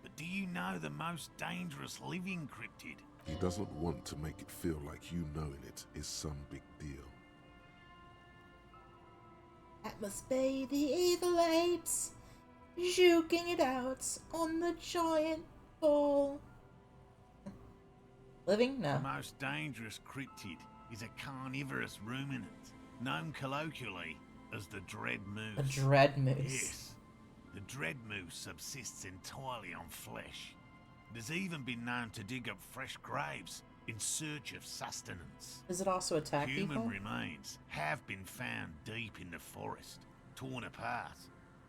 But do you know the most dangerous living cryptid? He doesn't want to make it feel like you knowing it is some big deal. That must be the evil apes juking it out on the giant ball. Living? No. The most dangerous cryptid is a carnivorous ruminant, known colloquially as the dread moose. A dread moose. Yes. The dread moose subsists entirely on flesh. It has even been known to dig up fresh graves in search of sustenance. Does it also attack Human people? remains have been found deep in the forest, torn apart,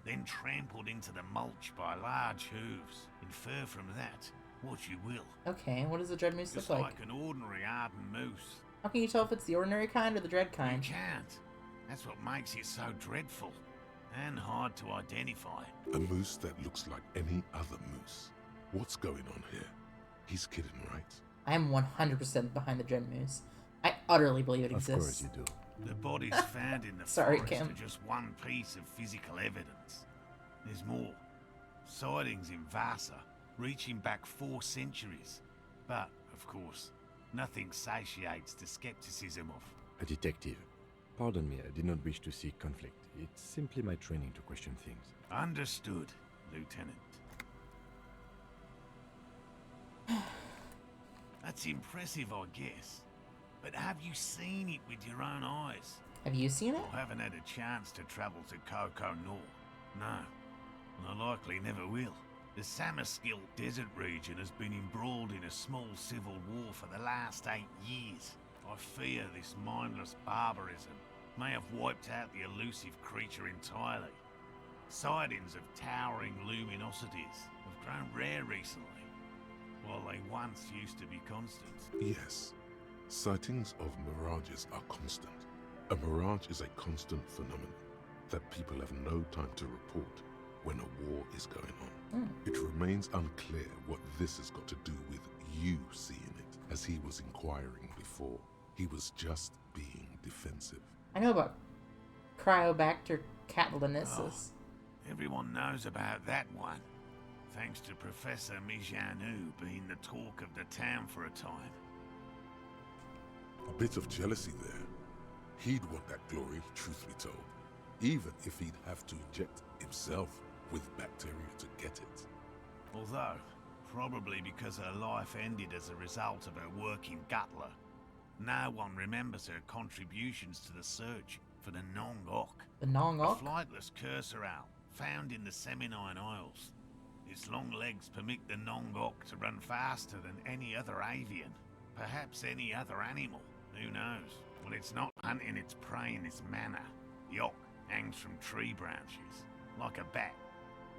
then trampled into the mulch by large hooves. Infer from that what you will. Okay, what does the dread moose Just look like? like an ordinary ardent moose. How can you tell if it's the ordinary kind or the dread kind? You can't. That's what makes it so dreadful and hard to identify. A moose that looks like any other moose. What's going on here? He's kidding, right? I am 100% behind the dread moose. I utterly believe it exists. Of course you do. The bodies found in the Sorry, forest Kim. are just one piece of physical evidence. There's more. Sightings in Vasa, reaching back 4 centuries. But, of course, nothing satiates the skepticism of... A detective. Pardon me, I did not wish to seek conflict. It's simply my training to question things. Understood, Lieutenant. That's impressive, I guess. But have you seen it with your own eyes? Have you seen it? I haven't had a chance to travel to Coco Nor. No. And I likely never will. The Samaskill Desert region has been embroiled in a small civil war for the last 8 years. I fear this mindless barbarism may have wiped out the elusive creature entirely. Sightings of towering luminosities have grown rare recently, while they once used to be constant. Yes. Sightings of mirages are constant. A mirage is a constant phenomenon that people have no time to report when a war is going on. It remains unclear what this has got to do with you seeing it, as he was inquiring before. He was just being defensive. I know about Cryobacter catalysis. Everyone knows about that one, thanks to Professor Mijanu being the talk of the town for a time. A bit of jealousy there. He'd want that glory, truth be told, even if he'd have to inject himself with bacteria to get it. Although, probably because her life ended as a result of her work in Gutler, no one remembers her contributions to the search for the Nong-Ok. The Nong-Ok? A flightless cursor owl found in the Seminine Isles. Its long legs permit the Nong-Ok to run faster than any other avian, perhaps any other animal. Who knows? Well, it's not hunting its prey in this manner. The Ok hangs from tree branches, like a bat,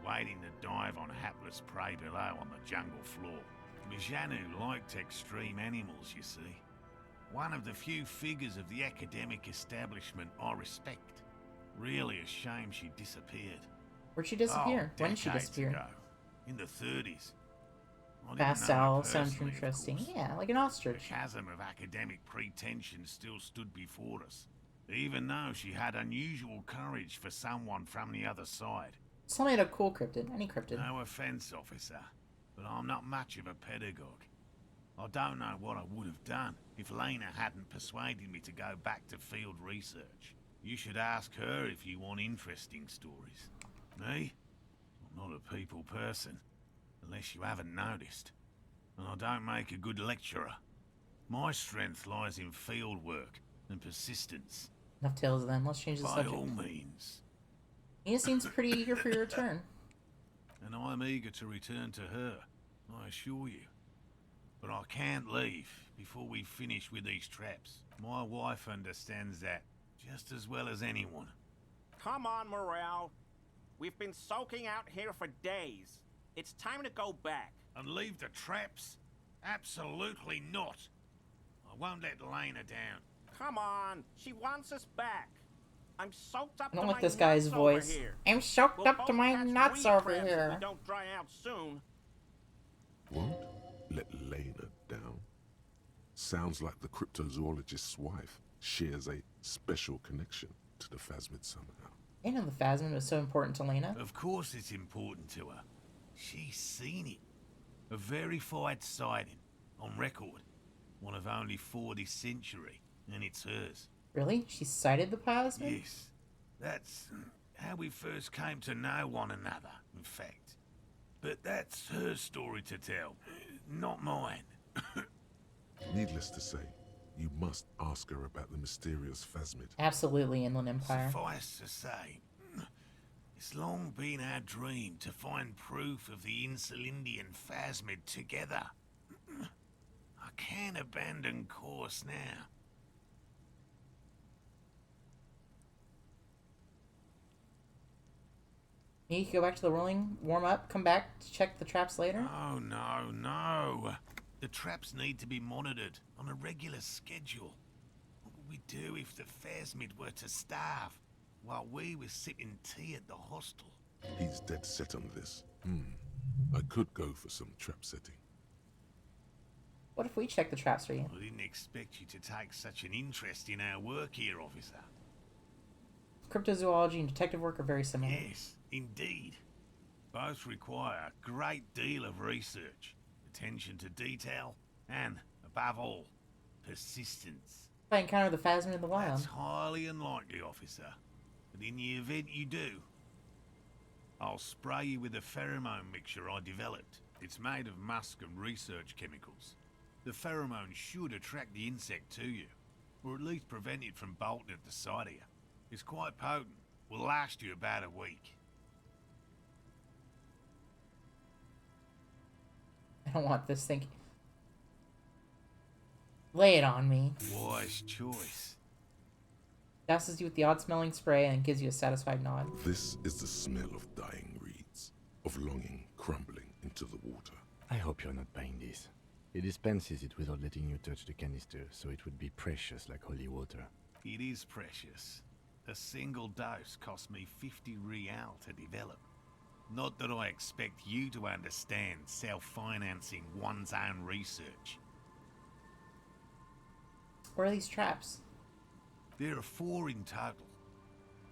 waiting to dive on hapless prey below on the jungle floor. Mijanu liked extreme animals, you see. One of the few figures of the academic establishment I respect. Really a shame she disappeared. Where'd she disappear? When did she Decades disappear? ago, in the 30s. I didn't Fast know her owl sounds personally, of interesting. course. Yeah, like an ostrich. The chasm of academic pretension still stood before us, even though she had unusual courage for someone from the other side. Tell me a cool cryptid, any cryptid. No offense, officer, but I'm not much of a pedagogue. I don't know what I would have done if Lena hadn't persuaded me to go back to field research. You should ask her if you want interesting stories. Me? I'm not a people person, unless you haven't noticed. And I don't make a good lecturer. My strength lies in field work and persistence. Enough tales then, let's change the By subject. all means. He seems pretty eager for your return. And I'm eager to return to her, I assure you. But I can't leave before we finish with these traps. My wife understands that just as well as anyone. Come on, Morale. We've been soaking out here for days. It's time to go back. And leave the traps? Absolutely not. I won't let Lena down. Come on, she wants us back. I'm soaked up I don't to like my this guy's nuts voice. over here. I'm soaked We'll up to both my catch nuts weed over crabs if here. we don't dry out soon. Won't let Lena down? Sounds like the cryptozoologist's wife shares a special connection to the Phasmid somehow. I know the Phasmid was so important to Lena. Of course it's important to her. She's seen it. A verified sighting, on record. One of only 4 this century, and it's hers. Really? She sighted the Phasmid? Yes. That's how we first came to know one another, in fact. But that's her story to tell, not mine. Needless to say, you must ask her about the mysterious Phasmid. Absolutely, Inland Empire. Suffice to say, it's long been our dream to find proof of the Insulindian Phasmid together. I can't abandon course now. You can go back to the rolling, warm up, come back to check the traps later? Oh, no. The traps need to be monitored on a regular schedule. What would we do if the Phasmid were to starve while we were sipping tea at the hostel? He's dead set on this. I could go for some trap setting. What if we check the traps for you? I didn't expect you to take such an interest in our work here, officer. Cryptozoology and detective work are very similar. Yes, indeed. Both require a great deal of research, attention to detail, and, above all, persistence. If I encounter the Phasmid in the wild. That's highly unlikely, officer. But in the event you do, I'll spray you with a pheromone mixture I developed. It's made of musk and research chemicals. The pheromone should attract the insect to you, or at least prevent it from bolting at the sight of you. It's quite potent. Will last you about a week. I don't want this thing. Lay it on me. Wise choice. Douses you with the odd-smelling spray and gives you a satisfied nod. This is the smell of dying reeds, of longing crumbling into the water. I hope you're not buying this. It dispenses it without letting you touch the canister, so it would be precious like holy water. It is precious. A single dose cost me 50 real to develop. Not that I expect you to understand self-financing one's own research. Where are these traps? There are 4 in total.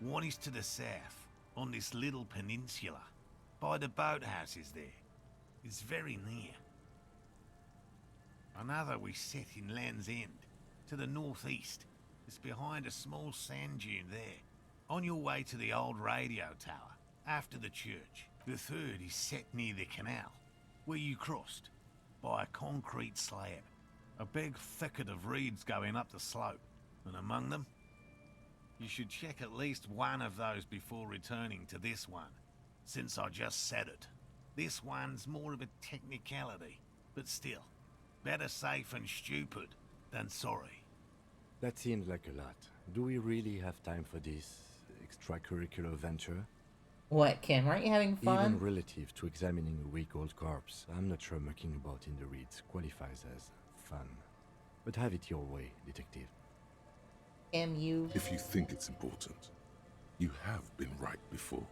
One is to the south, on this little peninsula, by the boathouses there. It's very near. Another we set in Land's End, to the northeast. It's behind a small sand dune there, on your way to the old radio tower, after the church. The third is set near the canal, where you crossed, by a concrete slab. A big thicket of reeds going up the slope, and among them, you should check at least one of those before returning to this one, since I just said it. This one's more of a technicality, but still, better safe and stupid than sorry. That seems like a lot. Do we really have time for this extracurricular venture? What, Kim? Aren't you having fun? Even relative to examining a weak old corpse, I'm not sure mucking about in the reeds qualifies as fun. But have it your way, detective. Kim, you... If you think it's important, you have been right before.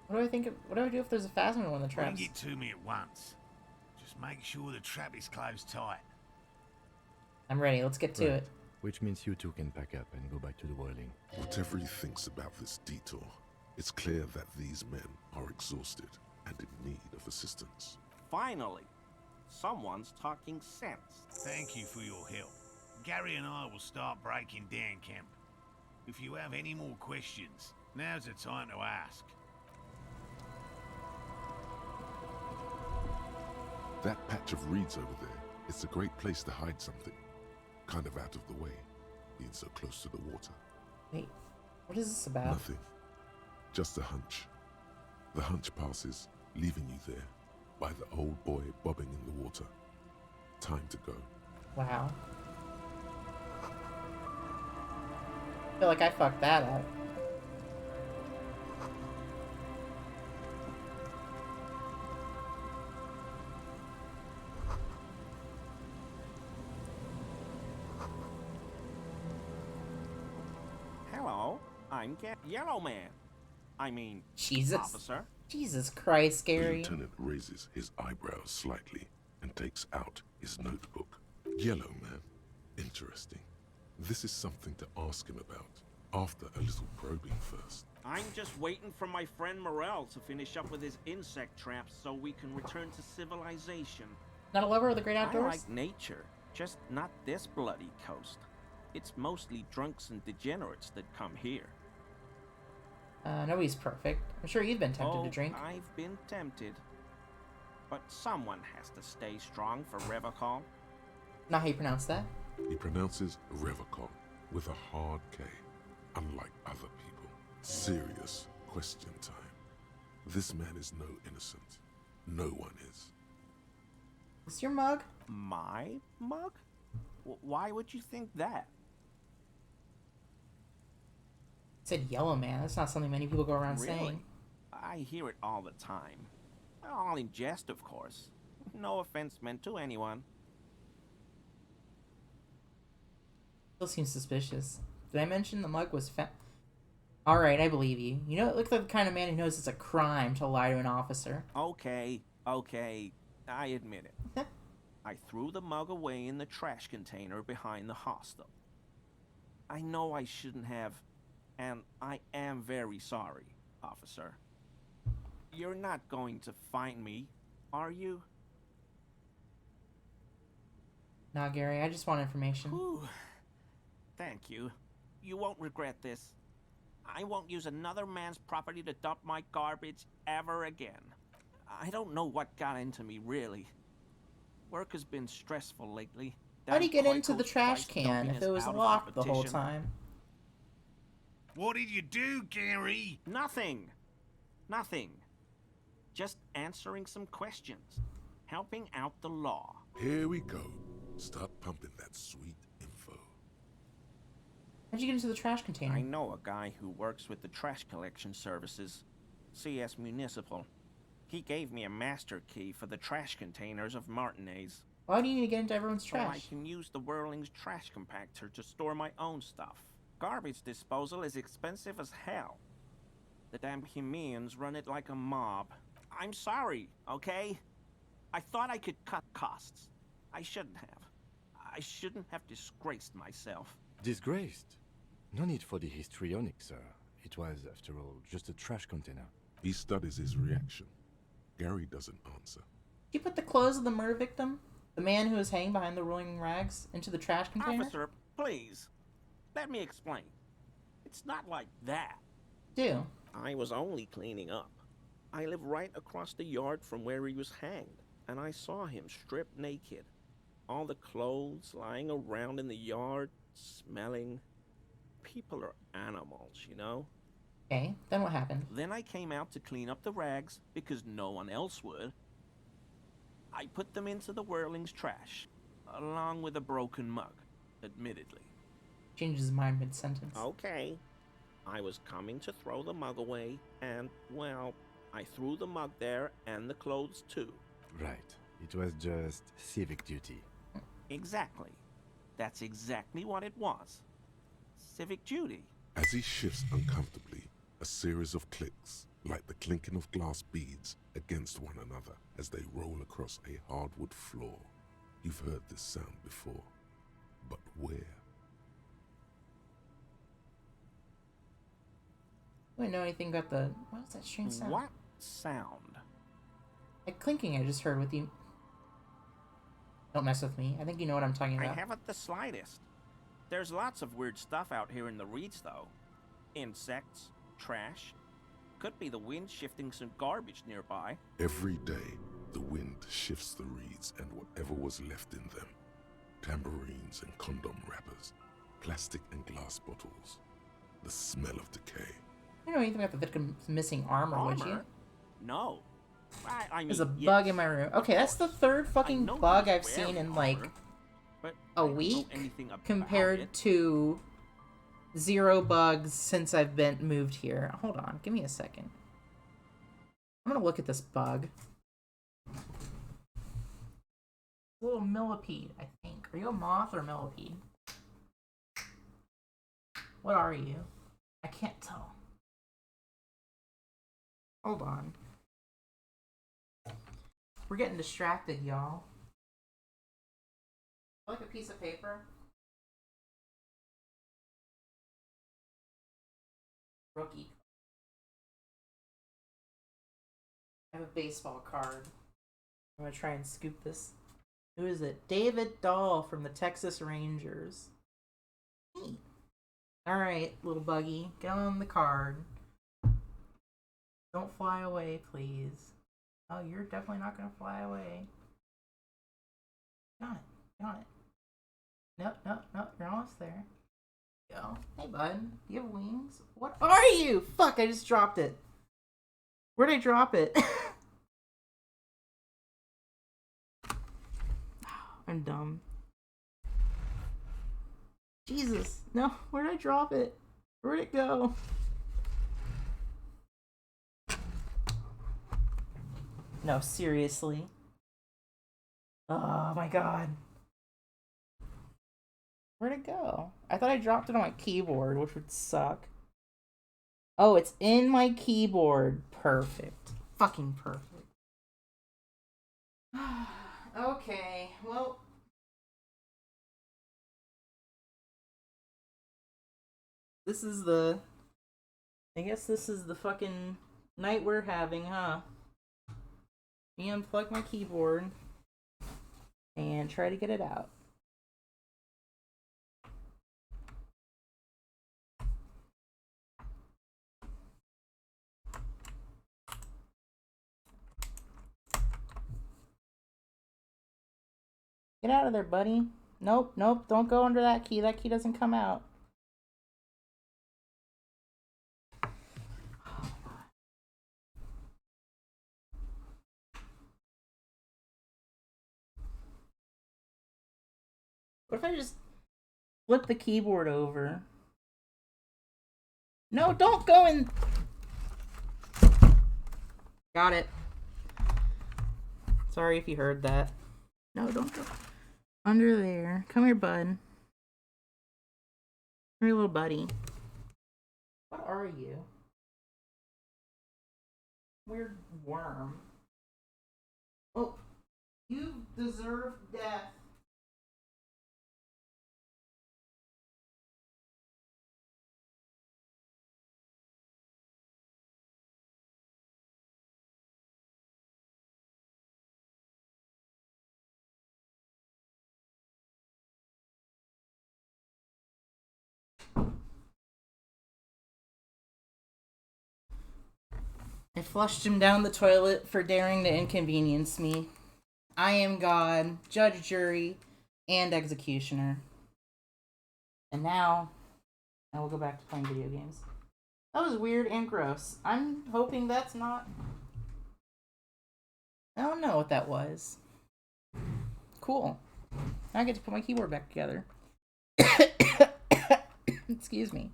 What do I do if there's a Phasmid in one of the traps? Bring it to me at once. Just make sure the trap is closed tight. I'm ready. Let's get to it. Which means you two can pack up and go back to the boiling. Whatever he thinks about this detour, it's clear that these men are exhausted and in need of assistance. Finally, someone's talking sense. Thank you for your help. Gary and I will start breaking down camp. If you have any more questions, now's the time to ask. That patch of reeds over there, it's a great place to hide something. Kind of out of the way, being so close to the water. Wait, what is this about? Nothing. Just a hunch. The hunch passes, leaving you there, by the old boy bobbing in the water. Time to go. Wow. I feel like I fucked that up. Hello, I'm Yellow Man. I mean, Jesus. Officer. Jesus Christ, The Gary. lieutenant raises his eyebrows slightly and takes out his notebook. Yellow Man. Interesting. This is something to ask him about, after a little probing first. I'm just waiting for my friend Morel to finish up with his insect traps so we can return to civilization. Not a lover of the great I outdoors? like nature, just not this bloody coast. It's mostly drunks and degenerates that come here. Nobody's perfect. I'm sure you've been tempted to drink. I've been tempted. But someone has to stay strong for Revocol. Not how you pronounce that. He pronounces Revocol with a hard K, unlike other people. Serious question time. This man is no innocent. No one is. Is your mug? My mug? Why would you think that? It said yellow man. That's not something many people go around Really? saying. I hear it all the time. All in jest, of course. No offense meant to anyone. Still seems suspicious. Did I mention the mug was Alright, I believe you. You know, it looks like the kind of man who knows it's a crime to lie to an officer. Okay, I admit it. I threw the mug away in the trash container behind the hostel. I know I shouldn't have, and I am very sorry, officer. You're not going to find me, are you? Nah, Gary, I just want information. Whew. Thank you. You won't regret this. I won't use another man's property to dump my garbage ever again. I don't know what got into me, really. Work has been stressful lately. How'd he get into the trash can if it was locked the whole time? What did you do, Gary? Nothing. Just answering some questions. Helping out the law. Here we go. Start pumping that sweet info. How'd you get into the trash container? I know a guy who works with the trash collection services. CS Municipal. He gave me a master key for the trash containers of Martinez. Why do you need to get into everyone's So I trash? can use the Whirling's trash compactor to store my own stuff. Garbage disposal is expensive as hell. The damn Bohemians run it like a mob. I'm sorry, okay? I thought I could cut costs. I shouldn't have. I shouldn't have disgraced myself. Disgraced? No need for the histrionic, sir. It was, after all, just a trash container. He studies his reaction. Gary doesn't answer. Did you put the clothes of the murder victim, the man who was hanging behind the rolling rags, into the trash container? Officer, please. Let me explain. It's not like that. Do. I was only cleaning up. I live right across the yard from where he was hanged, and I saw him stripped naked. All the clothes lying around in the yard, smelling. People are animals, you know? Okay, then what happened? Then I came out to clean up the rags because no one else would. I put them into the Whirling's trash, along with a broken mug, admittedly. Changes his mind mid-sentence. Okay. I was coming to throw the mug away, and, well, I threw the mug there and the clothes too. Right. It was just civic duty. Exactly. That's exactly what it was. Civic duty. As he shifts uncomfortably, a series of clicks, like the clinking of glass beads, against one another as they roll across a hardwood floor. You've heard this sound before, but where? I don't know anything about the... What was that strange sound? What sound? That clinking I just heard with you. Don't mess with me. I think you know what I'm talking about. I haven't the slightest. There's lots of weird stuff out here in the reeds, though. Insects, trash. Could be the wind shifting some garbage nearby. Every day, the wind shifts the reeds and whatever was left in them. Tambourines and condom wrappers, plastic and glass bottles. The smell of decay. You know anything about the victim's missing armor, would you? No. I mean, There's a bug in my room. Okay, that's the third fucking bug I've seen in like a week compared to 0 bugs since I've been moved here. Hold on, give me a second. I'm gonna look at this bug. A little millipede, I think. Are you a moth or a millipede? What are you? I can't tell. Hold on. We're getting distracted, y'all. Like a piece of paper. Rookie. I have a baseball card. I'm gonna try and scoop this. Who is it? David Dahl from the Texas Rangers. Neat. Alright, little buggy. Get on the card. Don't fly away, please. Oh, you're definitely not gonna fly away. Get on it. Get on it. Nope. You're almost there. Go. Hey, bud. Do you have wings? What are you? Fuck, I just dropped it. Where'd I drop it? I'm dumb. Jesus. No, where'd I drop it? Where'd it go? No, seriously. Oh my god. Where'd it go? I thought I dropped it on my keyboard, which would suck. Oh, it's in my keyboard. Perfect. Fucking perfect. Okay, well. This is the... I guess this is the fucking night we're having, huh? Me unplug my keyboard and try to get it out. Get out of there, buddy. Nope, nope, don't go under that key. That key doesn't come out. What if I just flip the keyboard over? No, don't go in. Got it. Sorry if you heard that. No, don't go under there. Come here, bud. Come here, little buddy. What are you? Weird worm. Oh, you deserve death. I flushed him down the toilet for daring to inconvenience me. I am God, judge, jury, and executioner. And now, I will go back to playing video games. That was weird and gross. I'm hoping that's not... I don't know what that was. Cool. Now I get to put my keyboard back together. Excuse me.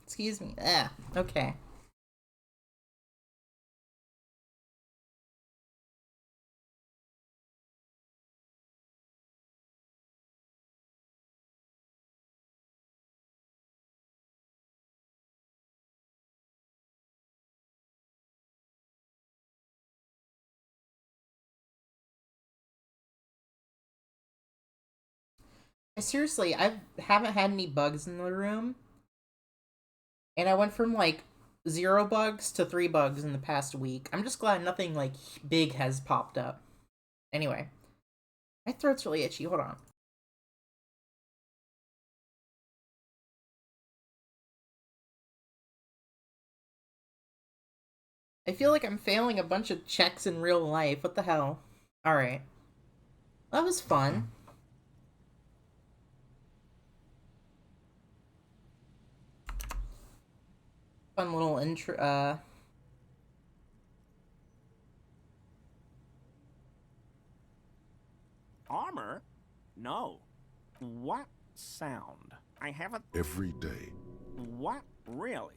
Excuse me. Okay. Seriously, I haven't had any bugs in the room. And I went from like 0 bugs to 3 bugs in the past week. I'm just glad nothing like big has popped up. Anyway, my throat's really itchy. Hold on. I feel like I'm failing a bunch of checks in real life. What the hell? Alright. That was fun. Fun little intro, Armor? No. What sound? I haven't... Every day. What? Really?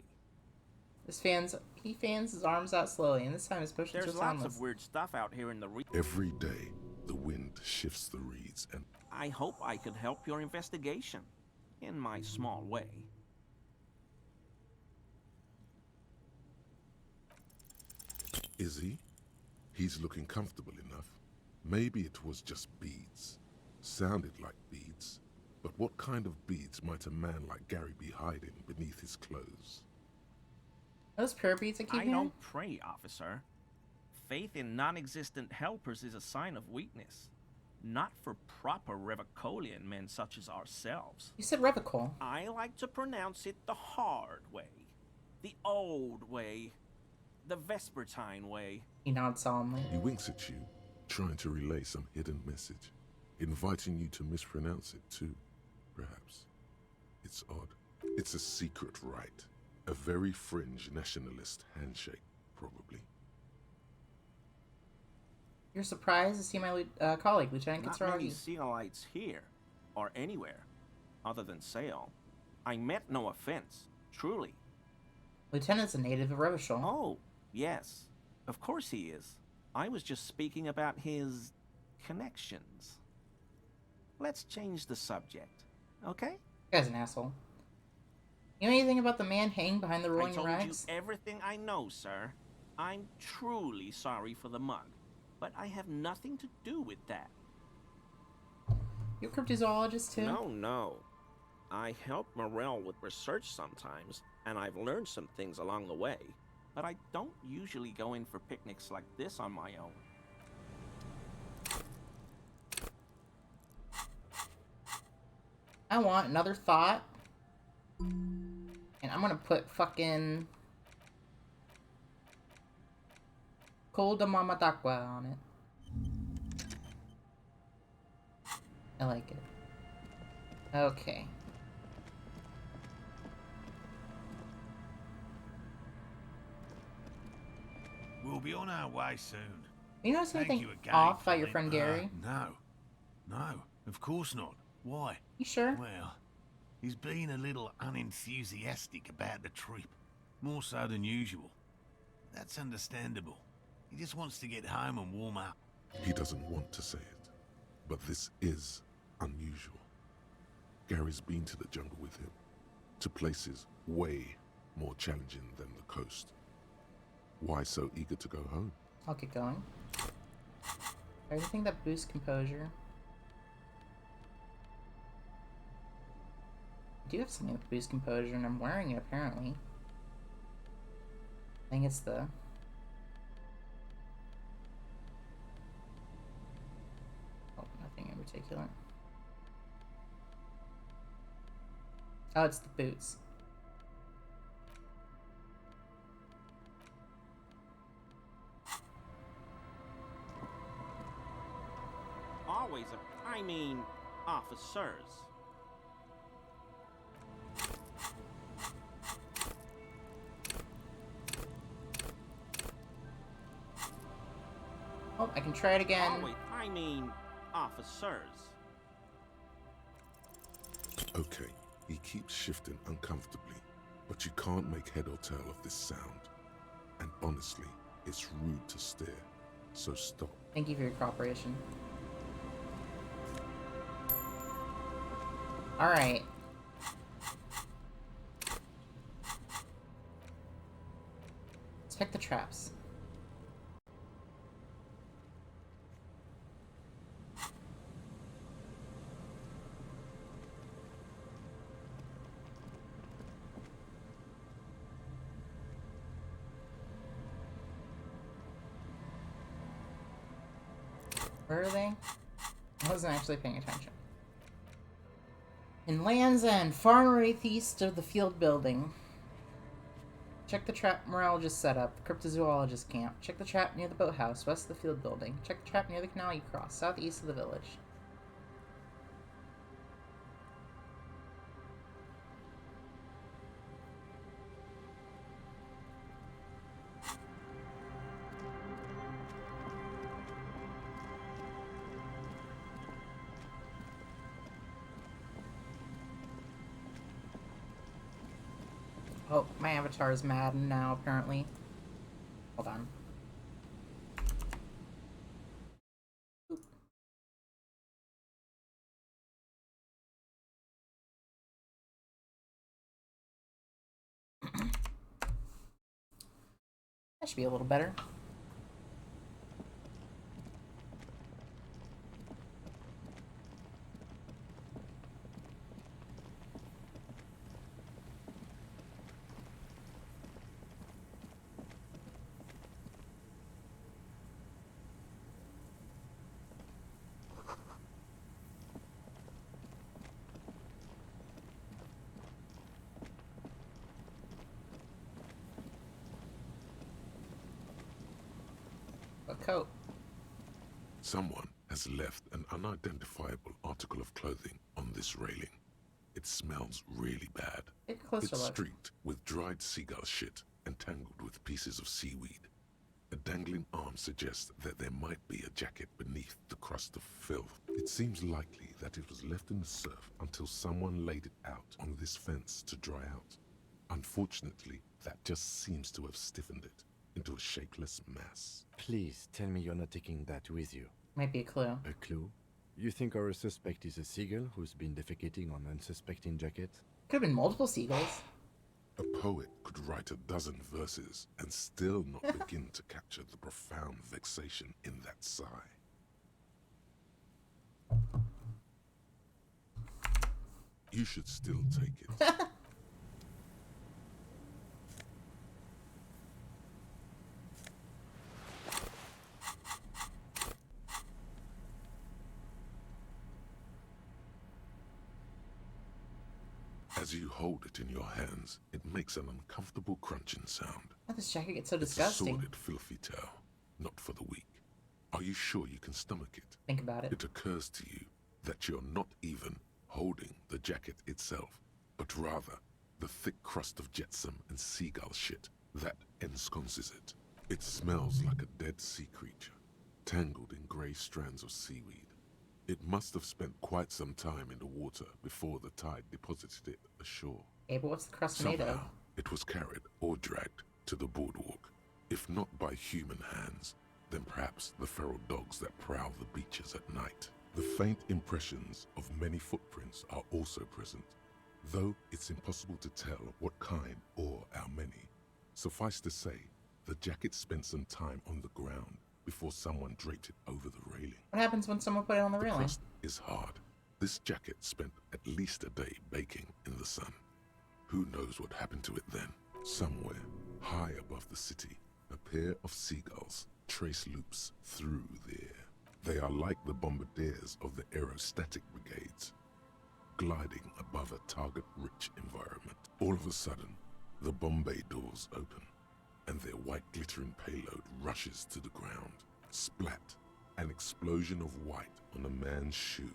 He fans his arms out slowly, and this time his potions are There's soundless. lots of weird stuff out here in the Every day, the wind shifts the reeds and... I hope I could help your investigation. In my small way. Is he? He's looking comfortable enough. Maybe it was just beads. Sounded like beads. But what kind of beads might a man like Gary be hiding beneath his clothes? Those prayer beads I keep hearing? I don't pray, officer. Faith in non-existent helpers is a sign of weakness. Not for proper Revicolian men such as ourselves. You said Revicol. I like to pronounce it the hard way. The old way. The Vespertine way. He nods solemnly. He winks at you, trying to relay some hidden message, inviting you to mispronounce it too, perhaps. It's odd. It's a secret rite. A very fringe nationalist handshake, probably. You're surprised to see my colleague, Lieutenant Not many Kitsuragi. Sealites here, or anywhere, other than Sale. I meant no offense, truly. Lieutenant's a native of Revachol. Oh, yes. Of course he is. I was just speaking about his connections. Let's change the subject, okay? This guy's an asshole. You know anything about the man hanging behind the I rolling told rags? you everything I know, sir. I'm truly sorry for the mug, but I have nothing to do with that. You're a cryptozoologist too? No. I help Morel with research sometimes, and I've learned some things along the way, but I don't usually go in for picnics like this on my own. I want another thought. And I'm gonna put fucking Col de Mamadakwa on it. I like it. Okay. We'll be on our way soon. You notice Thank anything you again off for about your friend Gary? No, of course not. Why? You sure? Well, he's been a little unenthusiastic about the trip. More so than usual. That's understandable. He just wants to get home and warm up. He doesn't want to say it, but this is unusual. Gary's been to the jungle with him, to places way more challenging than the coast. Why so eager to go home? I'll get going. Anything that boosts composure? I do have something that boosts composure, and I'm wearing it apparently. I think it's the... Oh, nothing in particular. Oh, it's the boots. Always I mean, officers. Oh, I can try it again. Always I mean, officers. Okay, he keeps shifting uncomfortably, but you can't make head or tail of this sound. And honestly, it's rude to stare, so stop. Thank you for your cooperation. Alright. Let's pick the traps. Where are they? I wasn't actually paying attention. In Land's End, far northeast of the field building. Check the trap Morel just set up, the cryptozoologist camp. Check the trap near the boathouse, west of the field building. Check the trap near the canal you cross, southeast of the village. Oh, my avatar is mad now, apparently. Hold on. Oop. That should be a little better. A coat. Someone has left an unidentifiable article of clothing on this railing. It smells really bad. Get closer, It's look. streaked with dried seagull shit and tangled with pieces of seaweed. A dangling arm suggests that there might be a jacket beneath the crust of filth. It seems likely that it was left in the surf until someone laid it out on this fence to dry out. Unfortunately, that just seems to have stiffened it into a shapeless mass. Please tell me you're not taking that with you. Might be a clue. A clue? You think our suspect is a seagull who's been defecating on unsuspecting jacket? Could have been multiple seagulls. A poet could write a dozen verses and still not begin to capture the profound vexation in that sigh. You should still take it. As you hold it in your hands, it makes an uncomfortable crunching sound. How does this jacket get so It's a disgusting? sordid, filthy tale, not for the weak. Are you sure you can stomach it? Think about it. It occurs to you that you're not even holding the jacket itself, but rather the thick crust of jetsam and seagull shit that ensconces it. It smells like a dead sea creature, tangled in grey strands of seaweed. It must have spent quite some time in the water before the tide deposited it ashore. Hey, but what's the crust made of? Somehow, it was carried or dragged to the boardwalk. If not by human hands, then perhaps the feral dogs that prowl the beaches at night. The faint impressions of many footprints are also present, though it's impossible to tell what kind or how many. Suffice to say, the jacket spent some time on the ground before someone draped it over the railing. What happens when someone put it on the railing? Crust is hard. This jacket spent at least a day baking in the sun. Who knows what happened to it then? Somewhere, high above the city, a pair of seagulls trace loops through the air. They are like the bombardiers of the aerostatic brigades, gliding above a target-rich environment. All of a sudden, the Bombay doors open, and their white glittering payload rushes to the ground. Splat! An explosion of white on a man's shoe.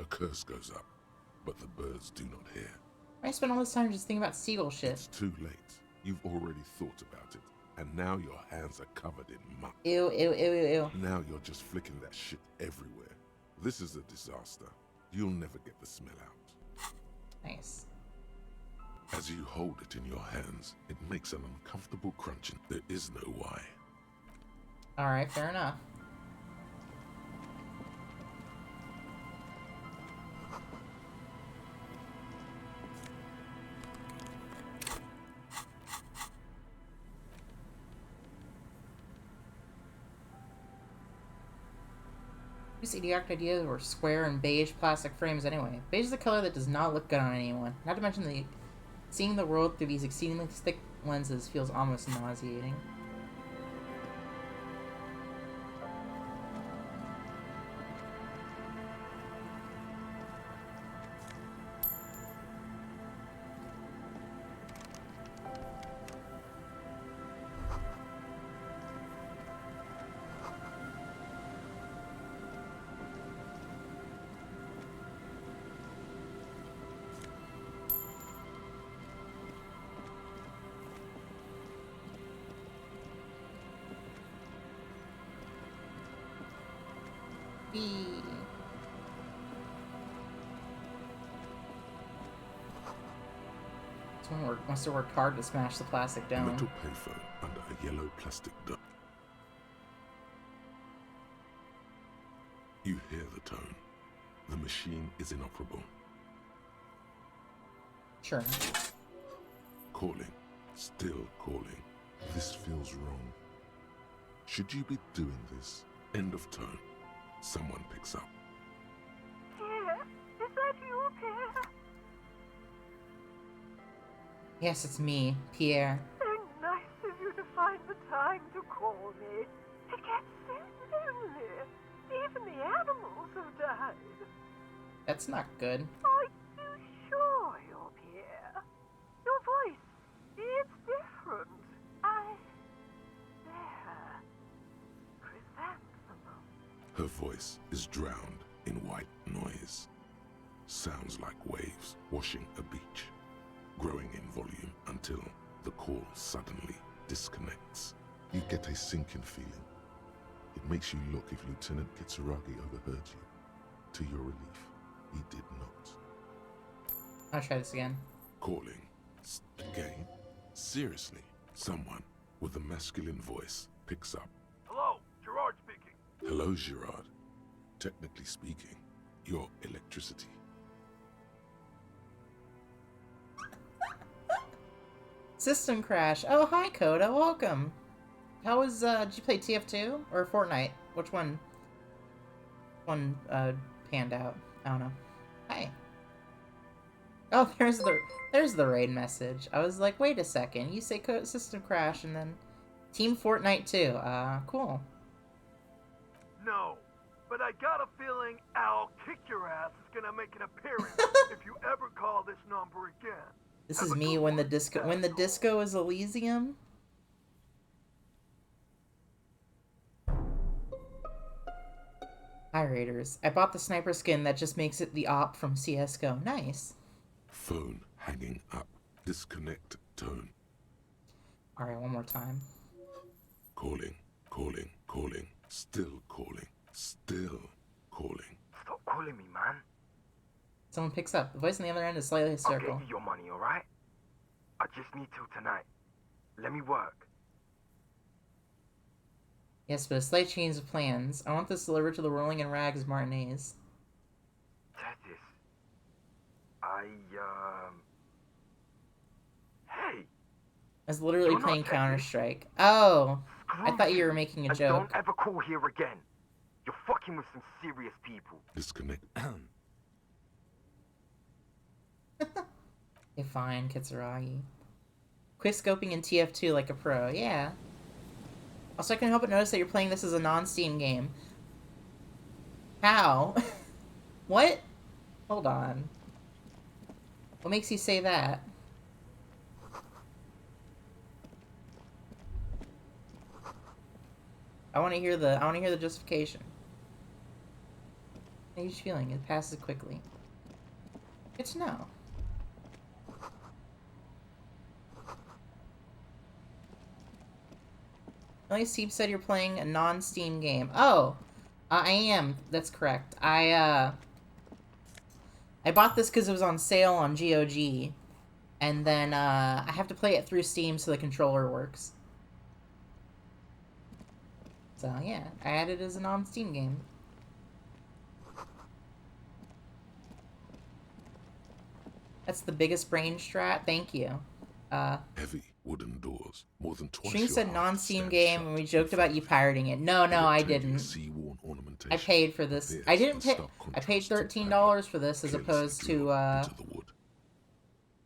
A curse goes up, but the birds do not hear. I spent all this time just thinking about seagull shit. It's too late. You've already thought about it, and now your hands are covered in muck. Ew, ew, ew, ew, ew. Now you're just flicking that shit everywhere. This is a disaster. You'll never get the smell out. Nice. As you hold it in your hands, it makes an uncomfortable crunching. There is no why. Alright, fair enough. These idiotic ideas were square and beige plastic frames anyway. Beige is a color that does not look good on anyone. Not to mention seeing the world through these exceedingly thick lenses feels almost nauseating. Someone must have worked hard to smash the plastic A down. metal payphone under a yellow plastic dome. You hear the tone. The machine is inoperable. Sure. Calling. Still calling. This feels wrong. Should you be doing this? End of tone. Someone picks up. Pierre, is that you, Pierre? Yes, it's me, Pierre. So nice of you to find the time to call me. It gets so lonely. Even the animals have died. That's not good. Are you sure you're Pierre? Your voice, it's different. There. Chrysanthemum. Her voice is drowned in white noise. sounds like waves washing a beach, growing in volume until the call suddenly disconnects. You get a sinking feeling. It makes you look if Lieutenant Kitsuragi overheard you. To your relief, he did not. I'll try this again. Calling. Again? Seriously? Someone with a masculine voice picks up. Hello, Gerard speaking. Hello, Gerard. Technically speaking, you're electricity. System crash. Oh, hi, Coda. Welcome. How was, did you play TF2 or Fortnite? Which one? Panned out. I don't know. Hi. Oh, there's the raid message. I was like, wait a second. You say system crash and then Team Fortnite 2. Cool. No, but I got a feeling I'll kick your ass is gonna make an appearance if you ever call this number again. This is me when the disco is Elysium. Hi, Raiders. I bought the sniper skin that just makes it the op from CSGO. Nice. Phone hanging up. Disconnect tone. Alright, one more time. Calling, calling, calling. Still calling. Still calling. Stop calling me, man. Someone picks up. The voice on the other end is slightly hysterical. I'll get you your money, alright? I just need till tonight. Let me work. Yes, but a slight change of plans. I want this delivered to the Rolling in Rags Martinez. Tetis. Hey! I was literally You're playing not Counter-Strike. Oh! I thought you were making a and joke. Don't ever call here again. You're fucking with some serious people. Disconnect. Okay, fine, Kitsuragi. Quick scoping in TF2 like a pro. Yeah. Also, I couldn't help but notice that you're playing this as a non-Steam game. How? What? Hold on. What makes you say that? I want to hear the justification. How are you feeling? It passes quickly. Good to know. Only Steve said you're playing a non-Steam game. Oh, I am. That's correct. I bought this because it was on sale on GOG, and then I have to play it through Steam so the controller works. So yeah, I added it as a non-Steam game. That's the biggest brain strat. Thank you. Heavy wooden doors, more than twice. Stream said non-Steam game, and we joked about you pirating it. No, I didn't. I paid for this. I didn't pay. I paid $13 for this as opposed to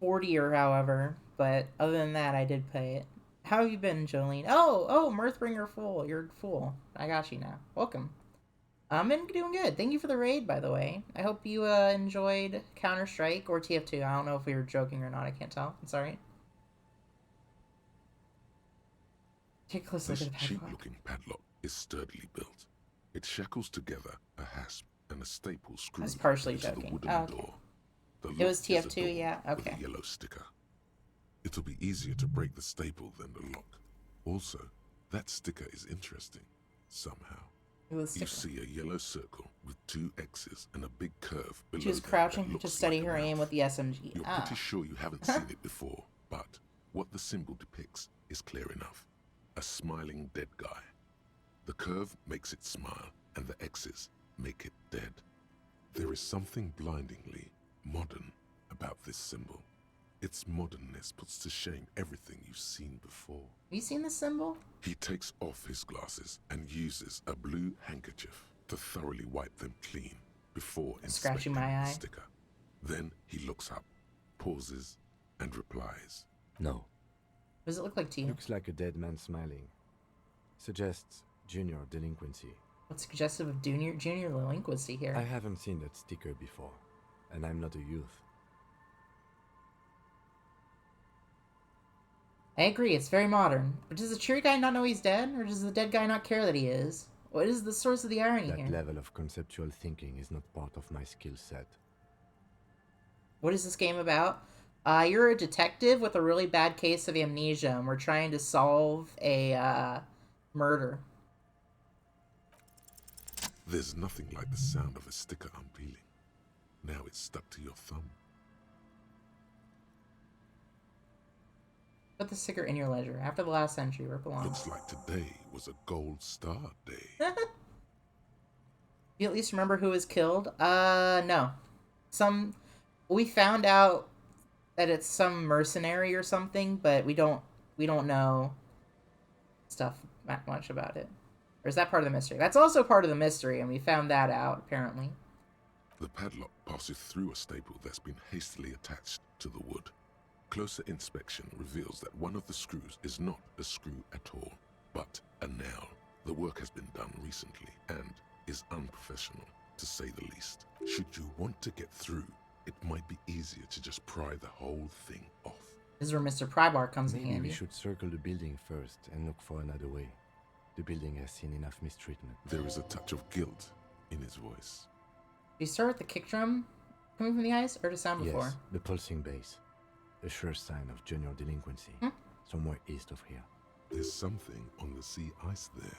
$40 or however. But other than that, I did pay it. How have you been, Jolene? Oh, Mirthbringer Fool. You're full. I got you now. Welcome. I'm been doing good. Thank you for the raid, by the way. I hope you enjoyed Counter-Strike or TF2. I don't know if we were joking or not. I can't tell. I'm sorry. Take a close look This at the padlock. cheap-looking padlock is sturdily built. It shackles together a hasp and a staple screw I was partially into the joking. wooden Oh, okay. door. The It was lock is a TF2, door yeah? with Okay. a yellow sticker. It'll be easier to break the staple than the lock. Also, that sticker is interesting, somehow. You see a yellow circle with 2 X's and a big curve below. She was that crouching looks to study like a her aim mouth. with the SMG. You're pretty sure you haven't seen it before, but what the symbol depicts is clear enough. A smiling dead guy. The curve makes it smile, and the X's make it dead. There is something blindingly modern about this symbol. Its modernness puts to shame everything you've seen before. Have you seen this symbol? He takes off his glasses and uses a blue handkerchief to thoroughly wipe them clean before Scratching inspecting my the eye. sticker. Then he looks up, pauses, and replies. No. What does it look like to you? Looks like a dead man smiling. Suggests junior delinquency. What's suggestive of junior delinquency here? I haven't seen that sticker before, and I'm not a youth. I agree, it's very modern. But does the cheery guy not know he's dead? Or does the dead guy not care that he is? What is the source of the irony That here? level of conceptual thinking is not part of my skill set. What is this game about? You're a detective with a really bad case of amnesia, and we're trying to solve a murder. There's nothing like the sound of a sticker unpeeling. Now it's stuck to your thumb. Put the sticker in your ledger. After the last century, where it belongs. Looks like today was a gold star day. You at least remember who was killed? No. We found out that it's some mercenary or something, but we don't know stuff that much about it. Or is that part of the mystery? That's also part of the mystery, and we found that out, apparently. The padlock passes through a staple that's been hastily attached to the wood. Closer inspection reveals that one of the screws is not a screw at all, but a nail. The work has been done recently and is unprofessional, to say the least. Should you want to get through, it might be easier to just pry the whole thing off. This is where Mr. Prybar comes in handy. Maybe we should circle the building first and look for another way. The building has seen enough mistreatment. There is a touch of guilt in his voice. Do you start with the kick drum coming from the ice, or the sound before? Yes, the pulsing bass. A sure sign of junior delinquency. Somewhere east of here. There's something on the sea ice there.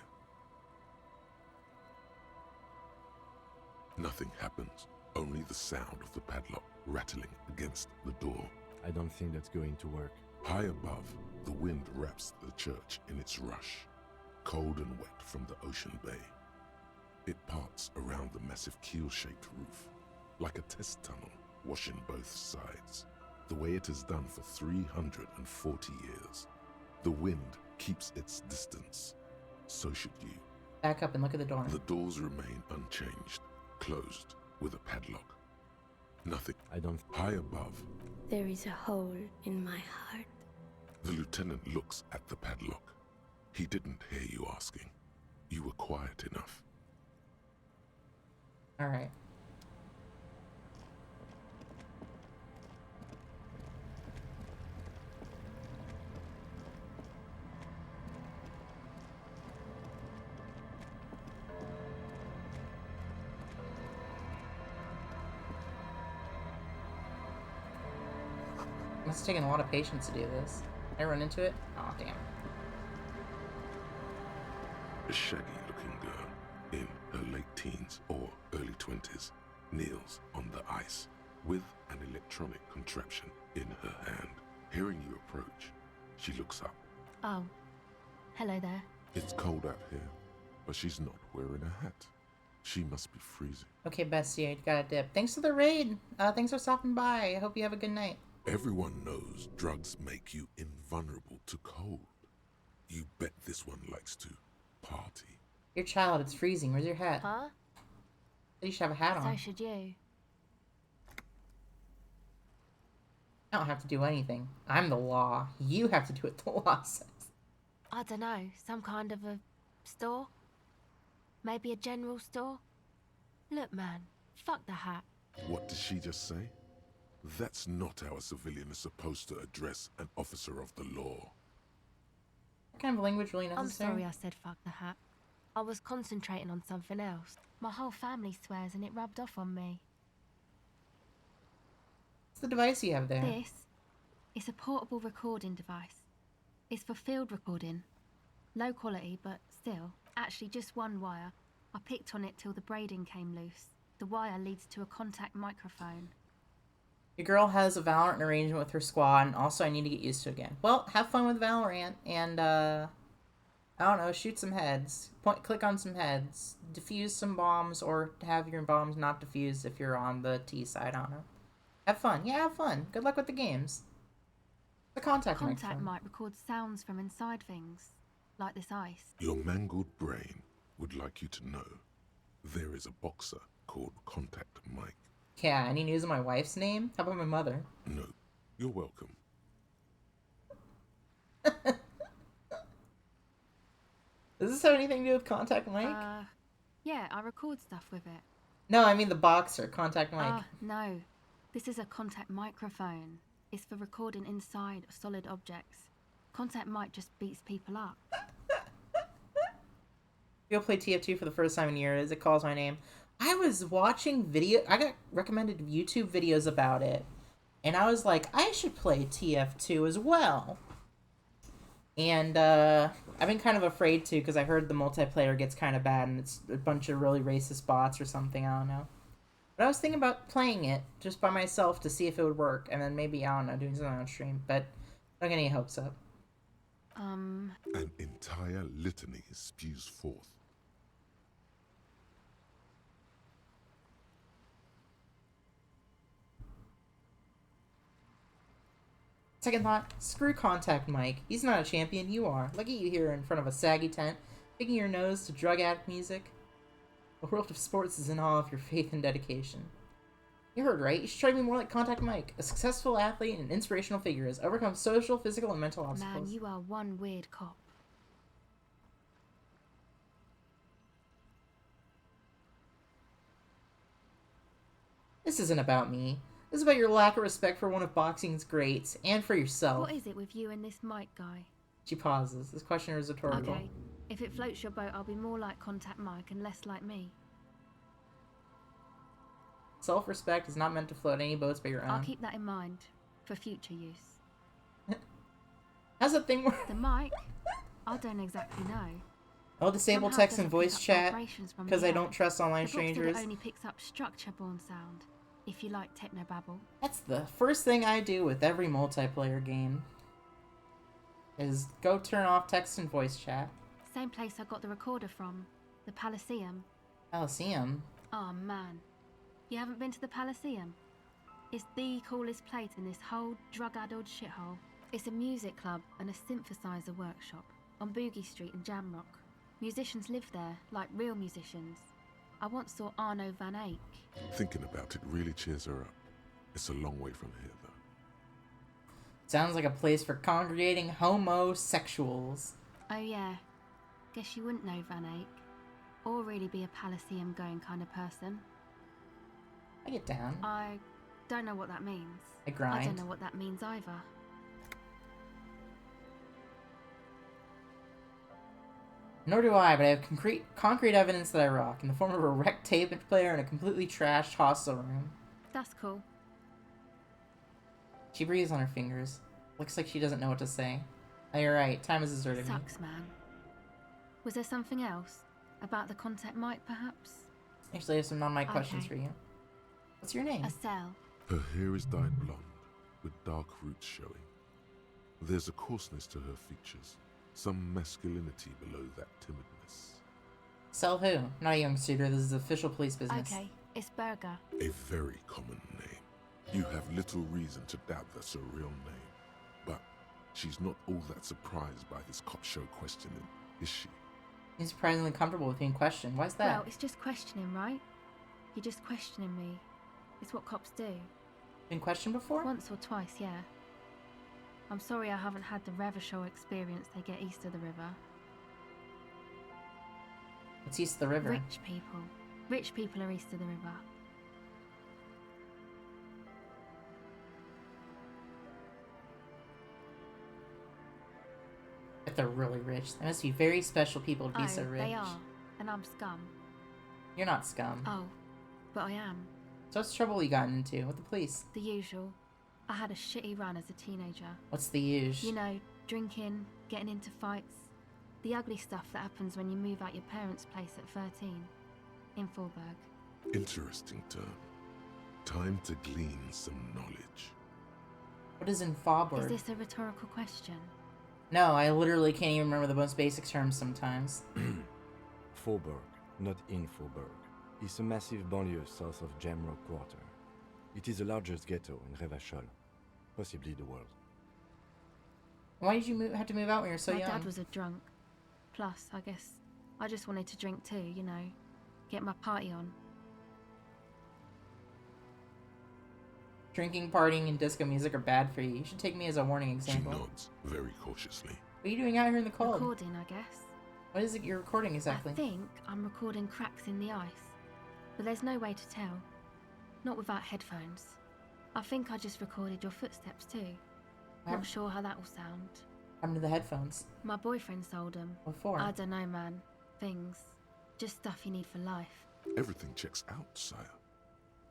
Nothing happens. Only the sound of the padlock rattling against the door. I don't think that's going to work. High above, the wind wraps the church in its rush, cold and wet from the ocean bay. It parts around the massive keel-shaped roof, like a test tunnel, washing both sides, the way it is done for 340 years. The wind keeps its distance. So should you. Back up and look at the door. The doors remain unchanged, closed with a padlock. Nothing. High above. There is a hole in my heart. The lieutenant looks at the padlock. He didn't hear you asking. You were quiet enough. All right. It's taking a lot of patience to do this. I run into it? Oh, damn. A shaggy-looking girl in her late teens or early 20s kneels on the ice with an electronic contraption in her hand. Hearing you approach, she looks up. Oh, hello there. It's cold out here, but she's not wearing a hat. She must be freezing. Okay, Bessie, I got a dip. Thanks for the raid. Thanks for stopping by. I hope you have a good night. Everyone knows drugs make you invulnerable to cold. You bet this one likes to party. Your child, it's freezing. Where's your hat? Huh? You should have a hat on. So should you. I don't have to do anything. I'm the law. You have to do what the law says. I don't know, some kind of a store? Maybe a general store? Look, man, fuck the hat. What did she just say? That's not how a civilian is supposed to address an officer of the law. What kind of language really necessary? I'm sorry I said fuck the hat. I was concentrating on something else. My whole family swears and it rubbed off on me. What's the device you have there? This is a portable recording device. It's for field recording. Low quality, but still. Actually, just one wire. I picked on it till the braiding came loose. The wire leads to a contact microphone. Your girl has a Valorant arrangement with her squad, and also I need to get used to it again. Well, have fun with Valorant, and, I don't know, shoot some heads. Click on some heads. Defuse some bombs, or have your bombs not defused if you're on the T side, I don't know. Have fun. Yeah, have fun. Good luck with the games. The contact mic records sounds from inside things, like this ice. Your mangled brain would like you to know there is a boxer called Contact Mike. Yeah, any news of my wife's name? How about my mother? No, you're welcome. Does this have anything to do with Contact Mike? Yeah, I record stuff with it. No, I mean the boxer, Contact Mike. No. This is a contact microphone. It's for recording inside solid objects. Contact mic just beats people up. You'll play TF2 for the first time in years. It calls my name. I was watching I got recommended YouTube videos about it. And I was like, I should play TF2 as well. And I've been kind of afraid to, because I heard the multiplayer gets kind of bad and it's a bunch of really racist bots or something, I don't know. But I was thinking about playing it just by myself to see if it would work, and then maybe, I don't know, doing something on stream, but don't get any hopes up. An entire litany spews forth. Second thought, screw Contact Mike. He's not a champion, you are. Look at you here in front of a saggy tent, picking your nose to drug addict music. The world of sports is in awe of your faith and dedication. You heard right, you should try to be more like Contact Mike. A successful athlete and inspirational figure has overcome social, physical, and mental obstacles. Man, you are one weird cop. This isn't about me. This is about your lack of respect for one of boxing's greats, and for yourself. What is it with you and this Mike guy? She pauses. This question is rhetorical. Okay, if it floats your boat, I'll be more like Contact Mike and less like me. Self-respect is not meant to float any boats but your own. I'll keep that in mind for future use. How's that thing work? The mic? I don't exactly know. I'll disable Somehow text it and doesn't pick voice up chat vibrations from because the I air. don't trust online The box said strangers. it only picks up structure-borne sound, if you like technobabble. That's the first thing I do with every multiplayer game. Is go turn off text and voice chat. Same place I got the recorder from, the Elysium. Elysium? Oh man, you haven't been to the Elysium? It's the coolest place in this whole drug-addled shithole. It's a music club and a synthesizer workshop on Boogie Street in Jamrock. Musicians live there, like real musicians. I once saw Arno van Eyck. Thinking about it really cheers her up. It's a long way from here, though. Sounds like a place for congregating homosexuals. Oh yeah, guess you wouldn't know Van Eyck. Or really be a Elysium going kind of person. I get down. I don't know what that means. I grind. I don't know what that means either. Nor do I, but I have concrete evidence that I rock, in the form of a wrecked tape player in a completely trashed hostel room. That's cool. She breathes on her fingers. Looks like she doesn't know what to say. Oh, you're right. Time has deserted me. Sucks, man. Was there something else? About the Contact Mike, perhaps? Actually, I have some non-mic questions for you. What's your name? Estelle. Her hair is dyed blonde, with dark roots showing. There's a coarseness to her features, some masculinity below that timidness. Sell who? Not a young suitor. This is official police business. Okay, it's Berger. A very common name. You have little reason to doubt that's her real name. But she's not all that surprised by this cop show questioning, is she? He's surprisingly comfortable with being questioned. Why's that? Well, it's just questioning, right? You're just questioning me. It's what cops do. Been questioned before? Once or twice, yeah. I'm sorry I haven't had the Revachol experience they get east of the river. It's east of the river. Rich people. Rich people are east of the river. If they're really rich. They must be very special people to be so rich. They are. And I'm scum. You're not scum. Oh, but I am. So what's the trouble you gotten into with the police? The usual. I had a shitty run as a teenager. What's the usual? You know, drinking, getting into fights. The ugly stuff that happens when you move out your parents' place at 13. In Forberg. Interesting term. Time to glean some knowledge. What is in Faubourg? Is this a rhetorical question? No, I literally can't even remember the most basic terms sometimes. Faubourg, not in Faubourg, is a massive banlieue south of Jamrock Quarter. It is the largest ghetto in Revachol, possibly the world. Why did you have to move out when you were so My young? dad was a drunk. Plus, I guess I just wanted to drink too, you know, get my party on. Drinking, partying, and disco music are bad for you. You should take me as a warning example. She nods very cautiously. What are you doing out here in the cold? Recording, I guess. What is it you're recording exactly? I think I'm recording cracks in the ice, but there's no way to tell. Not without headphones. I think I just recorded your footsteps too. Not sure how that will sound. What happened to the headphones? My boyfriend sold them. What for? I don't know, man. Things. Just stuff you need for life. Everything checks out, sire.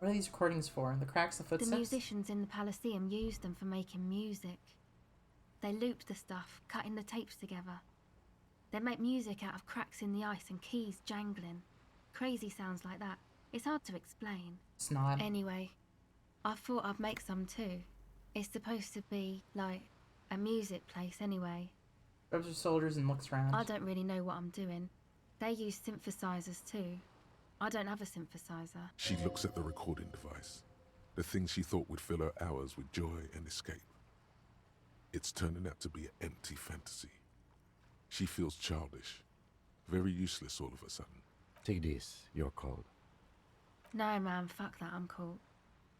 What are these recordings for? The cracks, the footsteps? The musicians in the Palaceum used them for making music. They looped the stuff, cutting the tapes together. They make music out of cracks in the ice and keys jangling. Crazy sounds like that. It's hard to explain. Snot. Anyway, I thought I'd make some too. It's supposed to be, like, a music place anyway. Rubs her shoulders and looks around. I don't really know what I'm doing. They use synthesizers too. I don't have a synthesizer. She looks at the recording device, the thing she thought would fill her hours with joy and escape. It's turning out to be an empty fantasy. She feels childish, very useless all of a sudden. Take this, you're called. No, man, fuck that, I'm cool.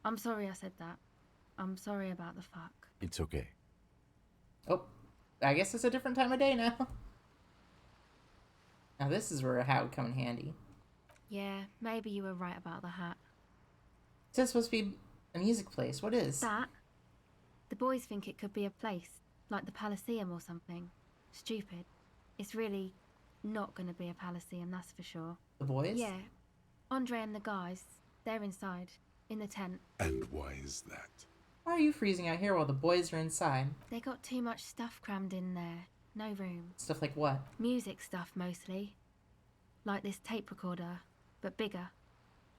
I'm sorry I said that. I'm sorry about the fuck. It's okay. Oh, I guess it's a different time of day now. Now this is where a hat would come in handy. Yeah, maybe you were right about the hat. It's just supposed to be a music place. What is? That? The boys think it could be a place, like the Palaceum or something. Stupid. It's really not going to be a Palaceum, that's for sure. The boys? Yeah. Andre and the guys, they're inside, in the tent. And why is that? Why are you freezing out here while the boys are inside? They got too much stuff crammed in there. No room. Stuff like what? Music stuff, mostly. Like this tape recorder, but bigger.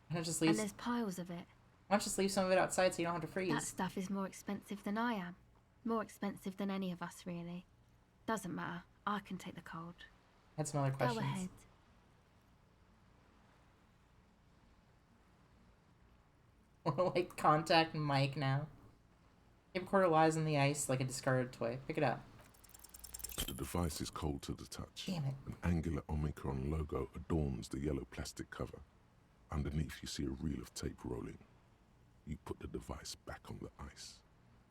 Why don't just leave... And there's piles of it. Why don't you just leave some of it outside so you don't have to freeze? That stuff is more expensive than I am. More expensive than any of us, really. Doesn't matter. I can take the cold. I had some other questions. Go ahead. We're like contact Mike now. Tape recorder lies on the ice like a discarded toy. Pick it up. The device is cold to the touch. Damn it. An angular Omicron logo adorns the yellow plastic cover. Underneath you see a reel of tape rolling. You put the device back on the ice.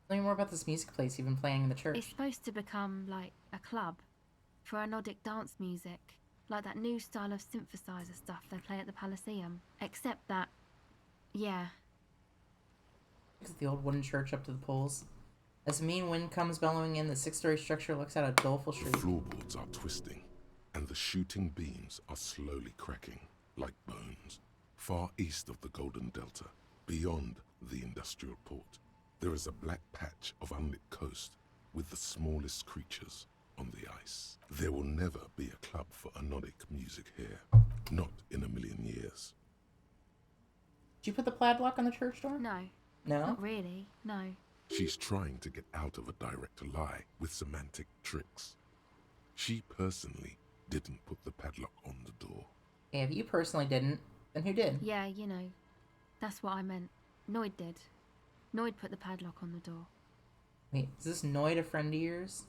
Tell me more about this music place you've been playing in the church. It's supposed to become like a club for Nordic dance music, like that new style of synthesizer stuff they play at the Palaceum. Except that, yeah. Looks at the old wooden church up to the poles. As a mean wind comes bellowing in, the 6-story structure looks out a doleful The shriek. floorboards are twisting, and the shooting beams are slowly cracking, like bones. Far east of the Golden Delta, beyond the industrial port, there is a black patch of unlit coast with the smallest creatures on the ice. There will never be a club for anodic music here. Not in a million years. Did you put the plaid lock on the church door? No. No? Not really, no. She's trying to get out of a direct lie with semantic tricks. She personally didn't put the padlock on the door. Yeah, if you personally didn't, then who did? Yeah, you know. That's what I meant. Noid did. Noid put the padlock on the door. Wait, is this Noid a friend of yours?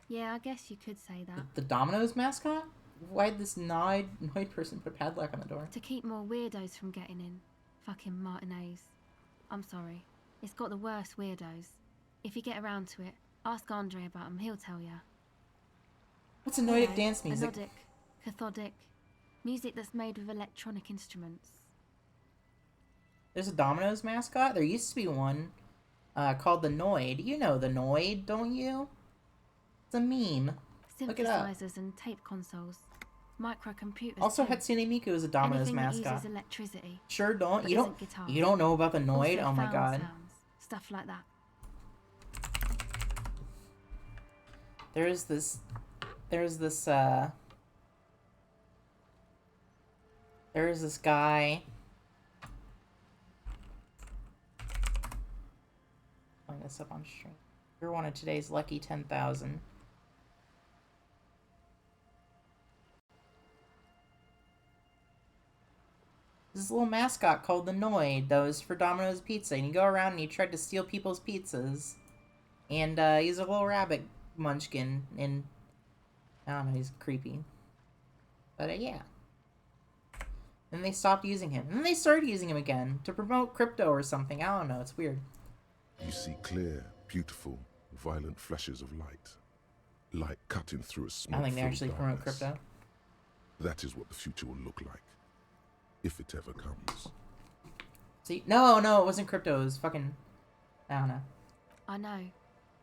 Yeah, I guess you could say that. The Domino's mascot? Why'd this Noid person put a padlock on the door? To keep more weirdos from getting in. Fucking Martinez. I'm sorry. It's got the worst weirdos. If you get around to it, ask Andre about him, he'll tell ya. What's Anodic dance music? Anodic, cathodic. Music that's made with electronic instruments. There's a Domino's mascot? There used to be one called the Noid. You know the Noid, don't you? It's a meme. Look it up. Synthesizers and tape consoles. Microcomputers. Also, too. Hatsune Miku is a Domino's Anything mascot. That uses electricity. Sure don't. But You isn't don't. guitar. You don't know about the Noid? Also Oh my found god. Sounds, stuff like that. There's this guy. Pulling this up on stream. You're one of today's lucky 10,000. This little mascot called the Noid that was for Domino's Pizza, and you go around and you try to steal people's pizzas. And he's a little rabbit munchkin, and I don't know, he's creepy. But yeah. Then they stopped using him. And then they started using him again to promote crypto or something. I don't know, it's weird. You see clear, beautiful, violent flashes of light. Light cutting through a smoke. I think they actually promote crypto. That is what the future will look like. If it ever comes. See, no, it wasn't crypto. It was fucking, I don't know. I know.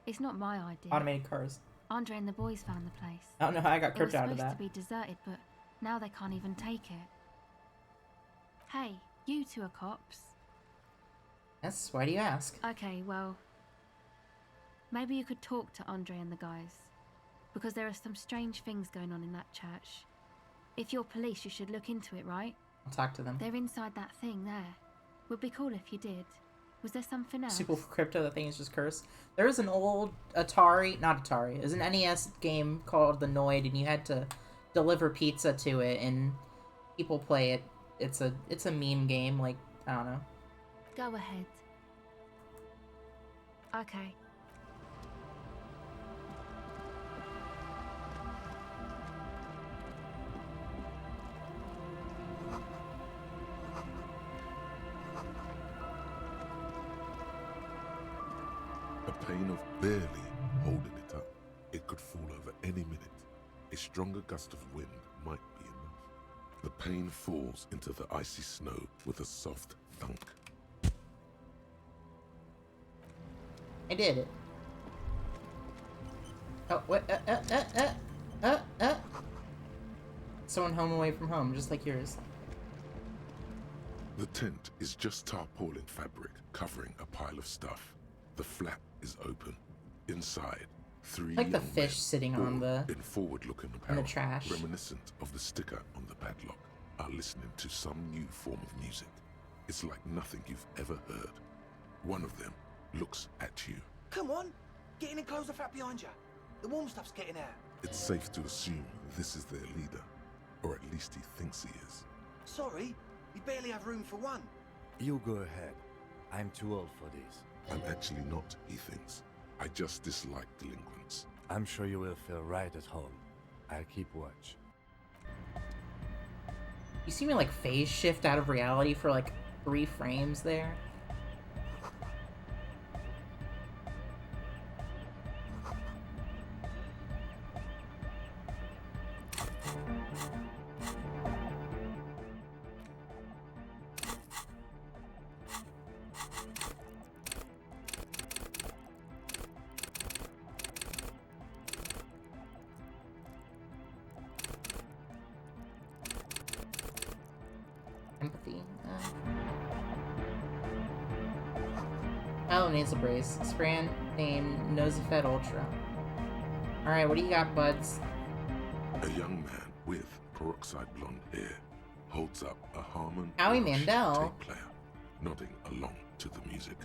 It's not my idea. Automated cars. Andre and the boys found the place. I don't know how I got crypto out of It was that. supposed to be deserted, but now they can't even take it. Hey, you two are cops. Yes, why do you ask? Okay, well, maybe you could talk to Andre and the guys, because there are some strange things going on in that church. If you're police, you should look into it, right? I'll talk to them. They're inside that thing there. Would be cool if you did. Was there something else? Super Crypto, that thing is just cursed. There was an old it was an NES game called The Noid, and you had to deliver pizza to it, and people play it. It's a meme game, like, I don't know. Go ahead. Okay. A pain of barely holding it up. It could fall over any minute. A stronger gust of wind might be enough. The pain falls into the icy snow with a soft thunk. I did it. Oh, what? Someone home away from home, just like yours. The tent is just tarpaulin fabric covering a pile of stuff. The flap is open. Inside, three Like the young fish men, sitting on all the in forward-looking in apparel, the trash. reminiscent of the sticker on the padlock, are listening to some new form of music. It's like nothing you've ever heard. One of them looks at you. Come on, get in and close the flap behind you. The warm stuff's getting out. It's safe to assume this is their leader, or at least he thinks he is. Sorry, we barely have room for one. You go ahead. I'm too old for this. I'm actually not, he thinks. I just dislike delinquents. I'm sure you will feel right at home. I'll keep watch. You see me like phase shift out of reality for like 3 frames there? Empathy. Oh, nasal brace. Brand name Nosafed Ultra. Alright, what do you got, buds? A young man with peroxide blonde hair holds up a Harman Howie Rush Mandel. tape player, nodding along to the music.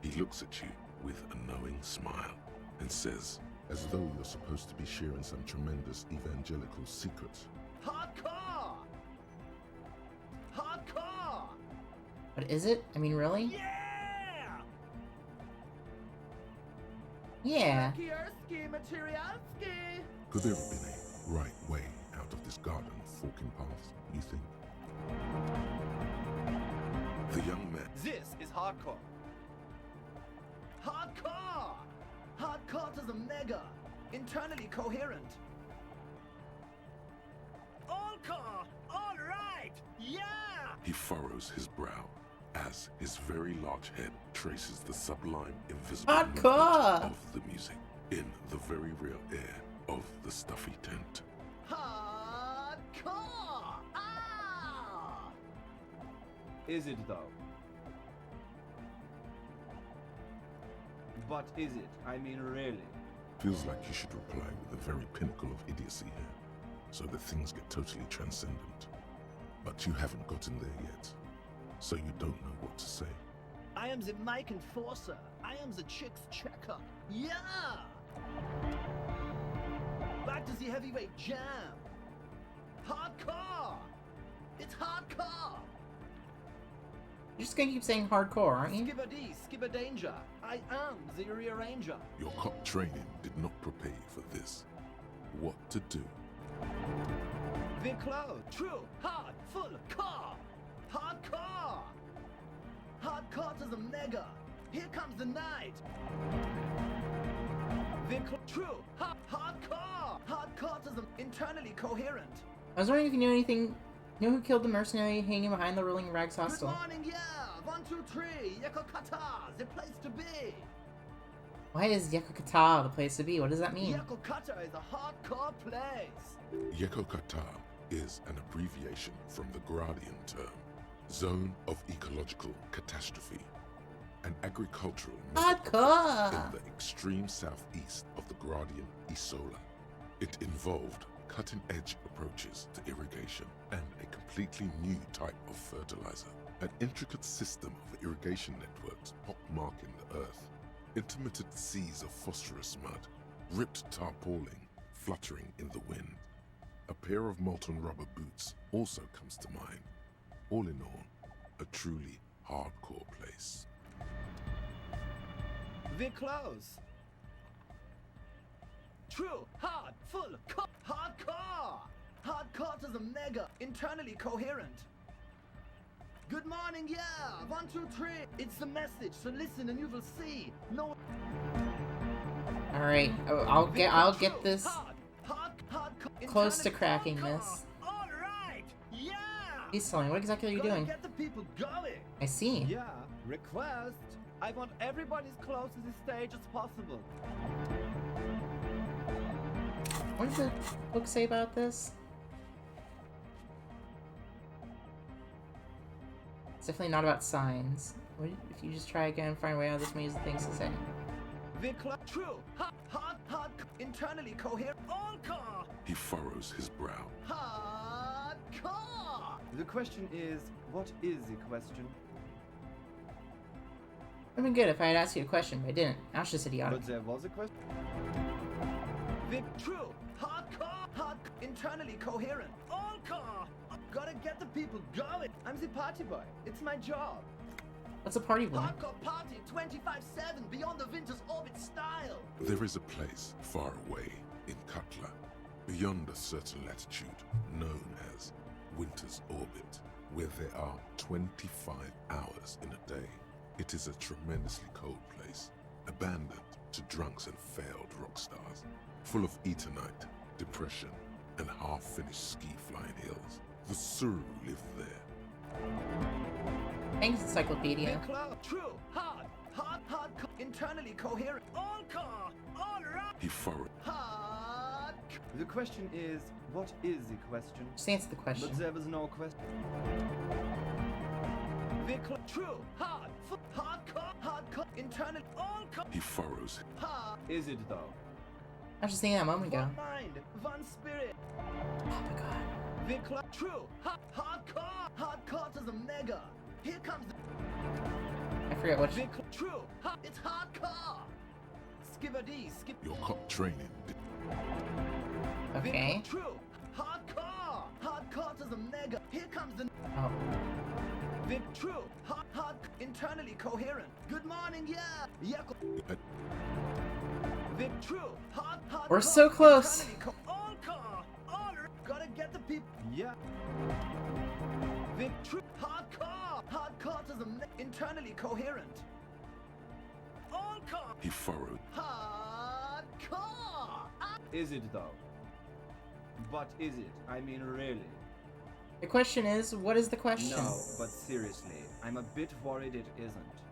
He looks at you with a knowing smile and says, as though you're supposed to be sharing some tremendous evangelical secret. Hardcore! Hardcore! But is it? I mean, really? Yeah! Yeah. Makierski, Materialski! Could there have been a right way out of this garden forking paths, you think? The young man. This is hardcore. Hardcore! Hardcore to the mega! Internally coherent. All core! All right! Yeah! He furrows his brow as his very large head traces the sublime invisible movement Hardcore! of the music in the very real air of the stuffy tent. Hardcore! Ah! Is it though? But is it? I mean, really? Feels like you should reply with the very pinnacle of idiocy here, so that things get totally transcendent. But you haven't gotten there yet, so you don't know what to say. I am the mic enforcer. I am the chicks checker. Yeah! Back to the heavyweight jam. Hardcore! It's hardcore! You're just gonna keep saying hardcore, aren't you? Skipper D, Skipper Danger. I am the rearranger. Your cop training did not prepare you for this. What to do? The cloud. True. Hard. Full. Car. Hardcore. Hardcore to the mega. Here comes the night. True. Hardcore. Hardcore to the internally coherent. I was wondering if you knew anything. Know who killed the mercenary hanging behind the rolling rags Good hostel? morning, yeah. 1, 2, 3. Yekokata, the place to be. Why is Yekokata the place to be? What does that mean? Yekokata is a hardcore place. Yekokata is an abbreviation from the Gradian term, Zone of Ecological Catastrophe. an agricultural Hardcore! in the extreme southeast of the Gradian Isola. It involved cutting-edge approaches to irrigation and a completely new type of fertilizer. An intricate system of irrigation networks pockmarking the earth. Intermittent seas of phosphorus mud, ripped tarpaulin fluttering in the wind. A pair of molten rubber boots also comes to mind. All in all, a truly hardcore place. We're close. True, hard, full, hardcore! Hardcore to the mega, internally coherent. Good morning, yeah! 1, 2, 3. It's the message, so listen and you will see. No. All right, I'll get this close to cracking this. All right, yeah. Please tell me, what exactly are you doing? Get the people going. I see. Yeah, request. I want everybody as close to the stage as possible. What does the book say about this? It's definitely not about signs. What if you just try again and find a way out of this maze of things to say? True, hard, internally coherent, all car. He furrows his brow. Hardcore! The question is, what is the question? It would have been good if I had asked you a question, but I didn't. I was just idiotic. But there was a question. True, hardcore, internally coherent, all car. Gotta get the people going. I'm the party boy. It's my job. What's a party boy? Hardcore party 25/7 beyond the winter's orbit style. There is a place far away in Cutler, beyond a certain latitude, known as Winter's Orbit, where there are 25 hours in a day. It is a tremendously cold place, abandoned to drunks and failed rock stars, full of eternite, depression, and half-finished ski-flying hills. The Suru live there. Thanks, Encyclopedia. True, hard, internally coherent, all car, all right. He furrowed. Hard. The question is, what is the question? Just answer the question. But there was no question. True, hardcore, internal, all car. He furrows. Is it though? I was just thinking that a moment ago. One mind, one spirit. Oh my god. True, hardcore to the mega. Here comes the. I forget what. True, it's hardcore. Skip. Your cop training. Okay. True, hardcore to the mega. Here comes the. Oh. True, hard, internally coherent. Good morning, yeah. True, hard. We're so close. All car, all. Gotta get the people. Yeah. True, hardcore to the internally coherent. All car. He furrowed. Hardcore. Is it though? But is it? I mean, really? The question is, what is the question? No, but seriously, I'm a bit worried it isn't.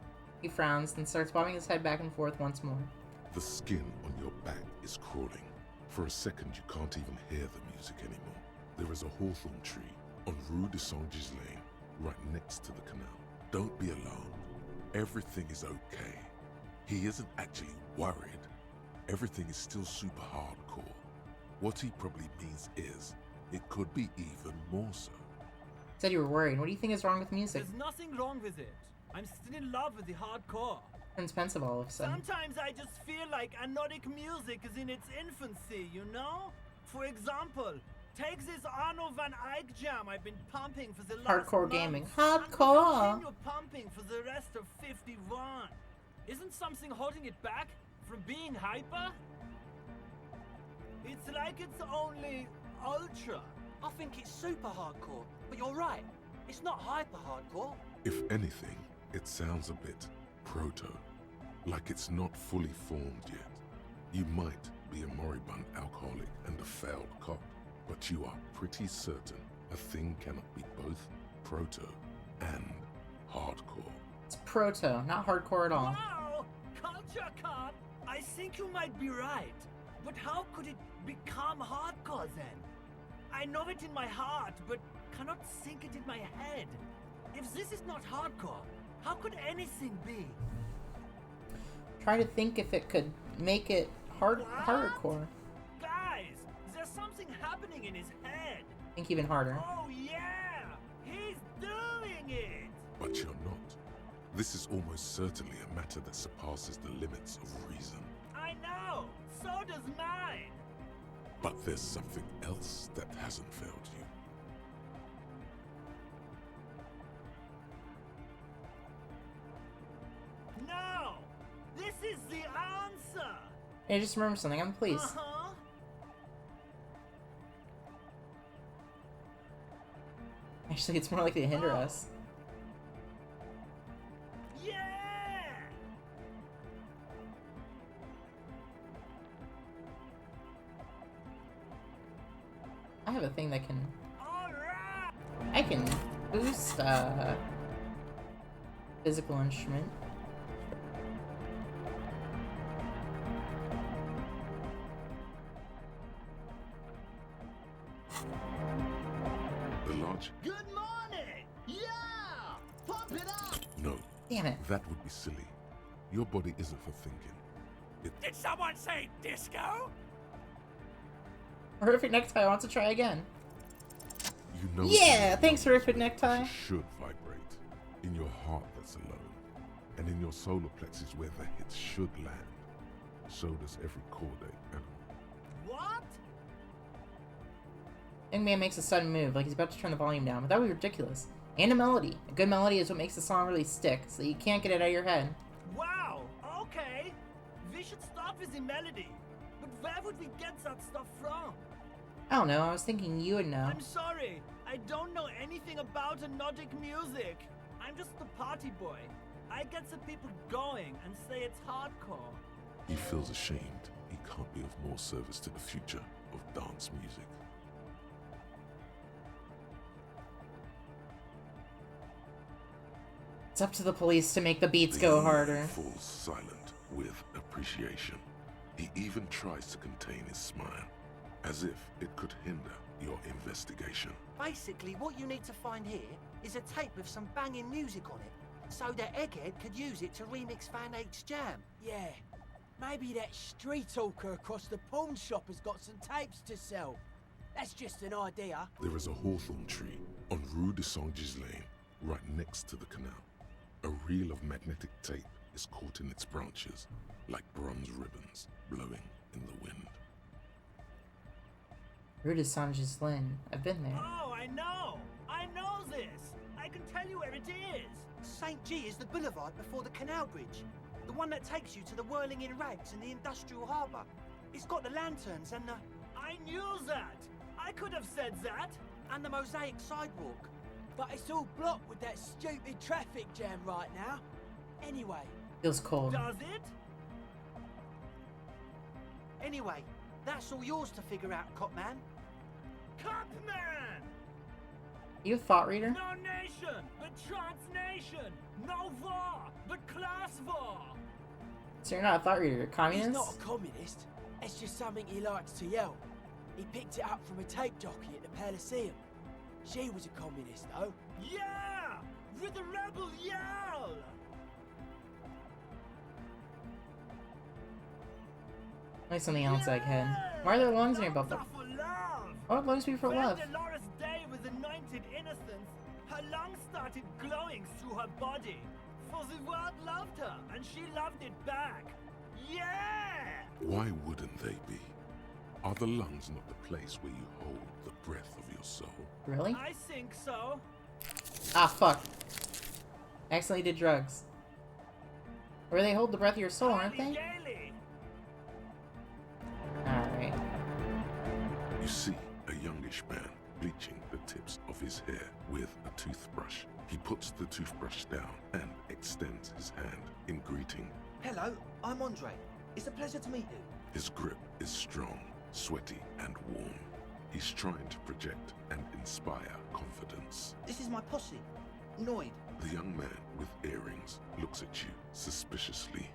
He frowns, then starts bobbing his head back and forth once more. The skin on your back is crawling. For a second, you can't even hear the music anymore. There is a hawthorn tree on Rue de Saint-Gilles Lane, right next to the canal. Don't be alarmed. Everything is okay. He isn't actually worried. Everything is still super hardcore. What he probably means is, it could be even more so. Said you were worried. What do you think is wrong with music? There's nothing wrong with it. I'm still in love with the hardcore. Turns pensive all of a sudden. Sometimes I just feel like anodic music is in its infancy, you know? For example, take this Arno van Eyck jam I've been pumping for the last Hardcore month. gaming. I'm Hardcore! gonna continue pumping for the rest of 51. Isn't something holding it back from being hyper? It's like it's only ultra. I think it's super hardcore, but you're right. It's not hyper hardcore. If anything, it sounds a bit proto, like it's not fully formed yet. You might be a moribund alcoholic and a failed cop, but you are pretty certain a thing cannot be both proto and hardcore. It's proto, not hardcore at all. Wow! Culture cop! I think you might be right. But how could it become hardcore then? I know it in my heart, but cannot think it in my head. If this is not hardcore, How could anything be? Try to think if it could make it hardcore. Guys, there's something happening in his head. Think even harder. Oh yeah, he's doing it. But you're not. This is almost certainly a matter that surpasses the limits of reason. I know, so does mine. But there's something else that hasn't failed you. No, this is the answer. Hey, just remember something. I'm pleased. Uh-huh. Actually, it's more likely to hinder us. Yeah. I have a thing that can. All right. I can boost physical instrument. The large? Good morning! Yeah! Pump it up! No. Damn it. That would be silly. Your body isn't for thinking. Did someone say disco? Horrific Necktie wants to try again. You know. Yeah, thanks, Horrific Necktie. Should vibrate in your heart that's alone, and in your solar plexus where the hits should land. So does every chordate animal. What? Young man makes a sudden move, like he's about to turn the volume down, but that would be ridiculous. And a melody. A good melody is what makes the song really stick, so you can't get it out of your head. Wow, okay. We should start with the melody. But where would we get that stuff from? I don't know, I was thinking you would know. I'm sorry, I don't know anything about Nordic music. I'm just the party boy. I get the people going and say it's hardcore. He feels ashamed he can't be of more service to the future of dance music. It's up to the police to make the beats The go young man harder. falls silent with appreciation. He even tries to contain his smile, as if it could hinder your investigation. Basically, what you need to find here is a tape with some banging music on it, so that Egghead could use it to remix Van Eyck's jam. Yeah, maybe that street hawker across the pawn shop has got some tapes to sell. That's just an idea. There is a hawthorn tree on Rue de Saint-Ghislain, right next to the canal. A reel of magnetic tape is caught in its branches, like bronze ribbons blowing in the wind. Rue de Saint-Ghislain. I've been there. Oh, I know! I know this! I can tell you where it is! St. G is the boulevard before the canal bridge. The one that takes you to the whirling in rags and the industrial harbour. It's got the lanterns and the... I knew that! I could have said that! And the mosaic sidewalk. But it's all blocked with that stupid traffic jam right now. Anyway. Feels cold. Does it? Anyway, that's all yours to figure out, Copman. Copman! You a thought reader? No nation, but transnation! No war, but class war! So you're not a thought reader, you're a communist? He's not a communist. It's just something he likes to yell. He picked it up from a tape jockey at the Elysium. She was a communist, though. Yeah! With the rebel yell! Like something else, Egghead. Why are there lungs in your bubble? Why would lungs be for love? When Dolores Day was anointed innocence, her lungs started glowing through her body. For the world loved her, and she loved it back. Yeah! Why wouldn't they be? Are the lungs not the place where you hold the breath of your soul? Really? I think so. Ah, fuck. Accidentally did drugs. Where they hold the breath of your soul, aren't they? Alright. You see a youngish man bleaching the tips of his hair with a toothbrush. He puts the toothbrush down and extends his hand in greeting. Hello, I'm Andre. It's a pleasure to meet you. His grip is strong, sweaty, and warm. He's trying to project and inspire confidence. This is my posse, Noid. The young man with earrings looks at you suspiciously.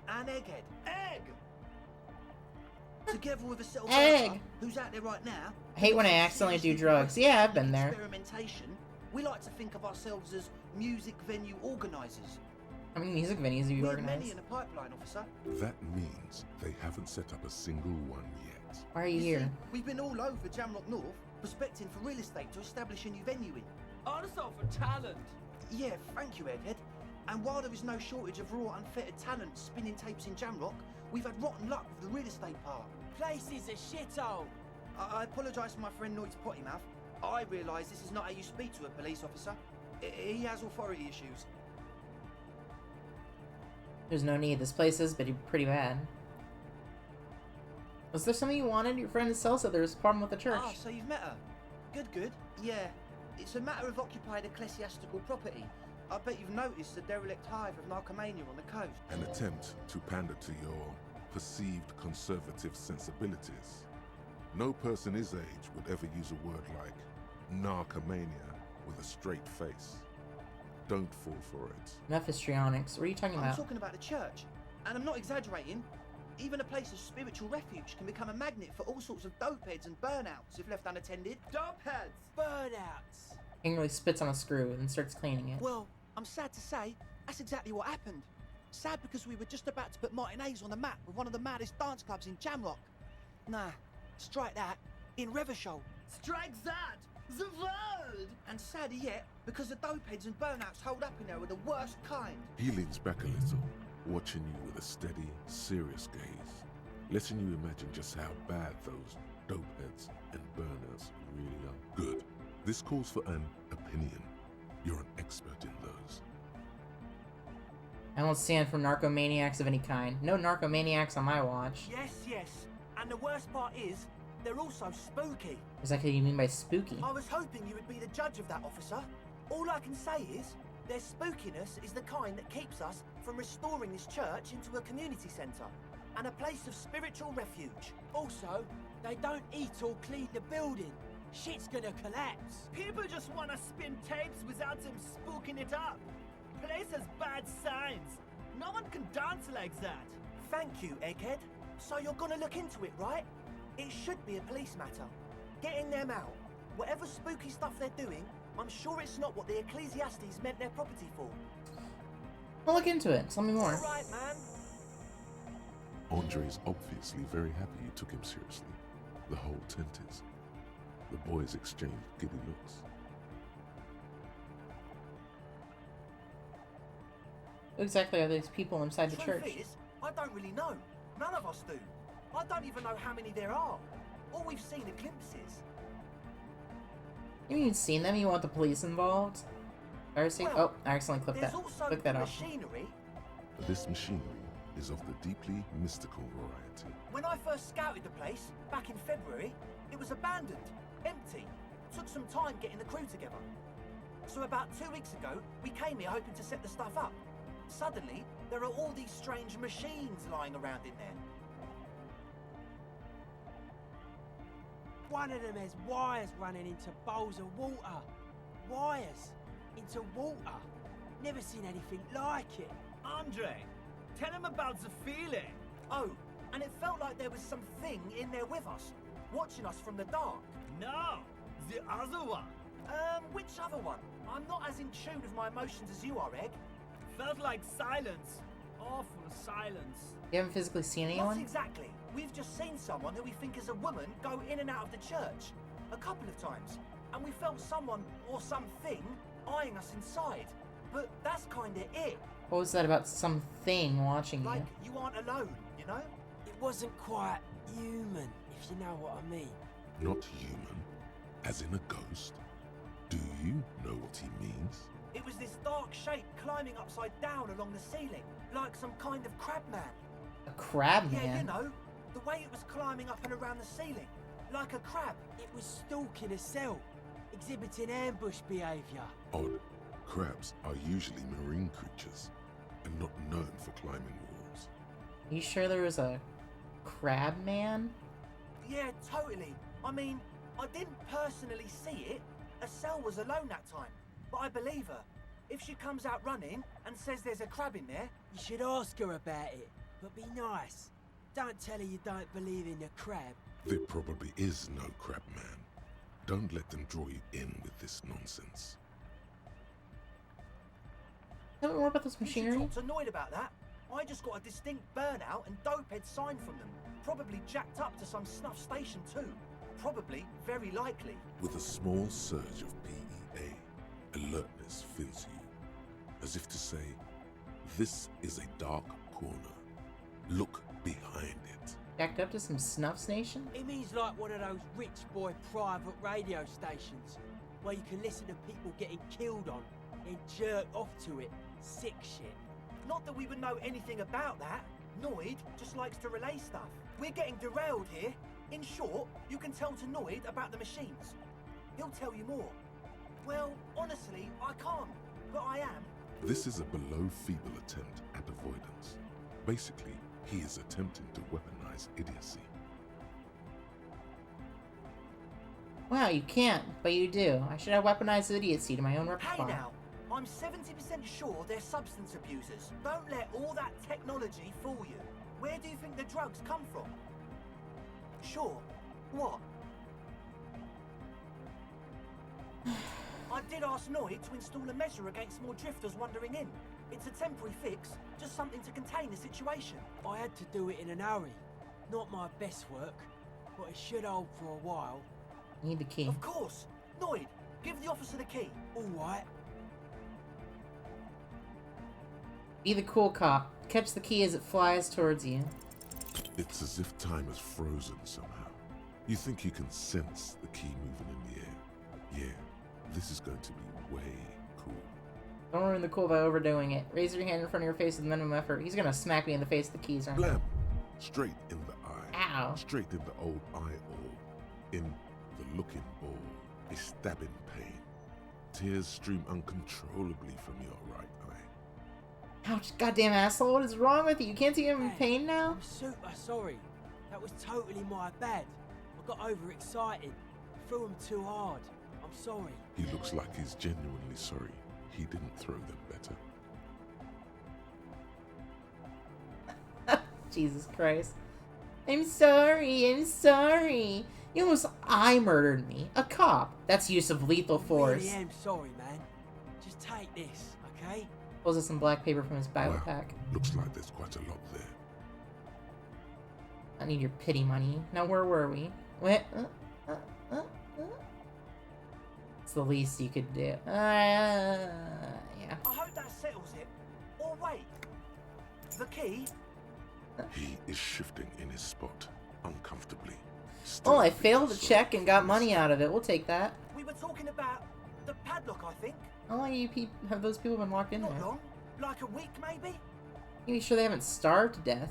And Egghead. Egg! Together with a cell Egg! who's out there right now. I hate when I accidentally do drugs. Yeah, I've been there. Experimentation We like to think of ourselves as music venue organisers. How many music venues have you We have organized? many in the pipeline, officer. That means they haven't set up a single one yet. Why are you See, here? we've been all over Jamrock North, prospecting for real estate to establish a new venue in. Also for talent. Yeah, thank you, Egghead. And while there is no shortage of raw, unfettered talent spinning tapes in Jamrock, we've had rotten luck with the real estate part. Place is a shithole. I apologise for my friend Noit's potty mouth. I realise this is not how you speak to a police officer. He has authority issues. There's no need. This place is pretty bad. Was there something you wanted your friend to sell? So there was a problem with the church. Ah, so you've met her. Good. Yeah, it's a matter of occupied ecclesiastical property. I bet you've noticed the derelict hive of narcomania on the coast. An attempt to pander to your perceived conservative sensibilities. No person his age would ever use a word like narcomania with a straight face. Don't fall for it. Mephistrionics. What are you talking I'm about? talking about the church, and I'm not exaggerating. Even a place of spiritual refuge can become a magnet for all sorts of dopeheads and burnouts if left unattended. Dopeheads! Burnouts! Angrily spits on a screw and starts cleaning it. Well, I'm sad to say, that's exactly what happened. Sad because we were just about to put Martinez on the map with one of the maddest dance clubs in Jamrock. Nah, strike that. In Revachol. Strike that! The world! And sadder yet, because the dopeheads and burnouts holed up in there were the worst kind. He leans back a little, watching you with a steady, serious gaze, letting you imagine just how bad those dopeheads and burners really are. Good. This calls for an opinion. You're an expert in those. I don't stand for narcomaniacs of any kind. No narcomaniacs on my watch. Yes. And the worst part is, they're also spooky. Exactly what you mean by spooky? I was hoping you would be the judge of that, officer. All I can say is, their spookiness is the kind that keeps us from restoring this church into a community centre and a place of spiritual refuge. Also, they don't eat or clean the building. Shit's gonna collapse. People just want to spin tapes without them spooking it up. Place has bad signs. No one can dance like that. Thank you, Egghead. So you're gonna look into it, right? It should be a police matter. Getting them out. Whatever spooky stuff they're doing, I'm sure it's not what the Ecclesiastes meant their property for. I'll look into it. Tell me more. All right, man. Andre is obviously very happy you took him seriously. The whole tent is. The boys exchanged giddy looks. Who exactly are these people inside the Truth church? is, I don't really know. None of us do. I don't even know how many there are. All we've seen are glimpses. You mean you've seen them? You want the police involved? Well, I accidentally clicked there's that. also Click that the off. machinery. This machinery is of the deeply mystical variety. When I first scouted the place, back in February, it was abandoned, empty. Took some time getting the crew together. So about 2 weeks ago, we came here hoping to set the stuff up. Suddenly, there are all these strange machines lying around in there. One of them has wires running into bowls of water. Wires into water. Never seen anything like it. Andre, tell him about the feeling. Oh, and it felt like there was something in there with us, watching us from the dark. No, the other one. Which other one? I'm not as in tune with my emotions as you are, Egg. Felt like silence. Awful silence. You haven't physically seen Not anyone? exactly. We've just seen someone who we think is a woman go in and out of the church. A couple of times. And we felt someone or something eyeing us inside. But that's kinda it. What was that about something watching Like you? you aren't alone, you know? It wasn't quite human, if you know what I mean. Not human, as in a ghost. Do you know what he means? It was this dark shape climbing upside down along the ceiling, like some kind of crab man. A crab man? Yeah, you know, the way it was climbing up and around the ceiling, like a crab. It was stalking a cell, exhibiting ambush behaviour. Odd. Crabs are usually marine creatures, and not known for climbing walls. You sure there was a crab man? Yeah, totally. I mean, I didn't personally see it. Estelle was alone that time, but I believe her. If she comes out running and says there's a crab in there, You should ask her about it, but be nice. Don't tell her you don't believe in the crab. There probably is no crab man. Don't let them draw you in with this nonsense. Tell me more about this You should machinery. talk to Noid about that. I just got a distinct burnout and dopehead sign from them. Probably jacked up to some snuff station too. Probably, very likely. With a small surge of PEA, alertness fills you, as if to say, this is a dark corner. Look behind it. Jacked up to some snuff station? It means like one of those rich boy private radio stations where you can listen to people getting killed on and jerk off to it. Sick shit. Not that we would know anything about that. Noid just likes to relay stuff. We're getting derailed here. In short, you can tell to Noid about the machines. He'll tell you more. Well, honestly, I can't, but I am. This is a below feeble attempt at avoidance. Basically, he is attempting to weaponize idiocy. Wow, you can't, but you do. I should have weaponized idiocy to my own Hey repertoire. now, I'm 70% sure they're substance abusers. Don't let all that technology fool you. Where do you think the drugs come from? Sure. What? I did ask Noid to install a measure against more drifters wandering in. It's a temporary fix, just something to contain the situation. I had to do it in an hurry. Not my best work, but it should hold for a while. Need the key. Of course. Noid, give the officer the key. All right. Be the cool cop. Catch the key as it flies towards you. It's as if time is frozen somehow. You think you can sense the key moving in the air. Yeah, this is going to be way cool. Don't ruin the cool by overdoing it. Raise your hand in front of your face with minimum effort. He's gonna smack me in the face with the keys, aren't Blam! Straight in the eye. Ow. Straight in the old eye hole. In the looking ball. A stabbing pain. Tears stream uncontrollably from your right eye. Ouch, goddamn asshole, what is wrong with you? You can't see I'm in pain now? I'm super sorry. That was totally my bad. I got overexcited. Threw him too hard. I'm sorry. He looks like he's genuinely sorry. He didn't throw them better. Jesus Christ. I'm sorry, I'm sorry. You almost murdered me. A cop. That's use of lethal force. I really am sorry, man. Just take this, okay? Pulls out some black paper from his backpack. Wow. Looks like there's quite a lot there. I need your pity money. Now where were we? What? It's the least you could do. Yeah. I hope that settles it. Or wait. The key? He is shifting in his spot, uncomfortably. Oh, I failed the check and got money out of it. We'll take that. We were talking about the padlock, I think. How long have those people been locked in there? Not long. Like a week, maybe? You make sure they haven't starved to death.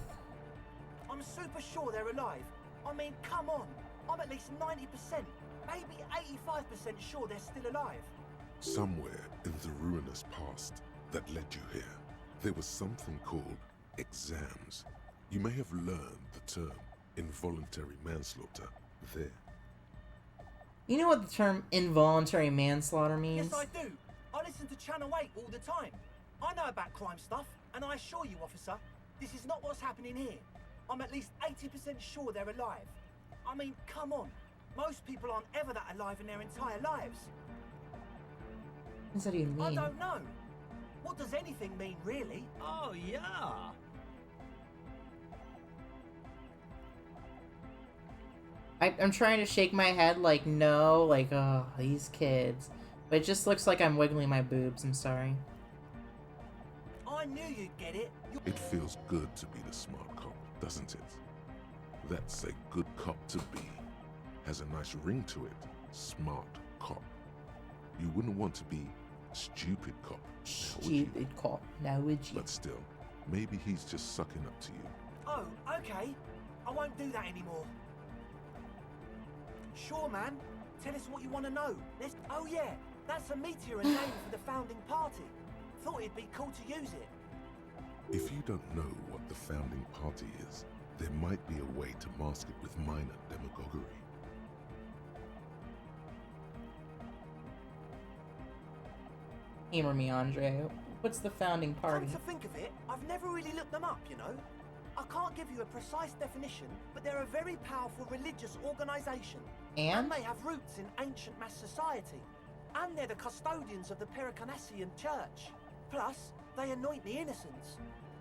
I'm super sure they're alive. I mean, come on. I'm at least 90%, maybe 85% sure they're still alive. Somewhere in the ruinous past that led you here, there was something called exams. You may have learned the term involuntary manslaughter there. You know what the term involuntary manslaughter means? Yes, I do. I listen to Channel 8 all the time. I know about crime stuff, and I assure you, officer, this is not what's happening here. I'm at least 80% sure they're alive. I mean, come on. Most people aren't ever that alive in their entire lives. What do you mean? I don't know. What does anything mean, really? Oh, yeah. I'm trying to shake my head like no, like, oh, these kids. But it just looks like I'm wiggling my boobs, I'm sorry. I knew you'd get it. It feels good to be the smart cop, doesn't it? That's a good cop to be. Has a nice ring to it. Smart cop. You wouldn't want to be stupid cop. Stupid cop, now would you? But still, maybe he's just sucking up to you. Oh, okay. I won't do that anymore. Sure, man. Tell us what you want to know. Oh yeah, that's a meteor and name for the founding party. Thought it'd be cool to use it. If you don't know what the founding party is, there might be a way to mask it with minor demagoguery. Humor me, Andre. What's the founding party? Come to think of it, I've never really looked them up, you know. I can't give you a precise definition, but they're a very powerful religious organisation. And? they have roots in ancient mass society. And they're the custodians of the Pericarnassian Church. Plus, They anoint the innocents.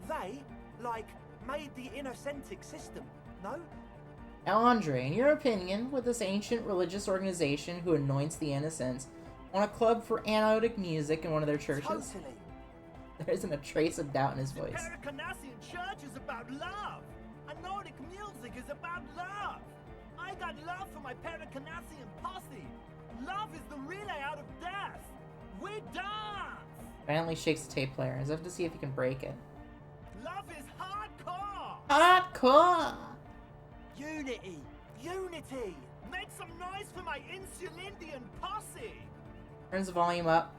They, like, made the innocentic system, no? Now, Andre, in your opinion, would this ancient religious organization who anoints the innocents want a club for anodic music in one of their churches? Totally. There isn't a trace of doubt in his voice. Paracanassian church is about love. And Nordic music is about love. I got love for my Paracanassian posse. Love is the relay out of death. We dance. Finally shakes the tape player, as if to see if he can break it. Love is hardcore. Hardcore! Unity. Unity. Make some noise for my Insulindian posse. Turns the volume up,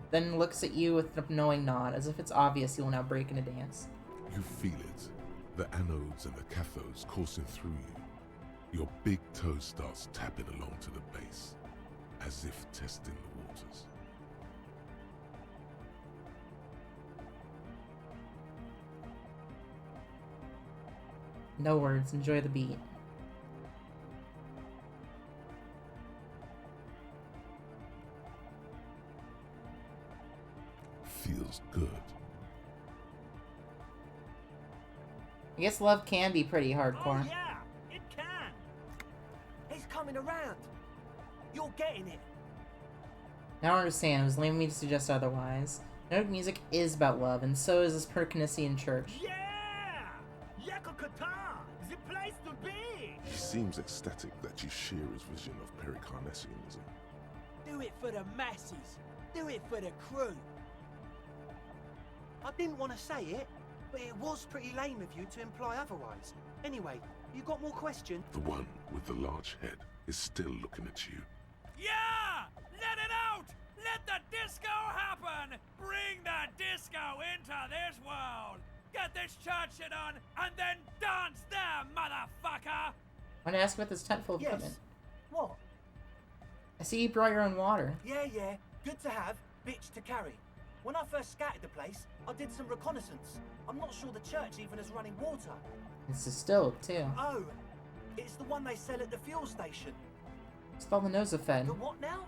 then looks at you with a knowing nod, as if it's obvious he will now break into dance. You feel it. The anodes and the cathodes coursing through you. Your big toe starts tapping along to the base, as if testing the waters. No words, enjoy the beat. Feels good. I guess love can be pretty hardcore. Oh, yeah, it can. He's coming around. You're getting it. Now I understand, it was lame of me to suggest otherwise. Anodic music is about love, and so is this Percanassian church. Yeah! Yakokata! The place to be! He seems ecstatic that you share his vision of Pericarnassianism. Do it for the masses. Do it for the crew. I didn't want to say it, but it was pretty lame of you to imply otherwise. Anyway, you got more questions? The one with the large head is still looking at you. Yeah! Let it out! Let the disco happen! Bring the disco into this world! Get this church shit on, and then dance there, motherfucker! I want to ask about this tent full of equipment. What? I see you brought your own water. Yeah. Good to have, bitch to carry. When I first scouted the place, I did some reconnaissance. I'm not sure the church even has running water. It's distilled, too. Oh, it's the one they sell at the fuel station. It's called the Nosafed. The what now?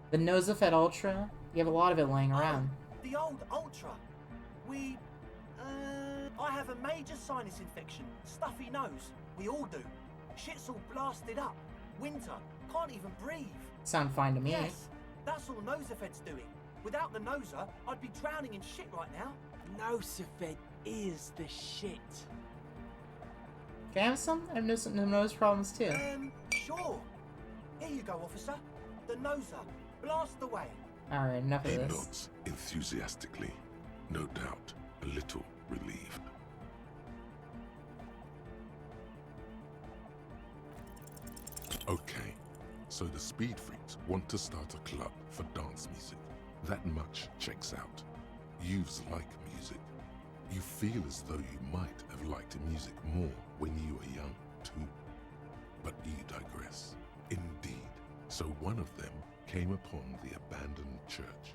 The Nosafed Ultra? You have a lot of it laying around. The old Ultra. I have a major sinus infection. Stuffy nose. We all do. Shit's all blasted up. Winter. Can't even breathe. Sound fine to me. Yes, that's all Nosafed's doing. Without the Nosa, I'd be drowning in shit right now. Nosafed is the shit. Can I have some? I have nose problems too. Sure. Here you go, officer. The Nosa. Blast away. Alright, enough of He this. nods enthusiastically, no doubt a little relieved. Okay, so the Speed Freaks want to start a club for dance music. That much checks out. Youths like music. You feel as though you might have liked music more when you were young, too. But you digress. Indeed. So one of them came upon the abandoned church.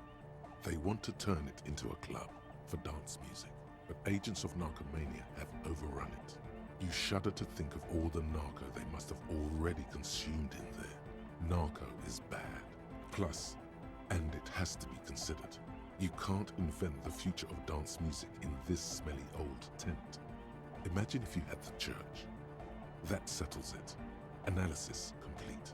They want to turn it into a club for dance music, but agents of narcomania have overrun it. You shudder to think of all the narco they must have already consumed in there. Narco is bad. Plus, and it has to be considered, you can't invent the future of dance music in this smelly old tent. Imagine if you had the church. That settles it. Analysis complete.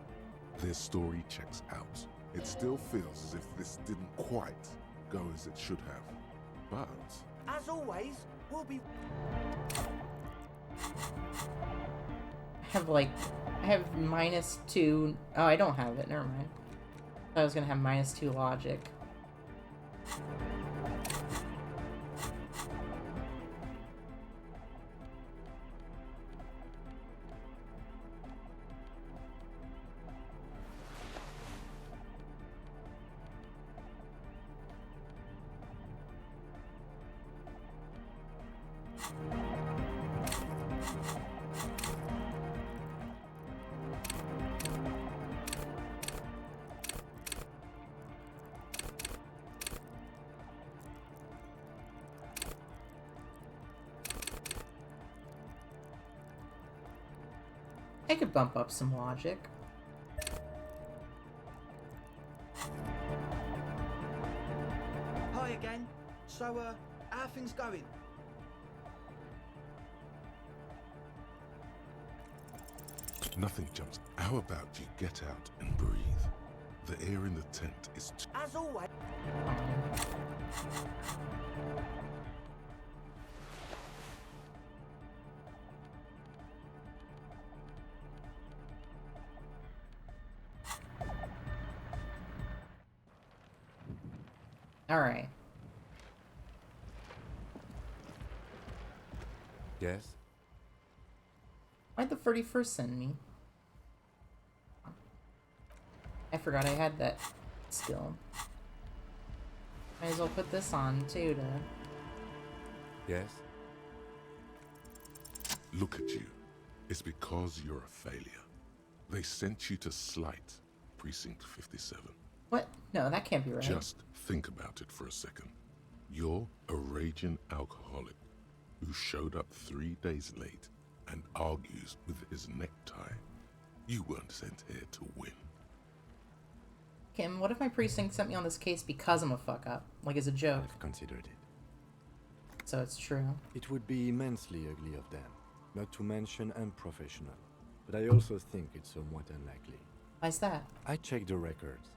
Their story checks out. It still feels as if this didn't quite go as it should have. But as always, we'll be... I have -2. Oh, I don't have it. Never mind. I thought I was gonna have -2 logic. I could bump up some logic. again. So, how are things going? Nothing jumps. How about you get out and breathe? The air in the tent is As always. All right. Yes? Why'd the 31st send me? I forgot I had that skill. Might as well put this on too to... Yes? Look at you. It's because you're a failure. They sent you to Slight, Precinct 57. What? No, that can't be right. Just think about it for a second. You're a raging alcoholic who showed up 3 days late and argues with his necktie. You weren't sent here to win. Kim, what if my precinct sent me on this case because I'm a fuck up? Like as a joke? I've considered it. So it's true. It would be immensely ugly of them, not to mention unprofessional. But I also think it's somewhat unlikely. Why's that? I checked the records.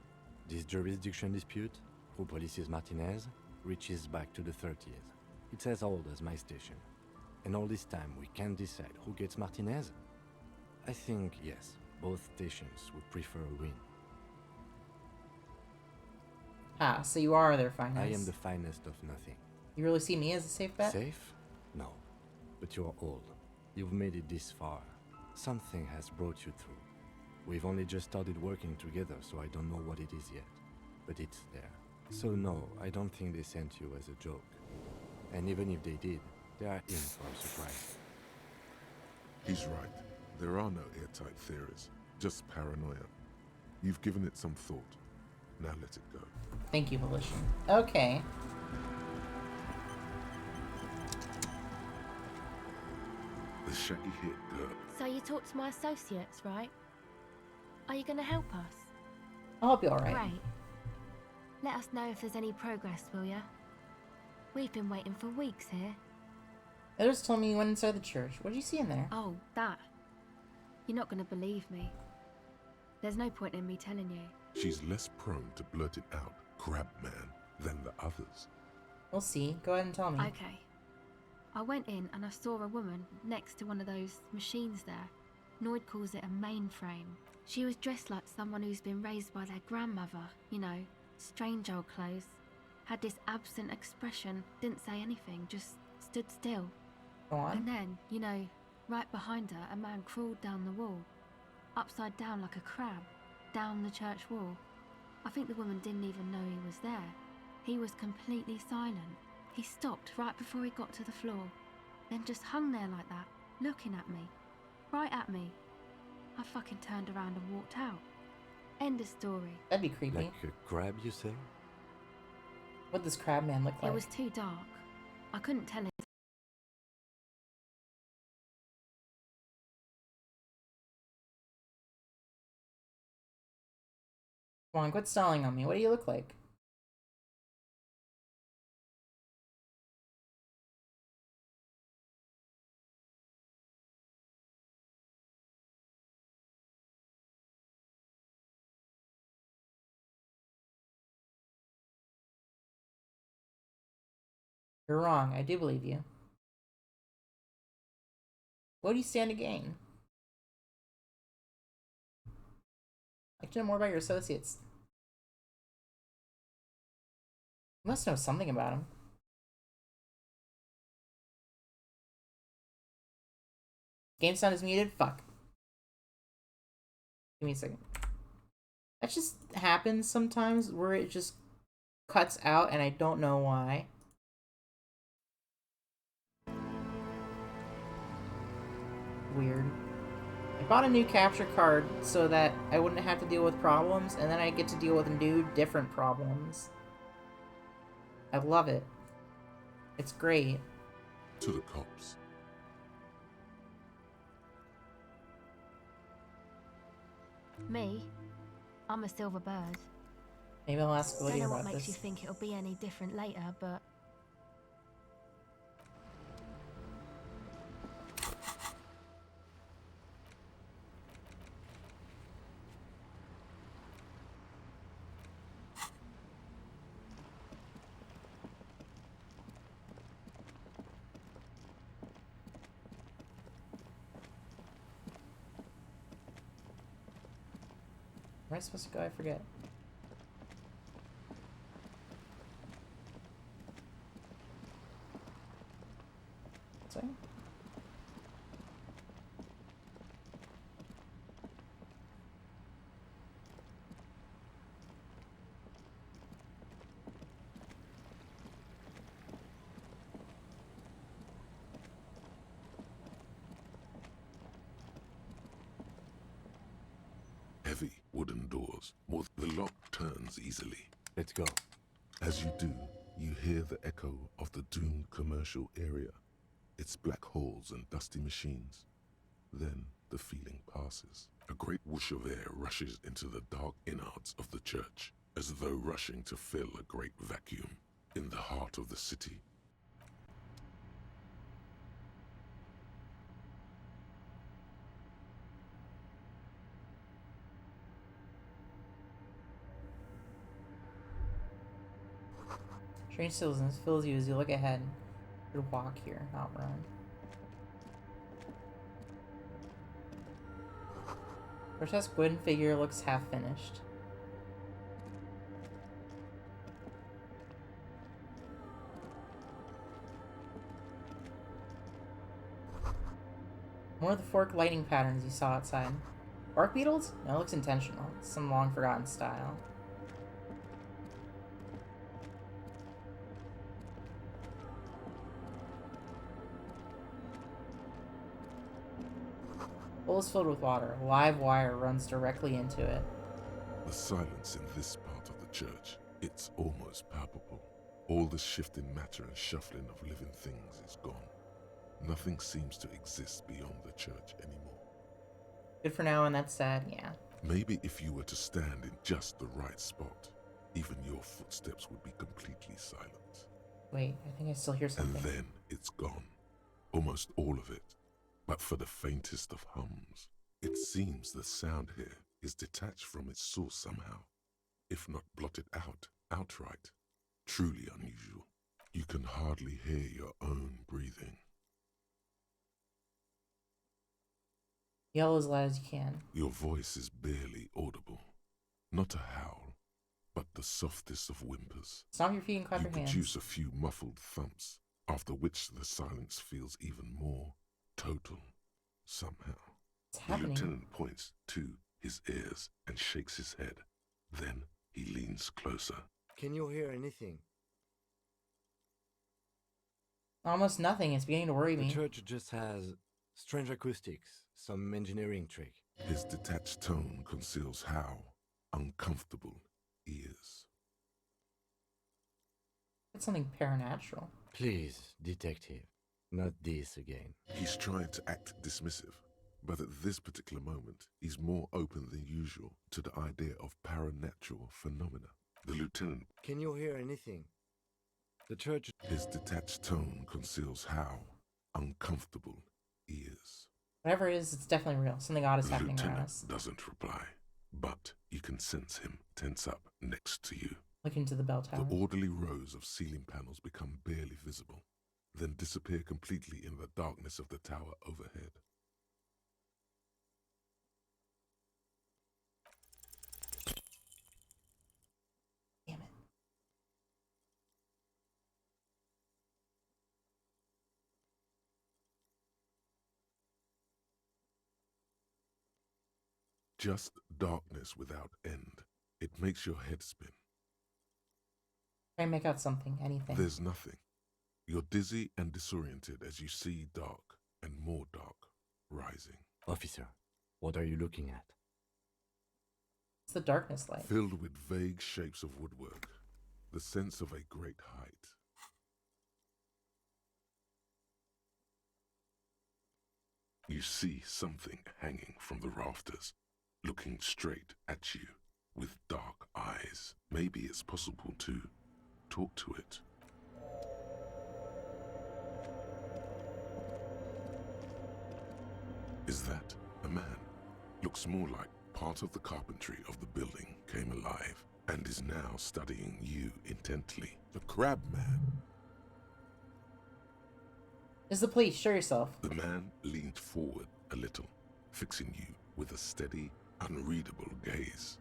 This jurisdiction dispute, who polices Martinez, reaches back to the 30s. It's as old as my station. And all this time we can't decide who gets Martinez? I think, yes, both stations would prefer a win. Ah, so you are their finest. I am the finest of nothing. You really see me as a safe bet? Safe? No. But you're old. You've made it this far. Something has brought you through. We've only just started working together, so I don't know what it is yet. But it's there. So no, I don't think they sent you as a joke. And even if they did, they are in for a surprise. He's right. There are no airtight theories, just paranoia. You've given it some thought. Now let it go. Thank you, Volition. Okay. The shaggy hit girl. So you talked to my associates, right? Are you going to help us? I'll help you alright. Great. Let us know if there's any progress, will ya? We've been waiting for weeks here. Others told me you went inside the church. What did you see in there? Oh, that. You're not going to believe me. There's no point in me telling you. She's less prone to blurt it out, Crab Man, than the others. We'll see. Go ahead and tell me. Okay. I went in and I saw a woman next to one of those machines there. Noid calls it a mainframe. She was dressed like someone who's been raised by their grandmother, you know, strange old clothes. Had this absent expression, didn't say anything, just stood still. Go on. And then, you know, right behind her, a man crawled down the wall, upside down like a crab, down the church wall. I think the woman didn't even know he was there. He was completely silent. He stopped right before he got to the floor, then just hung there like that, looking at me. Right at me. I fucking turned around and walked out. End of story. That'd be creepy. Like a crab, you say? What does Crab Man look like? It was too dark. I couldn't tell it. Come on, quit stalling on me. What do you look like? You're wrong. I do believe you. What do you stand to gain? I'd like to know more about your associates. You must know something about them. Game sound is muted? Fuck. Give me a second. That just happens sometimes where it just cuts out and I don't know why. Weird. I bought a new capture card so that I wouldn't have to deal with problems, and then I get to deal with new, different problems. I love it. It's great. To the cops. Me? I'm a silver bird. Maybe I'll ask Don't Lydia know what about makes you this. think it'll be any different later, but Where am I supposed to go? I forget. Sorry? Heavy wooden doors. The lock turns easily. Let's go. As you do, you hear the echo of the doomed commercial area. Its black holes and dusty machines. Then the feeling passes. A great whoosh of air rushes into the dark innards of the church, as though rushing to fill a great vacuum in the heart of the city. Strange stillness fills you as you look ahead. You should walk here, not run. Grotesque wooden figure looks half finished. More of the forked lighting patterns you saw outside. Bark beetles? No, it looks intentional. It's some long forgotten style. Bowl is filled with water. Live wire runs directly into it. The silence in this part of the church, it's almost palpable. All the shifting matter and shuffling of living things is gone. Nothing seems to exist beyond the church anymore. Good for now, and that's sad, yeah. Maybe if you were to stand in just the right spot, even your footsteps would be completely silent. Wait, I think I still hear something. And then it's gone. Almost all of it. But for the faintest of hums. It seems the sound here is detached from its source somehow, if not blotted out outright. Truly unusual. You can hardly hear your own breathing. Yell as loud as you can. Your voice is barely audible. Not a howl, but the softest of whimpers. Stomp your feet and clap You your hands. produce a few muffled thumps, after which the silence feels even more total, somehow. What's The happening? lieutenant points to his ears and shakes his head. Then he leans closer. Can you hear anything? Almost nothing. It's beginning to worry me. The church just has strange acoustics, some engineering trick. His detached tone conceals how uncomfortable he is. It's something paranatural. Please, detective, not this again. He's trying to act dismissive, but at this particular moment, he's more open than usual to the idea of paranatural phenomena. The lieutenant... Can you hear anything? The church... His detached tone conceals how uncomfortable he is. Whatever it is, it's definitely real. Something odd is The happening around lieutenant us. doesn't reply, but you can sense him tense up next to you. Look into the bell tower. The orderly rows of ceiling panels become barely visible, then disappear completely in the darkness of the tower overhead. Damn it. Just darkness without end. It makes your head spin. Try and make out something, anything. There's nothing. You're dizzy and disoriented as you see dark and more dark rising. Officer, what are you looking at? It's the darkness light. Filled with vague shapes of woodwork, the sense of a great height. You see something hanging from the rafters, looking straight at you. with dark eyes. Maybe it's possible to talk to it. Is that a man? Looks more like part of the carpentry of the building came alive and is now studying you intently. The crab man. Is the police? Show yourself. The man leaned forward a little, fixing you with a steady, unreadable gaze,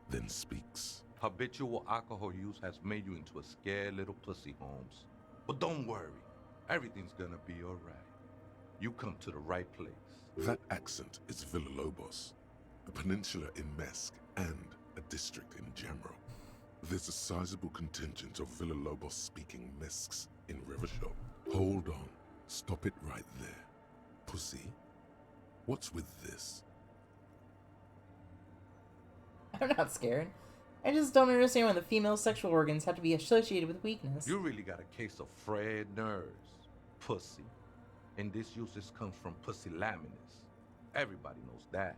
then speaks. Habitual alcohol use has made you into a scared little pussy, Holmes. But don't worry, everything's gonna be alright. You come to the right place. That accent is Villalobos, a peninsula in Mesk and a district in Jamro. There's a sizable contingent of Villalobos-speaking Mesks in Rivershop. Hold on. Stop it right there. Pussy, what's with this? I'm not scared. I just don't understand why the female sexual organs have to be associated with weakness. You really got a case of frayed nerves, pussy. And this usage comes from pusillanimous. Everybody knows that.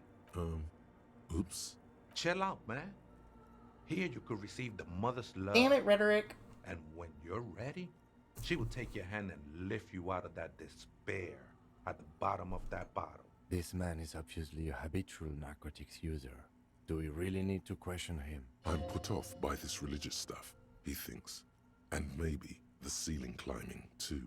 Oops. Chill out, man. Here you could receive the mother's love. Damn it, rhetoric. And when you're ready, she will take your hand and lift you out of that despair at the bottom of that bottle. This man is obviously a habitual narcotics user. Do we really need to question him? I'm put off by this religious stuff, he thinks. And maybe the ceiling climbing, too.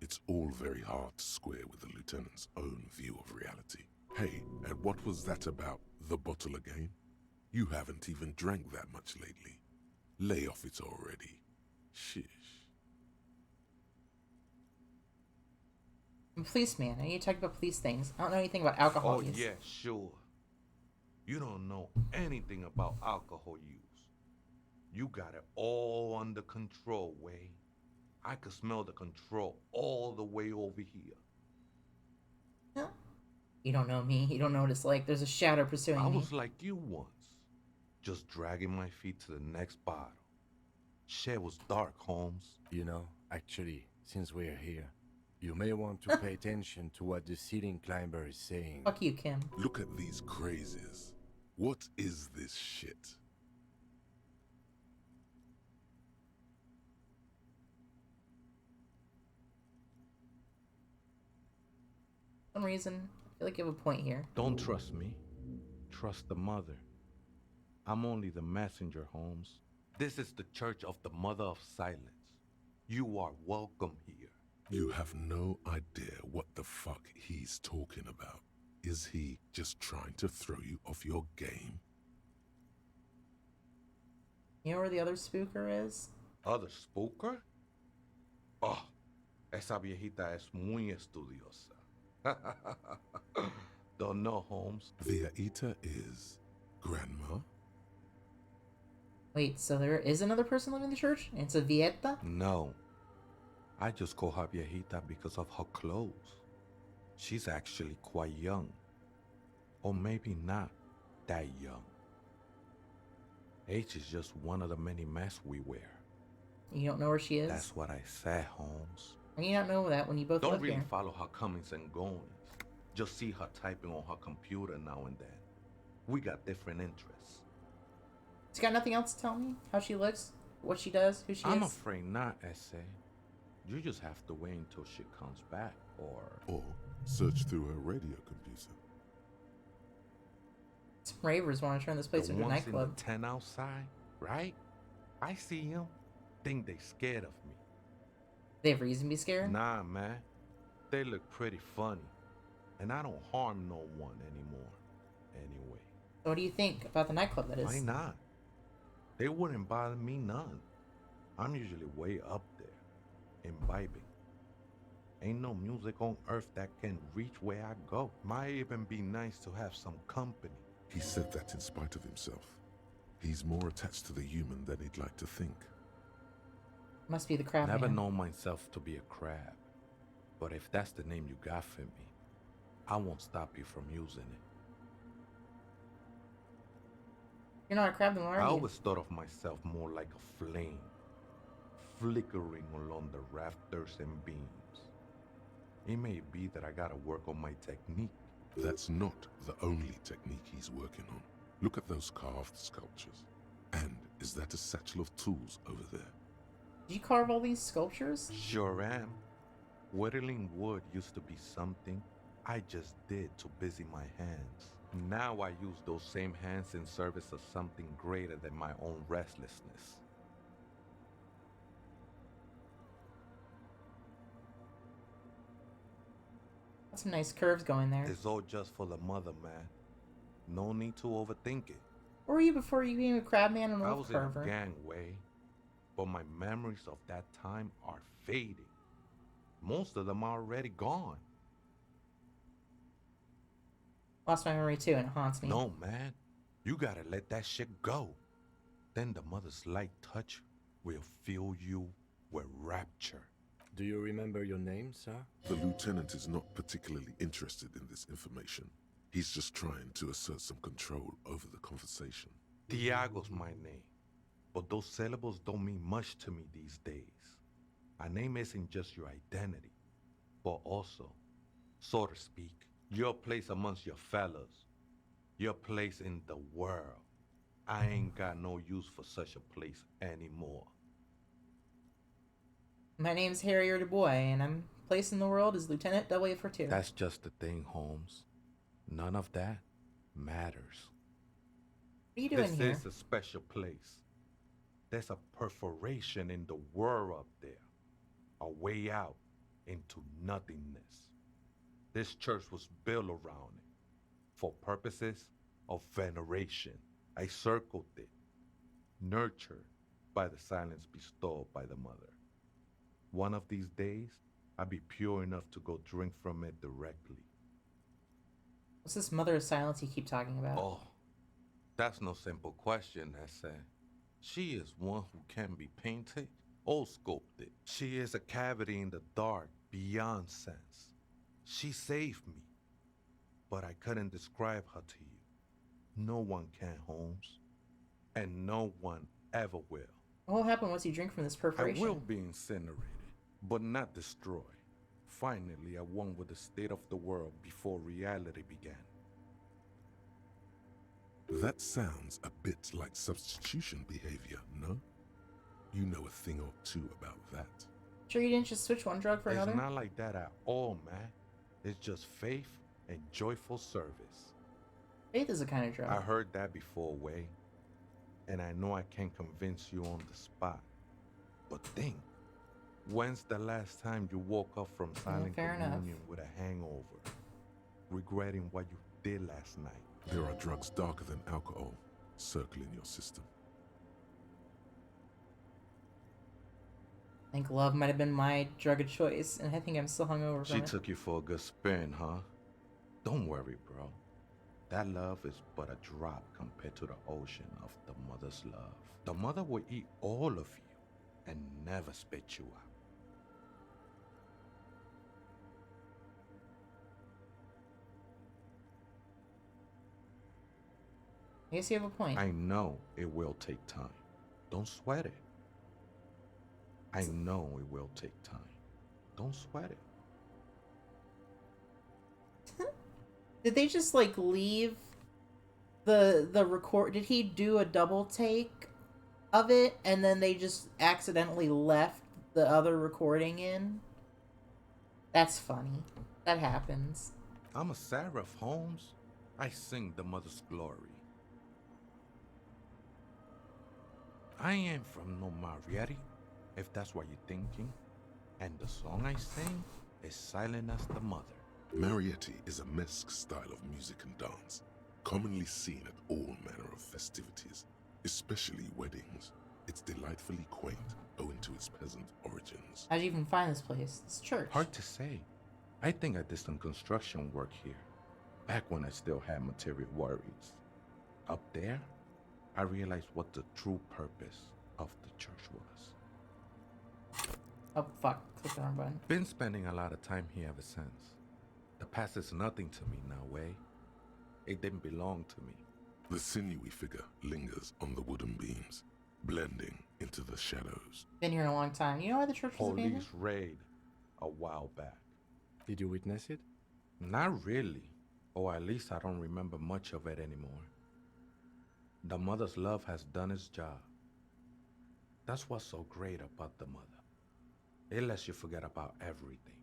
It's all very hard to square with the lieutenant's own view of reality. Hey, and what was that about the bottle again? You haven't even drank that much lately. Lay off it already. Shish. I'm a policeman. I need to talk about police things. I don't know anything about alcohol use. Oh, yeah, sure. You don't know anything about alcohol use. You got it all under control, Wade. I could smell the control all the way over here. No. You don't know me. You don't know what it's like. There's a shadow pursuing me. I was like you once. Just dragging my feet to the next bottle. Shit was dark, Holmes. You know, actually, since we're here, you may want to pay attention to what the ceiling climber is saying. Fuck you, Kim. Look at these crazies. What is this shit? For some reason, I feel like you have a point here. Don't trust me. Trust the mother. I'm only the messenger, Holmes. This is the Church of the Mother of Silence. You are welcome here. You have no idea what the fuck he's talking about. Is he just trying to throw you off your game? You know where the other spooker is? ¿Other spooker? Oh, esa viejita es muy estudiosa. Don't know, Holmes. Viejita is grandma? Wait, so there is another person living in the church? And it's a vieta? No. I just call her viejita because of her clothes. She's actually quite young. Or maybe not that young. Age is just one of the many masks we wear. You don't know where she is? That's what I said, Holmes. And you not know that when you both Don't live really here. follow her comings and goings. Just see her typing on her computer now and then. We got different interests. She's got nothing else to tell me? How she looks? What she does? Who she I'm is? afraid not, Essay. You just have to wait until she comes back, Or search through her radio computer. Some ravers want to turn this place the into a ones in nightclub. the tent outside, right? I see them. Think they scared of me. They have reason to be scared? Nah, man. They look pretty funny. And I don't harm no one anymore. Anyway. So what do you think about the nightclub that is? Why not? They wouldn't bother me none. I'm usually way up there, imbibing. Ain't no music on earth that can reach where I go. Might even be nice to have some company. He said that in spite of himself. He's more attached to the human than he'd like to think. Must be the crab Never man. known myself to be a crab. But if that's the name you got for me, I won't stop you from using it. You're not a crab, then why are I you? always thought of myself more like a flame, flickering along the rafters and beams. It may be that I gotta work on my technique. That's not the only technique he's working on. Look at those carved sculptures. And is that a satchel of tools over there? Did you carve all these sculptures? Sure am. Whittling wood used to be something I just did to busy my hands. Now I use those same hands in service of something greater than my own restlessness. Got some nice curves going there. It's all just for the mother, man. No need to overthink it. Where were you before you became a crabman and a I wolf was in a carver? gangway, but my memories of that time are fading. Most of them are already gone. Lost my memory too, and it haunts me. No, man. You gotta let that shit go. Then the mother's light touch will fill you with rapture. Do you remember your name, sir? The lieutenant is not particularly interested in this information. He's just trying to assert some control over the conversation. Tiago's my name, but those syllables don't mean much to me these days. A name isn't just your identity, but also, so to speak, your place amongst your fellows, your place in the world. I ain't got no use for such a place anymore. My name's Harrier DuBois, and I'm place in the world is Lieutenant W42. That's just the thing, Holmes. None of that matters. What are you doing here? This is a special place. There's a perforation in the world up there. A way out into nothingness. This church was built around it for purposes of veneration. I circled it, nurtured by the silence bestowed by the mother. One of these days, I'll be pure enough to go drink from it directly. What's this mother of silence you keep talking about? Oh, that's no simple question, Essa. She is one who can be painted or sculpted. She is a cavity in the dark beyond sense. She saved me, but I couldn't describe her to you. No one can, Holmes, and no one ever will. What will happen once you drink from this perforation? I will be incinerated, but not destroyed. Finally, at one with the state of the world before reality began. That sounds a bit like substitution behavior, no? You know a thing or two about that. Sure you didn't just switch one drug for another? It's not like that at all, man. It's just faith and joyful service. Faith is a kind of drug. I heard that before, Way. And I know I can't convince you on the spot. But think, when's the last time you woke up from silent communion with a hangover, regretting what you did last night? There are drugs darker than alcohol circling your system. I think love might have been my drug of choice, and I think I'm still hungover from She it. took you for a good spin, huh? Don't worry, bro. That love is but a drop compared to the ocean of the mother's love. The mother will eat all of you and never spit you out. I guess you have a point. I know it will take time. Don't sweat it. I know it will take time. Don't sweat it. Did they just like leave the record? Did he do a double take of it and then they just accidentally left the other recording in? That's funny. That happens. I'm a seraph, Holmes. I sing the mother's glory. I ain't from no Marietta, if that's what you're thinking. And the song I sing is silent as the mother. Marietti is a mesque style of music and dance, commonly seen at all manner of festivities, especially weddings. It's delightfully quaint, owing to its peasant origins. How'd you even find this place? This church? Hard to say. I think I did some construction work here, back when I still had material worries. Up there, I realized what the true purpose of the church was. Oh, fuck. Click the wrong button. Been spending a lot of time here ever since. The past is nothing to me now, Way. It didn't belong to me. The sinewy figure lingers on the wooden beams, blending into the shadows. Been here a long time. You know why the church was abandoned? Police raid a while back. Did you witness it? Not really. Or at least I don't remember much of it anymore. The mother's love has done its job. That's what's so great about the mother. It lets you forget about everything.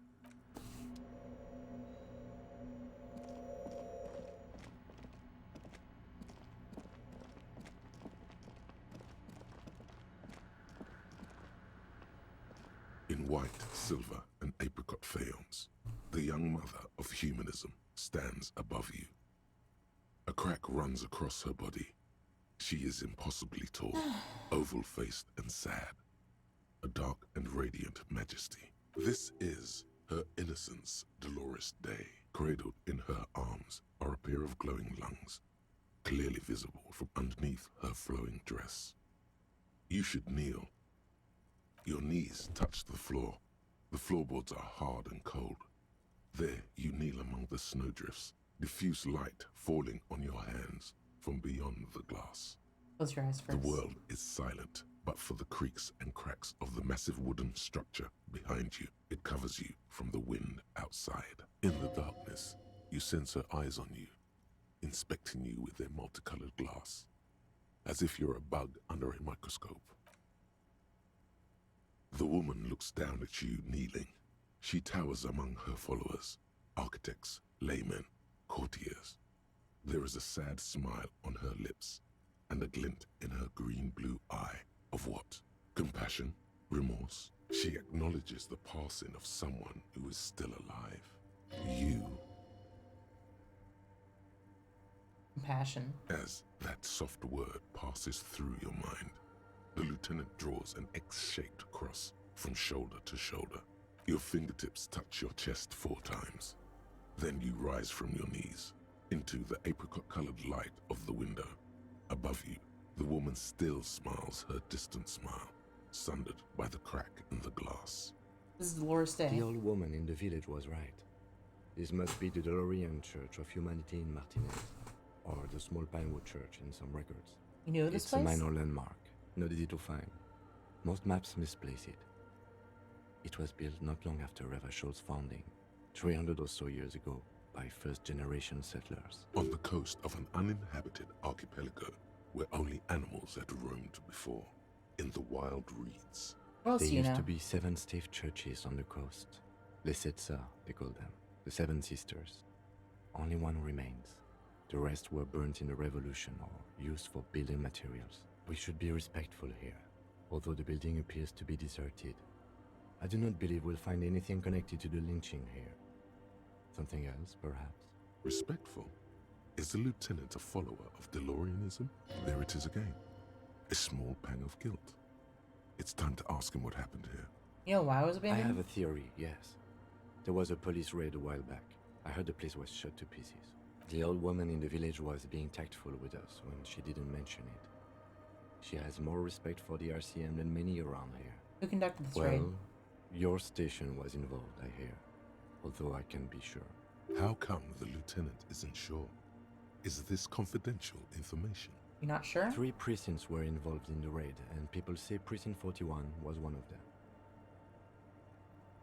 In white, silver, and apricot faience, the young mother of humanism stands above you. A crack runs across her body. She is impossibly tall, oval-faced and sad. A dark and radiant majesty. This is her innocence, Dolores Day. Cradled in her arms are a pair of glowing lungs, clearly visible from underneath her flowing dress. You should kneel. Your knees touch the floor. The floorboards are hard and cold. There you kneel among the snowdrifts, diffuse light falling on your hands from beyond the glass. Close your eyes first. The world is silent, but for the creaks and cracks of the massive wooden structure behind you. It covers you from the wind outside. In the darkness, you sense her eyes on you, inspecting you with their multicolored glass, as if you're a bug under a microscope. The woman looks down at you kneeling. She towers among her followers, architects, laymen, courtiers. There is a sad smile on her lips, and a glint in her green-blue eye. Of what? Compassion? Remorse? She acknowledges the passing of someone who is still alive. You. Compassion. As that soft word passes through your mind, the lieutenant draws an X-shaped cross from shoulder to shoulder. Your fingertips touch your chest 4 times. Then you rise from your knees into the apricot-colored light of the window. Above you, the woman still smiles her distant smile, sundered by the crack in the glass. This is Dolores Day. The old woman in the village was right. This must be the DeLorean Church of Humanity in Martinez, or the small Pinewood Church in some records. You know this It's place? a minor landmark, not easy to find. Most maps misplace it. It was built not long after Revachol's founding, 300 or so years ago, by first-generation settlers. On the coast of an uninhabited archipelago where only animals had roamed before, in the wild reeds. There used to be 7 stave churches on the coast. Les Sept Sœurs, they call them, the 7 sisters. Only one remains. The rest were burnt in the revolution or used for building materials. We should be respectful here, although the building appears to be deserted. I do not believe we'll find anything connected to the lynching here. Something else, perhaps? Respectful? Is the lieutenant a follower of DeLoreanism? There it is again. A small pang of guilt. It's time to ask him what happened here. You know why I was I abandoned? have a theory, yes. There was a police raid a while back. I heard the place was shot to pieces. The old woman in the village was being tactful with us when she didn't mention it. She has more respect for the RCM than many around here. Who conducted this raid? Well, your station was involved, I hear. Although I can't be sure. How come the lieutenant isn't sure? Is this confidential information? You're not sure? 3 precincts were involved in the raid, and people say Precinct 41 was one of them.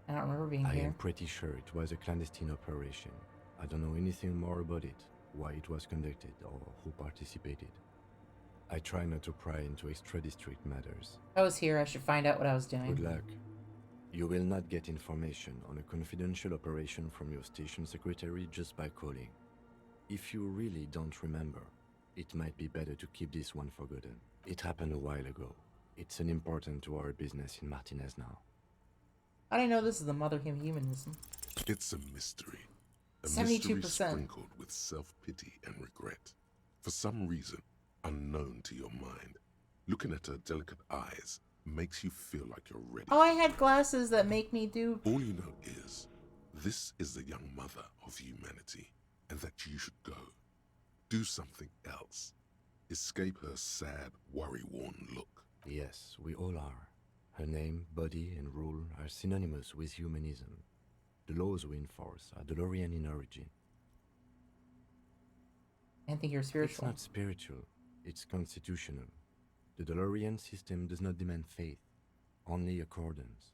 I don't remember being I here. am pretty sure it was a clandestine operation. I don't know anything more about it, why it was conducted, or who participated. I try not to pry into extra-district matters. If I was here, I should find out what I was doing. Good luck. You will not get information on a confidential operation from your station secretary just by calling. If you really don't remember, it might be better to keep this one forgotten. It happened a while ago. It's unimportant to our business in Martinez now. How do I know this is the mother of humanism? It's a mystery. A 72%. mystery sprinkled with self-pity and regret. For some reason, unknown to your mind, looking at her delicate eyes makes you feel like you're ready. Oh, I had glasses that make me do... All you know is, this is the young mother of humanity, and that you should go. Do something else. Escape her sad, worry-worn look. Yes, we all are. Her name, body, and rule are synonymous with humanism. The laws we enforce are DeLorean in origin. I think you're spiritual. It's not spiritual, it's constitutional. The DeLorean system does not demand faith, only accordance.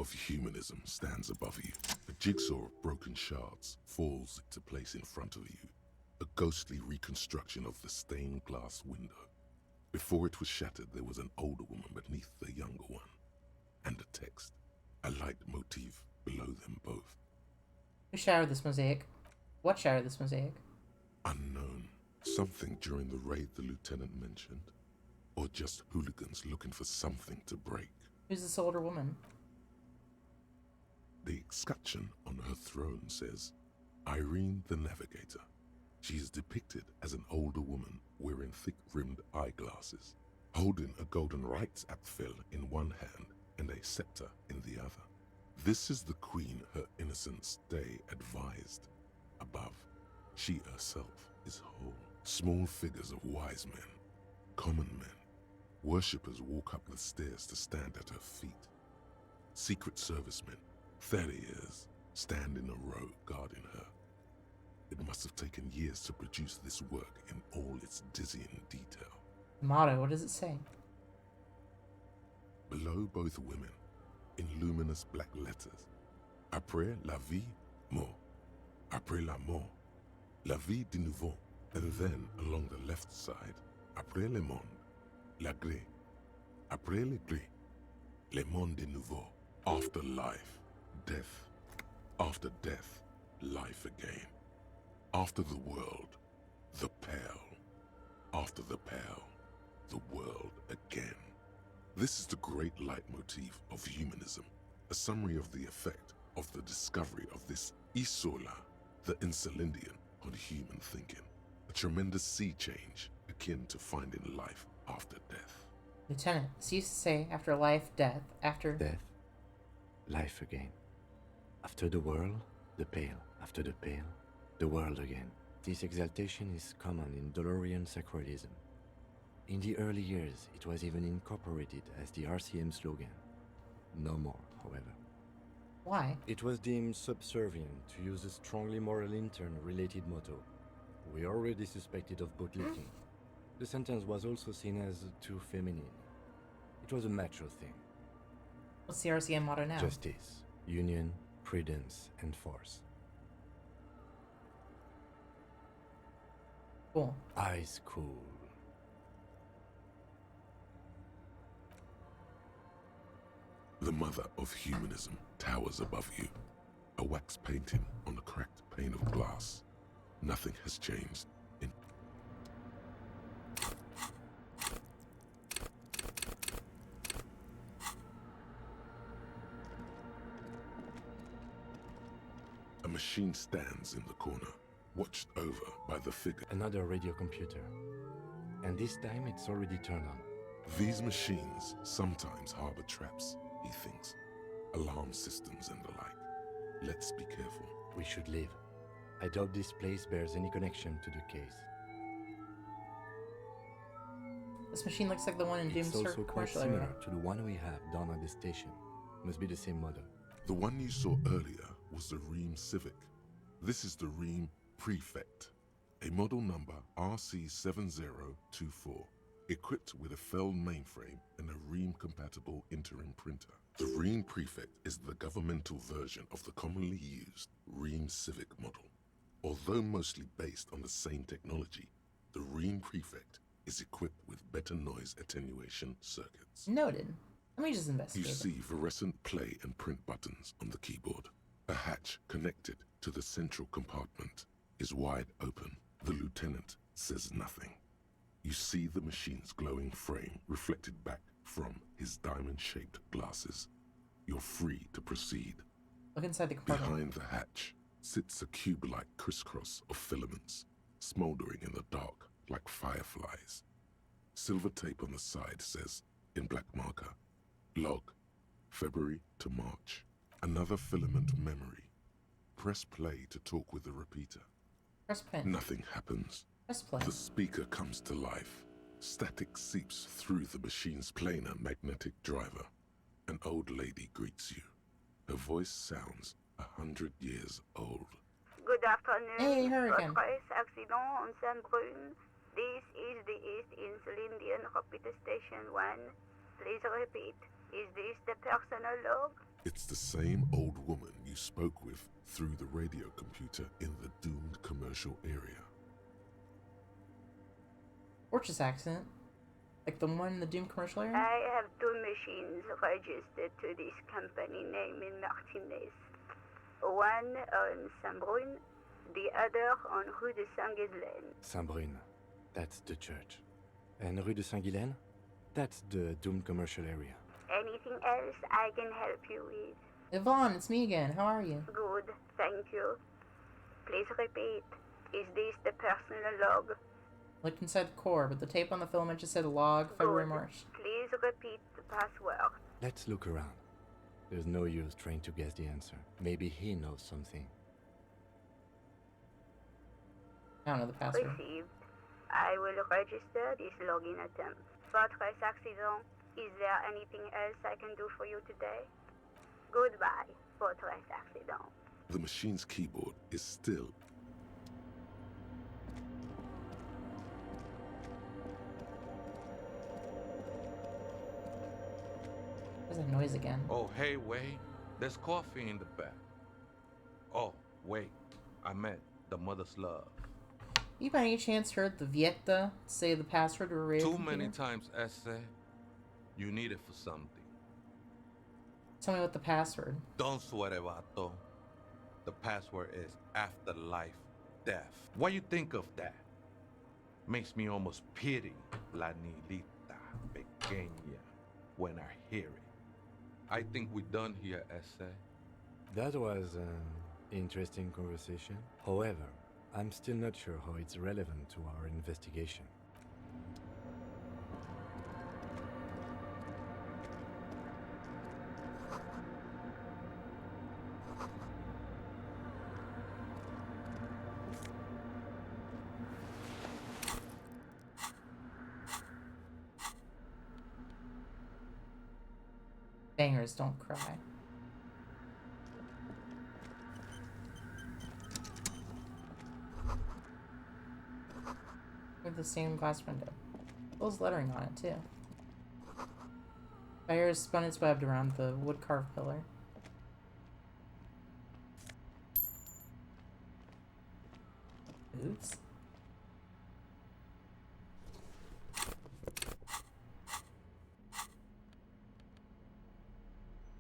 of humanism stands above you. A jigsaw of broken shards falls into place in front of you. A ghostly reconstruction of the stained glass window. Before it was shattered, there was an older woman beneath the younger one. And a text. A light motif below them both. Who shattered this mosaic? What shattered this mosaic? Unknown. Something during the raid the lieutenant mentioned. Or just hooligans looking for something to break. Who's this older woman? The escutcheon on her throne says, Irene the Navigator. She is depicted as an older woman wearing thick-rimmed eyeglasses, holding a golden rights apfel in one hand and a scepter in the other. This is the queen her innocence day advised. Above, she herself is whole. Small figures of wise men, common men, worshippers walk up the stairs to stand at her feet. Secret servicemen, 30 years, stand in a row guarding her. It must have taken years to produce this work in all its dizzying detail. Motto, what does it say? Below both women, in luminous black letters, Après la vie, mort. Après la mort, la vie de nouveau. And then, along the left side, Après le monde, la gré. Après le gré, le monde de nouveau. After life, death. After death, life again. After the world, the pale. After the pale, the world again. This is the great leitmotif of humanism, a summary of the effect of the discovery of this Isola, the Insulindian, on human thinking. A tremendous sea change akin to finding life after death. Lieutenant, this used to say after life, death, after... Death, life again. After the world, the pale. After the pale, the world again. This exaltation is common in Dolorian sacralism. In the early years, it was even incorporated as the RCM slogan. No more, however. Why? It was deemed subservient to use a strongly moral intern-related motto. We already suspected of bootlicking. The sentence was also seen as too feminine. It was a macho thing. What's the RCM motto now? Justice, union, prudence, and force. Cool. Eyes cool. The mother of humanism towers above you, a wax painting on a cracked pane of glass. Nothing has changed in... A machine stands in the corner, watched over by the figure. Another radio computer. And this time it's already turned on. These machines sometimes harbor traps, he thinks. Alarm systems and the like. Let's be careful. We should leave. I doubt this place bears any connection to the case. This machine looks like the one in It's Doom's also quite commercial similar area. to the one we have down at the station. Must be the same model. The one you saw earlier was the Ream Civic. This is the Ream Prefect, a model number RC7024, equipped with a Feld mainframe and a Ream-compatible interim printer. The Ream Prefect is the governmental version of the commonly used Ream Civic model. Although mostly based on the same technology, the Ream Prefect is equipped with better noise attenuation circuits. Noted. Let me just investigate. You see fluorescent play and print buttons on the keyboard. A hatch connected to the central compartment is wide open. The lieutenant says nothing. You see the machine's glowing frame reflected back from his diamond-shaped glasses. You're free to proceed. Look inside the compartment. Behind the hatch sits a cube-like crisscross of filaments, smoldering in the dark like fireflies. Silver tape on the side says, in black marker, log, February to March. Another filament memory. Press play to talk with the repeater. Press play. Nothing happens. Press play. The speaker comes to life. Static seeps through the machine's planar magnetic driver. An old lady greets you. Her voice sounds 100 years old. Good afternoon. Hey, Hurricane. Surprise accident on Saint-Brun. This is the East Insulindian Repeater Station 1. Please repeat. Is this the personal log? It's the same old woman you spoke with through the radio computer in the doomed commercial area. Fortress accent? Like the one in the Doom commercial area? I have 2 machines registered to this company name in Martinez. One on Saint-Brune, the other on Rue de Saint-Ghislaine. Saint-Brune, that's the church. And Rue de Saint-Ghislaine? That's the doomed commercial area. Anything else I can help you with? Yvonne, it's me again. How are you? Good, thank you. Please repeat. Is this the personal log? Looked inside the core, but the tape on the filament just said log February Good. March. Please repeat the password. Let's look around. There's no use trying to guess the answer. Maybe he knows something. I don't know the password. Received. I will register this login attempt. Fortress accident. Is there anything else I can do for you today? Goodbye, Fortress accident. The machine's keyboard is still... There's a noise again. Oh, hey, Wade. There's coffee in the back. Oh, wait. I meant the mother's love. You by any chance heard the Vieta say the password to a radio Too computer? many times, Essay. You need it for something. Tell me what the password. Don't sweat it, Vato. The password is afterlife death. What you think of that? Makes me almost pity La Nilita Pequeña when I hear it. I think we're done here, Essay. That was an interesting conversation. However, I'm still not sure how it's relevant to our investigation. Bangers don't cry. With the same glass window. There's lettering on it too. Fire spun its web around the wood carved pillar. Oops.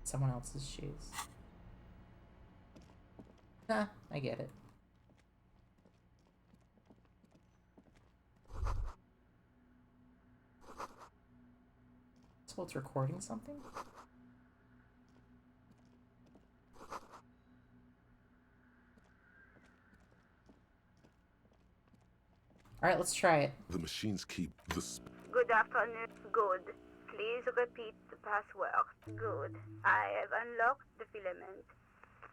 Someone else's shoes. Huh, I get it. So it's recording something? Alright, let's try it. The machines keep the... Good afternoon. Good. Please repeat the password. Good. I have unlocked the filament.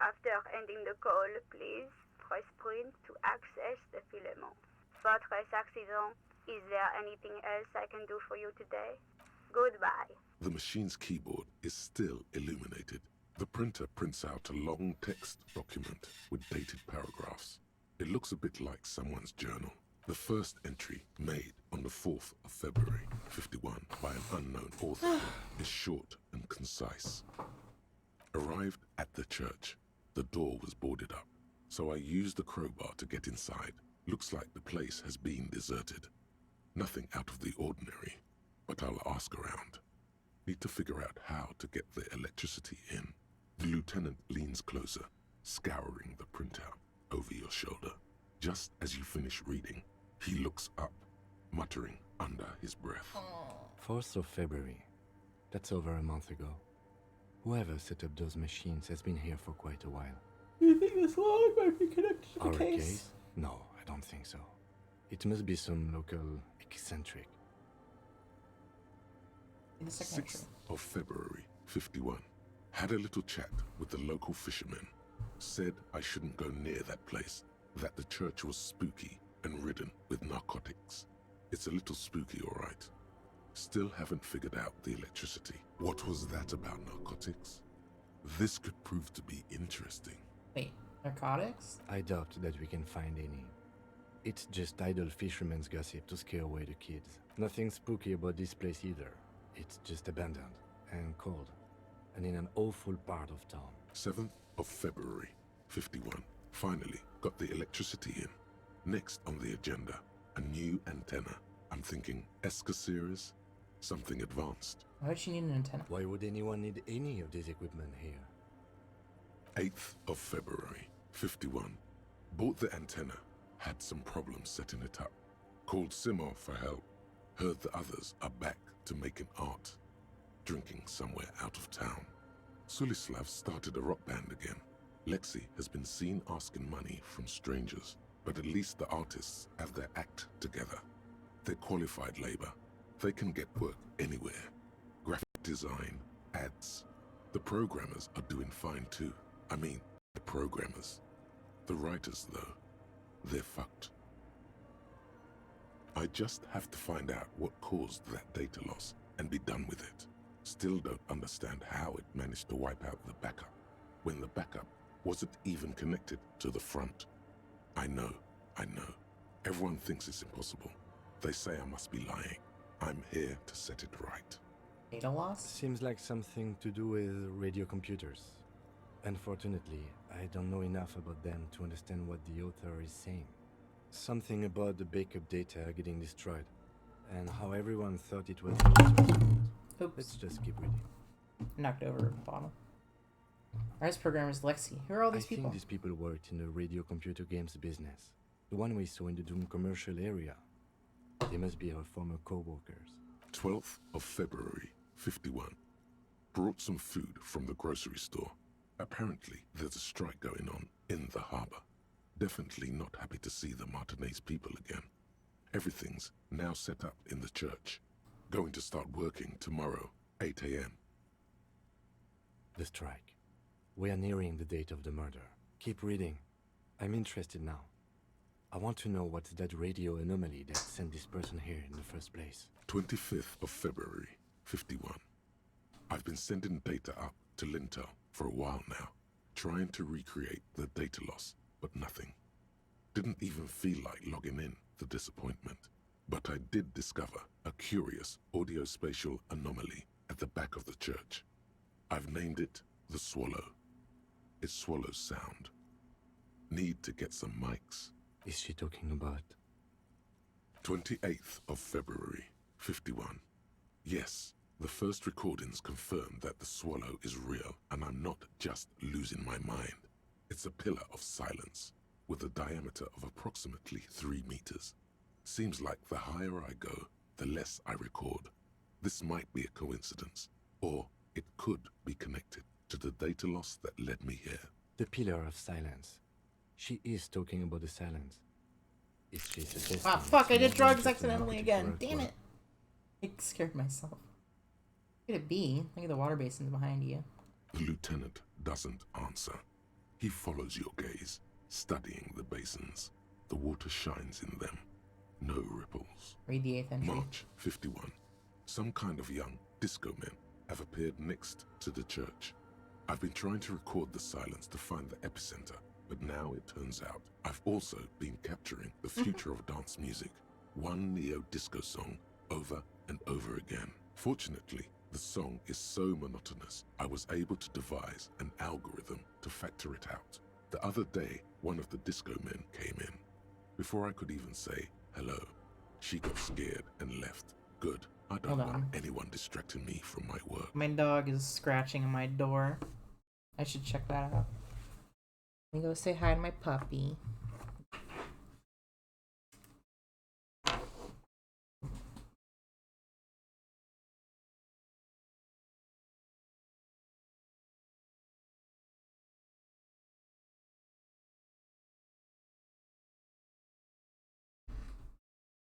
After ending the call, please press print to access the filament. Fortress accident. Is there anything else I can do for you today? Goodbye. The machine's keyboard is still illuminated. The printer prints out a long text document with dated paragraphs. It looks a bit like someone's journal. The first entry, made on the 4th of February, 51, by an unknown author, is short and concise. Arrived at the church. The door was boarded up, so I used the crowbar to get inside. Looks like the place has been deserted. Nothing out of the ordinary, but I'll ask around. Need to figure out how to get the electricity in. The lieutenant leans closer, scouring the printout over your shoulder. Just as you finish reading, he looks up, muttering under his breath. 4th of February. That's over a month ago. Whoever set up those machines has been here for quite a while. You think this log might be connected to the Our case? case? No, I don't think so. It must be some local eccentric. In the second 6th of February, 51. Had a little chat with the local fishermen. Said I shouldn't go near that place, that the church was spooky and ridden with narcotics. It's a little spooky, all right. Still haven't figured out the electricity. What was that about narcotics? This could prove to be interesting. Wait, narcotics? I doubt that we can find any. It's just idle fishermen's gossip to scare away the kids. Nothing spooky about this place either. It's just abandoned and cold. and in an awful part of town. 7th of February, 51. Finally got the electricity in. Next on the agenda, a new antenna. I'm thinking Eska series, something advanced. Why would she need an antenna? Why would anyone need any of this equipment here? 8th of February, 51. Bought the antenna, had some problems setting it up. Called Simor for help. Heard the others are back to making art. Drinking somewhere out of town. Sulislav started a rock band again. Lexi has been seen asking money from strangers, but at least the artists have their act together. They're qualified labor. They can get work anywhere. Graphic design, ads. The programmers are doing fine too. I mean, the programmers. The writers, though, they're fucked. I just have to find out what caused that data loss and be done with it. Still don't understand how it managed to wipe out the backup, when the backup wasn't even connected to the front. I know. Everyone thinks it's impossible. They say I must be lying. I'm here to set it right. Data loss? Seems like something to do with radio computers. Unfortunately, I don't know enough about them to understand what the author is saying. Something about the backup data getting destroyed, and how everyone thought it was Oops. Let's just keep reading. Knocked over a bottle. Artist programmer is Lexi. Who are all these people? I think these people worked in the radio computer games business. The one we saw in the Doom commercial area. They must be her former co-workers. 12th of February, 51. Brought some food from the grocery store. Apparently, there's a strike going on in the harbor. Definitely not happy to see the Martinez people again. Everything's now set up in the church. Going to start working tomorrow, 8 a.m. The strike. We are nearing the date of the murder. Keep reading. I'm interested now. I want to know what's that radio anomaly that sent this person here in the first place. 25th of February, 51. I've been sending data up to Lintel for a while now, trying to recreate the data loss, but nothing. Didn't even feel like logging in, the disappointment. But I did discover a curious audio-spatial anomaly at the back of the church. I've named it the Swallow. It swallows sound. Need to get some mics. Is she talking about? 28th of February, 51. Yes, the first recordings confirm that the Swallow is real, and I'm not just losing my mind. It's a pillar of silence, with a diameter of approximately 3 meters. Seems like the higher I go, the less I record. This might be a coincidence, or it could be connected to the data loss that led me here. The pillar of silence. She is talking about the silence. Is she suggesting? Ah, fuck, I did drugs accidentally again. Damn it. I scared myself. Could it be? Look at the water basins behind you. The lieutenant doesn't answer. He follows your gaze, studying the basins. The water shines in them. No ripples. Read the 8th entry. March 51. Some kind of young disco men have appeared next to the church. I've been trying to record the silence to find the epicenter, but now it turns out I've also been capturing the future of dance music, one neo-disco song over and over again. Fortunately, the song is so monotonous, I was able to devise an algorithm to factor it out. The other day, one of the disco men came in. Before I could even say hello, she got scared and left. Good. I don't want anyone distracting me from my work. My dog is scratching on my door. I should check that out. Let me go say hi to my puppy.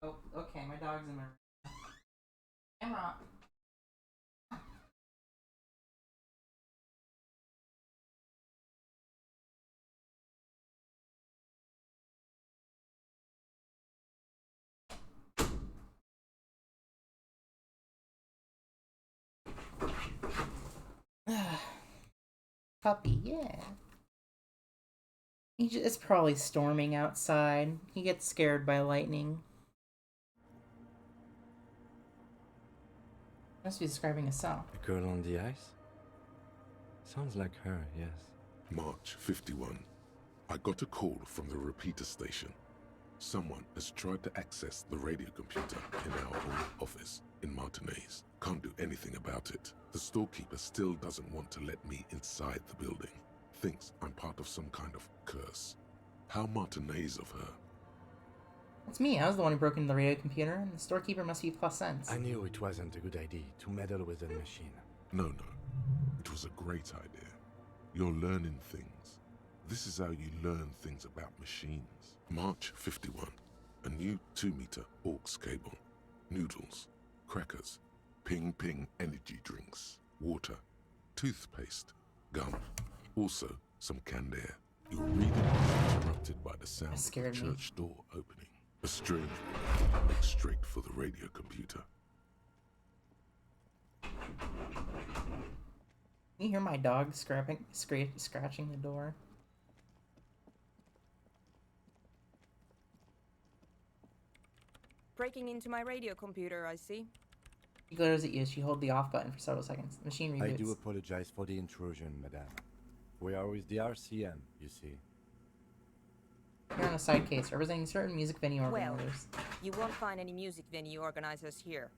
Oh, okay, my dog's in my room. Emma. Puppy, yeah. It's probably storming outside. He gets scared by lightning. Must be describing a song. A girl on the ice? Sounds like her, yes. March 51. I got a call from the repeater station. Someone has tried to access the radio computer in our home office in Martinez. Can't do anything about it. The storekeeper still doesn't want to let me inside the building. Thinks I'm part of some kind of curse. How Martinez of her. It's me. I was the one who broke into the radio computer, and the storekeeper must be plus sense. I knew it wasn't a good idea to meddle with the machine. No. It was a great idea. You're learning things. This is how you learn things about machines. March 51. A new 2-meter aux cable. Noodles. Crackers. Ping energy drinks. Water. Toothpaste. Gum. Also, some canned air. Your reading was interrupted by the sound of the church door opening. A strange woman makes straight for the radio computer. You hear my dog scratching the door? Breaking into my radio computer, I see. She glares at you as you hold the off button for several seconds. The machine reboots. I do apologize for the intrusion, madame. We are with the RCM, you see. You're on a side case representing certain music venue organizers. Well, you won't find any music venue organizers here.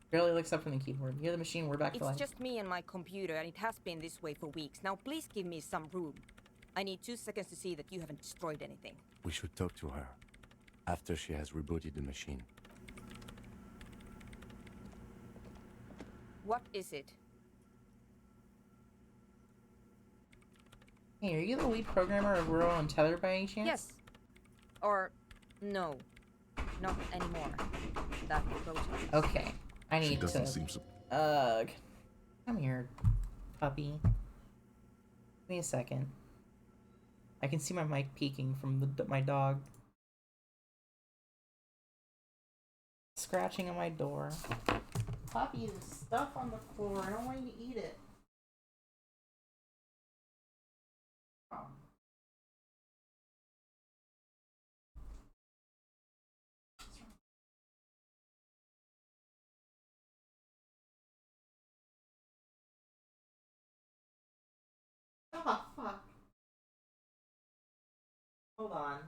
Barely looks up from the keyboard. You hear the machine, we're back to life. It's just me and my computer, and it has been this way for weeks. Now please give me some room. I need 2 seconds to see that you haven't destroyed anything. We should talk to her after she has rebooted the machine. What is it? Hey, are you the lead programmer of Rural and Tether by any chance? Yes. Or no. Not anymore. That will go to Okay. I need to... seem so... Come here, puppy. Give me a second. I can see my mic peeking from my dog. Scratching on my door. Puppy, there's stuff on the floor. I don't want you to eat it. Oh. Oh, fuck. Hold on.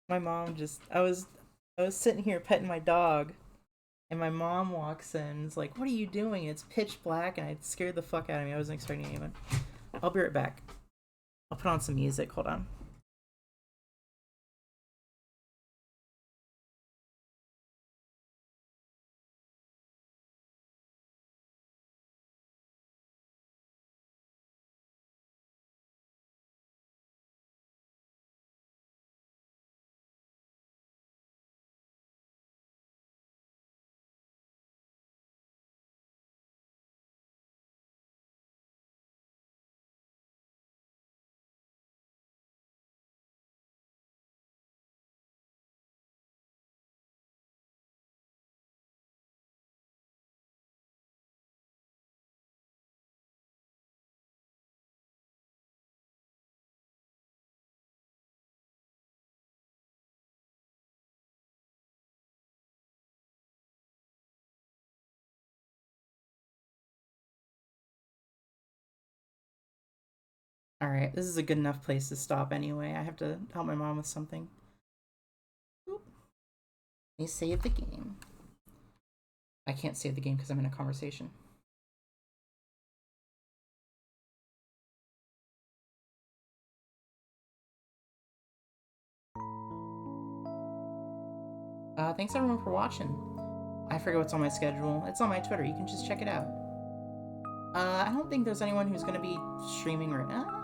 My mom just... I was sitting here petting my dog, and my mom walks in and is like, "What are you doing?" It's pitch black, and it scared the fuck out of me. I wasn't expecting anyone. I'll be right back. I'll put on some music. Hold on. Alright, this is a good enough place to stop anyway. I have to help my mom with something. Oop. Let me save the game. I can't save the game because I'm in a conversation. Thanks everyone for watching. I forget what's on my schedule. It's on my Twitter. You can just check it out. I don't think there's anyone who's gonna be streaming right now.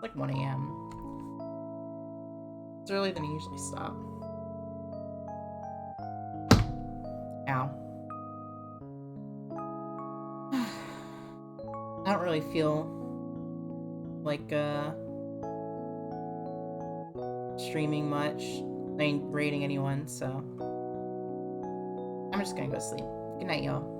Like 1 a.m. It's earlier than I usually stop. Ow. I don't really feel like streaming much. I ain't raiding anyone, so I'm just gonna go to sleep. Good night, y'all.